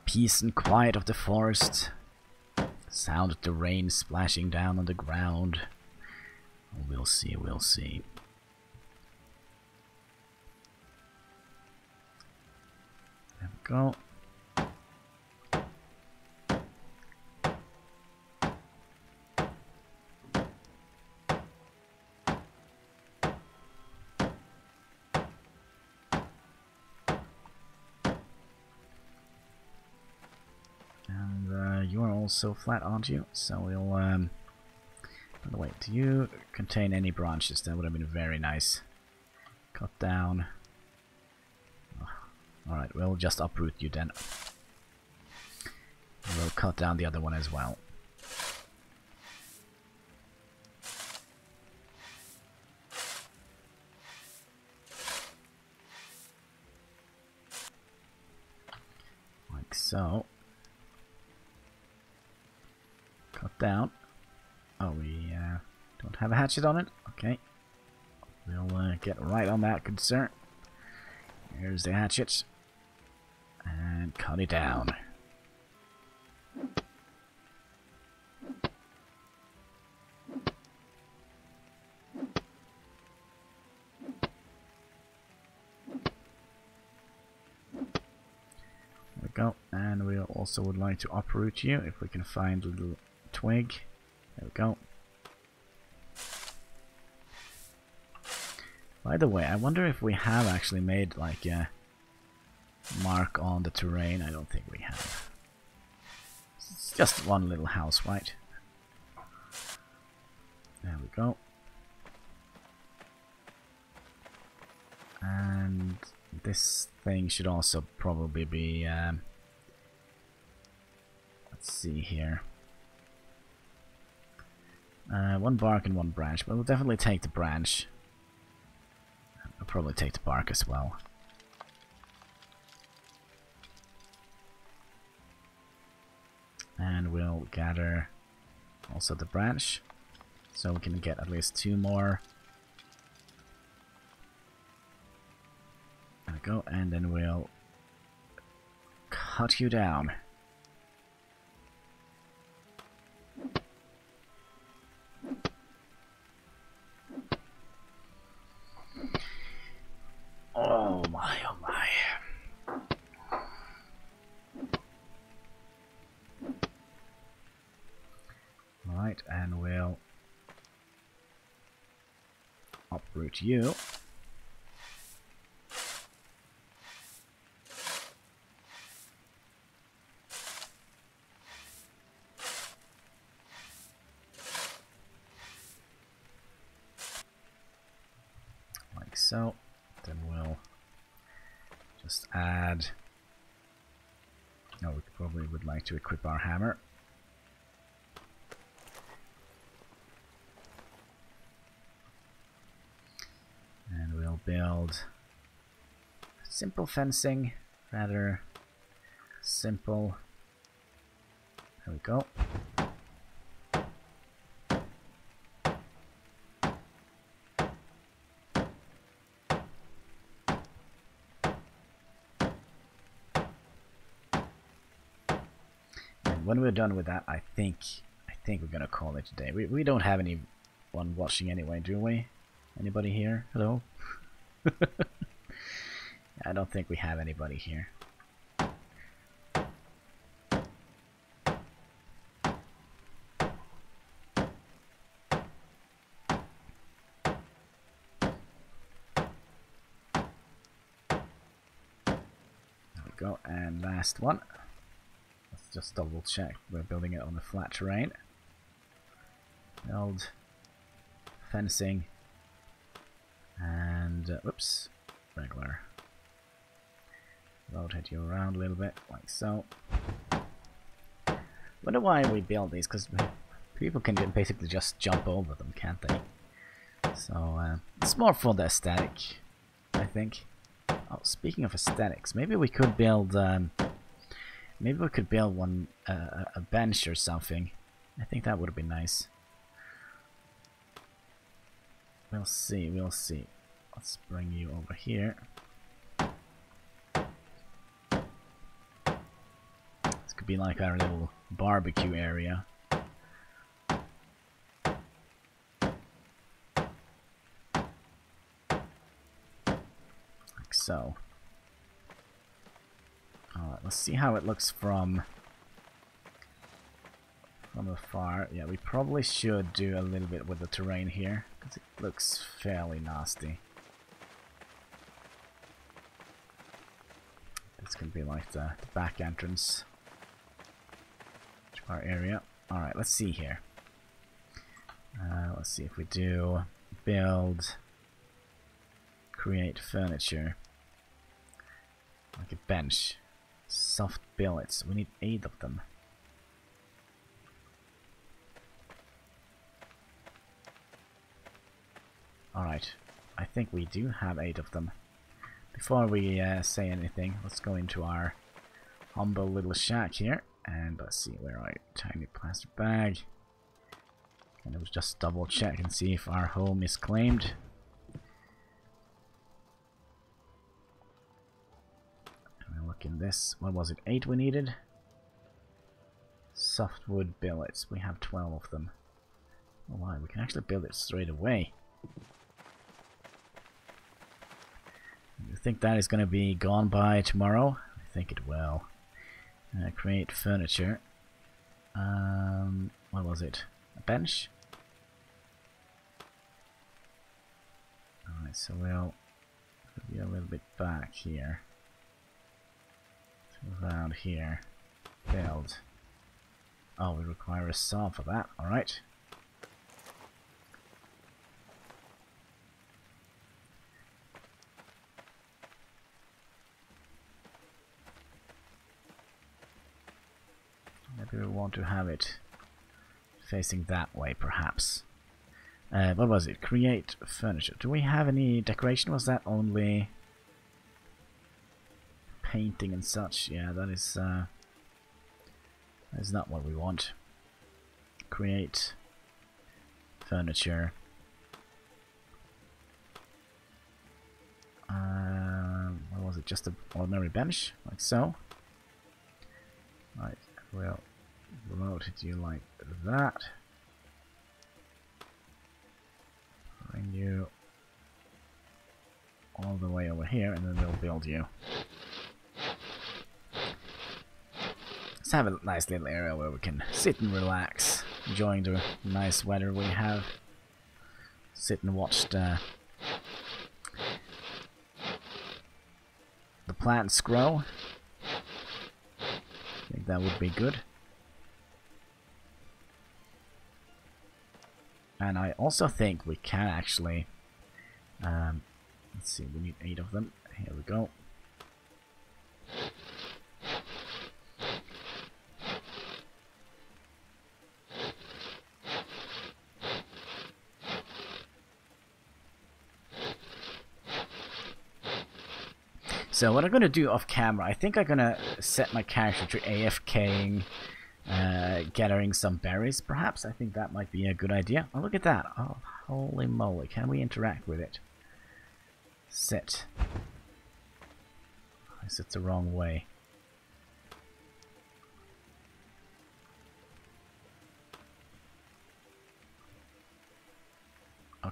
peace and quiet of the forest. Sound of the rain splashing down on the ground. We'll see, we'll see. There we go. And you are also flat, aren't you? So we'll by the way, do you contain any branches? That would have been very nice. Cut down. Oh, alright, we'll just uproot you then. We'll cut down the other one as well. Like so. Cut down. Oh, we don't have a hatchet on it? Okay. We'll get right on that concern. Here's the hatchet. And cut it down. There we go. And we also would like to uproot you if we can find a little twig. There we go. By the way, I wonder if we have actually made like a mark on the terrain. I don't think we have. It's just one little house, right? There we go. And this thing should also probably be let's see here. One bark and one branch, but we'll definitely take the branch. I'll probably take the bark as well. And we'll gather also the branch, so we can get at least 2 more. There we go, and then we'll cut you down. Oh my, oh my. Alright, and we'll uproot you. Like so. Then we'll just add. No, we probably would like to equip our hammer. And we'll build simple fencing, rather simple. There we go. when we're done with that, I think we're gonna call it a day. We don't have anyone watching anyway, do we? Anybody here? Hello? I don't think we have anybody here. Go, and last one. Let's just double check. We're building it on the flat terrain. Build fencing and whoops, regular. Rotate you around a little bit like so. Wonder why we build these, because people can basically just jump over them, can't they? So it's more for the aesthetic, I think. Oh, speaking of aesthetics, maybe we could build one, a bench or something. I think that would be nice. We'll see, we'll see. Let's bring you over here. This could be like our little barbecue area. So, alright, let's see how it looks from afar. Yeah, we probably should do a little bit with the terrain here, because it looks fairly nasty. This can be like the back entrance to our area. Alright, let's see here. Let's see if we do build, create furniture. Like a bench. Soft billets. We need 8 of them. Alright. I think we do have 8 of them. Before we say anything, let's go into our humble little shack here. And let's see, where are you? Tiny plastic bag. And it was just double check and see if our home is claimed. Look in this. What was it? 8 we needed? Softwood billets. We have 12 of them. Oh wow, we can actually build it straight away. You think that is going to be gone by tomorrow? I think it will. Create furniture. What was it? A bench? Alright, so we'll be a little bit back here. Around here. Build. Oh, we require a saw for that. Alright. Maybe we want to have it facing that way, perhaps. What was it? Create furniture. Do we have any decoration? Was that only painting and such? Yeah, that is not what we want. Create furniture. What was it? Just an ordinary bench, like so. Right, we'll rotate you like that. Bring you all the way over here, and then we'll build you. Let's have a nice little area where we can sit and relax, enjoying the nice weather we have. Sit and watch the plants grow. I think that would be good. And I also think we can actually, let's see, we need 8 of them. Here we go. So what I'm going to do off camera, I think I'm going to set my character to AFKing, gathering some berries perhaps. I think that might be a good idea. Oh, look at that. Oh, holy moly. Can we interact with it? Sit. I sit the wrong way.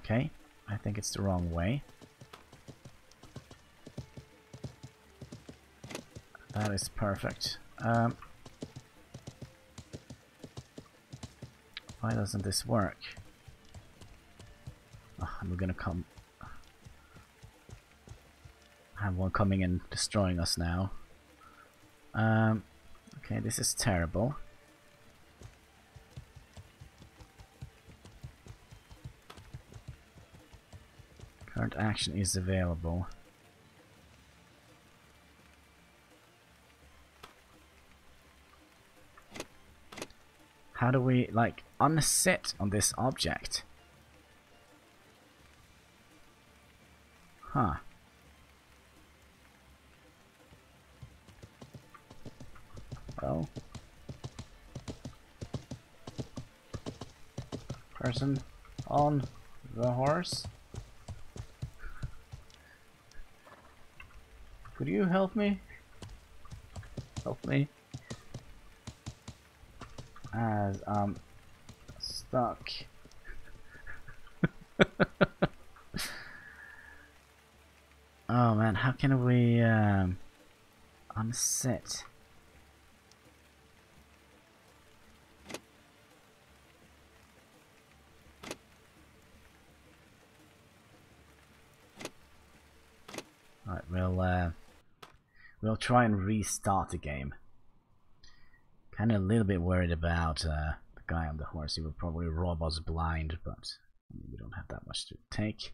Okay, I think it's the wrong way. That is perfect. Why doesn't this work? Oh, I'm gonna come. I have one coming and destroying us now. Okay, this is terrible. Current action is available. How do we, like, unsit on this object? Huh. Well. Person on the horse. Could you help me? Help me. As I'm stuck. Oh man, how can we unsit? Alright, we'll try and restart the game. Kind of a little bit worried about the guy on the horse. He will probably rob us blind, but I mean, we don't have that much to take.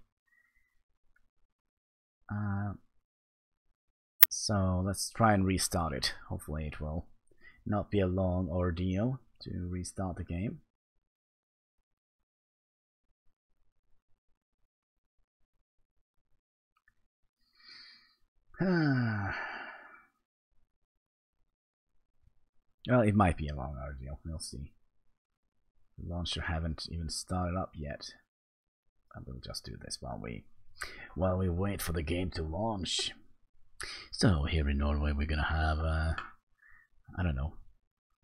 So let's try and restart it. Hopefully it will not be a long ordeal to restart the game. Well, it might be a long ordeal. We'll see. The launcher haven't even started up yet. I will just do this while we wait for the game to launch. So here in Norway, we're gonna have I don't know,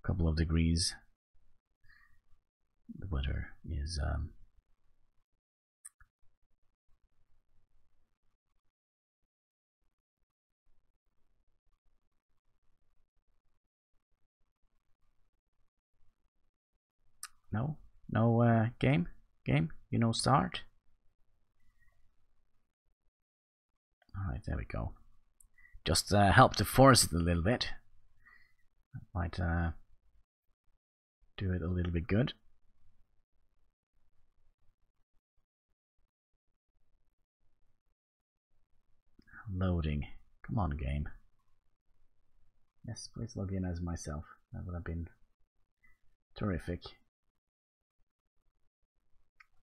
a couple of degrees. The weather is no game, you know, start. All right, there we go. Just help to force it a little bit. That might do it a little bit good. Loading. Come on, game. Yes, please log in as myself. That would have been terrific.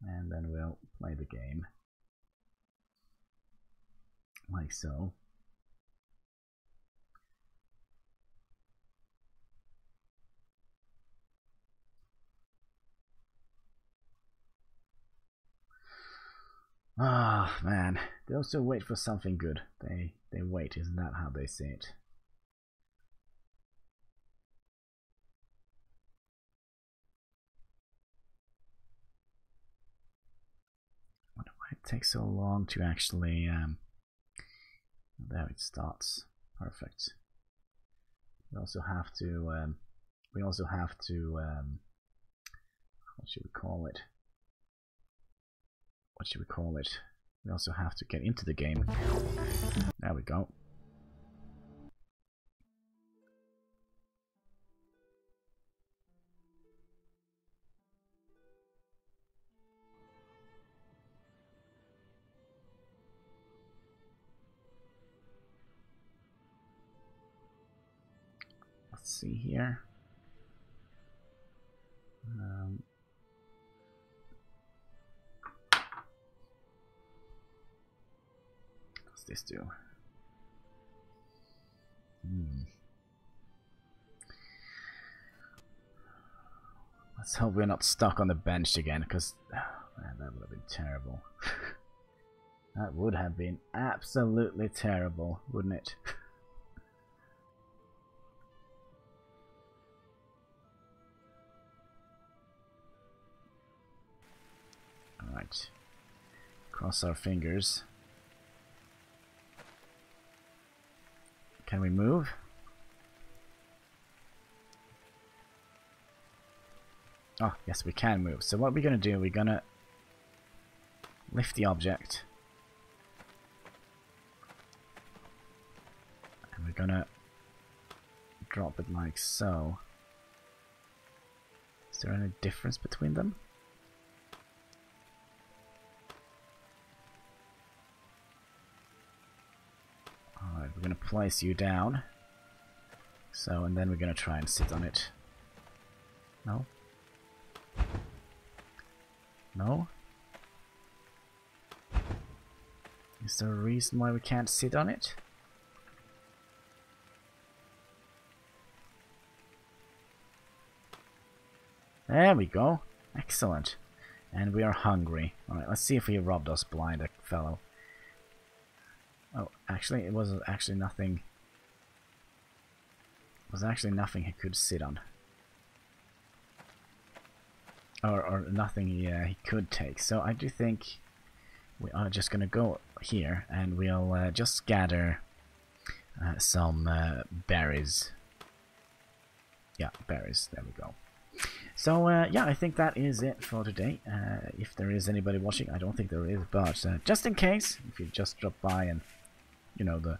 And then we'll play the game. Like so. Ah, man. They also wait for something good. They wait, isn't that how they say it? Wonder why it takes so long to actually there it starts. Perfect. We also have to what should we call it? We also have to get into the game. There we go. Let's see here. What's this do? Let's hope we're not stuck on the bench again, because man, that would have been terrible. That would have been absolutely terrible, wouldn't it? Alright. Cross our fingers. Can we move? Oh, yes, we can move. So what we're going to do, we're going to lift the object. And we're going to drop it like so. Is there any difference between them? Alright, we're going to place you down. So, and then we're going to try and sit on it. No? No? Is there a reason why we can't sit on it? There we go. Excellent. And we are hungry. Alright, let's see if he robbed us blind, a fellow. Oh, actually, it was actually nothing. It was actually nothing he could sit on. Or nothing he could take. So I do think we are just gonna go here and we'll just gather some berries. Yeah, berries. There we go. So yeah, I think that is it for today. If there is anybody watching, I don't think there is, but just in case, if you just drop by and you know the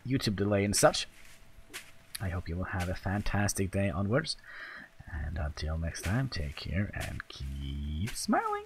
YouTube delay and such, I hope you will have a fantastic day onwards. And until next time, take care and keep smiling.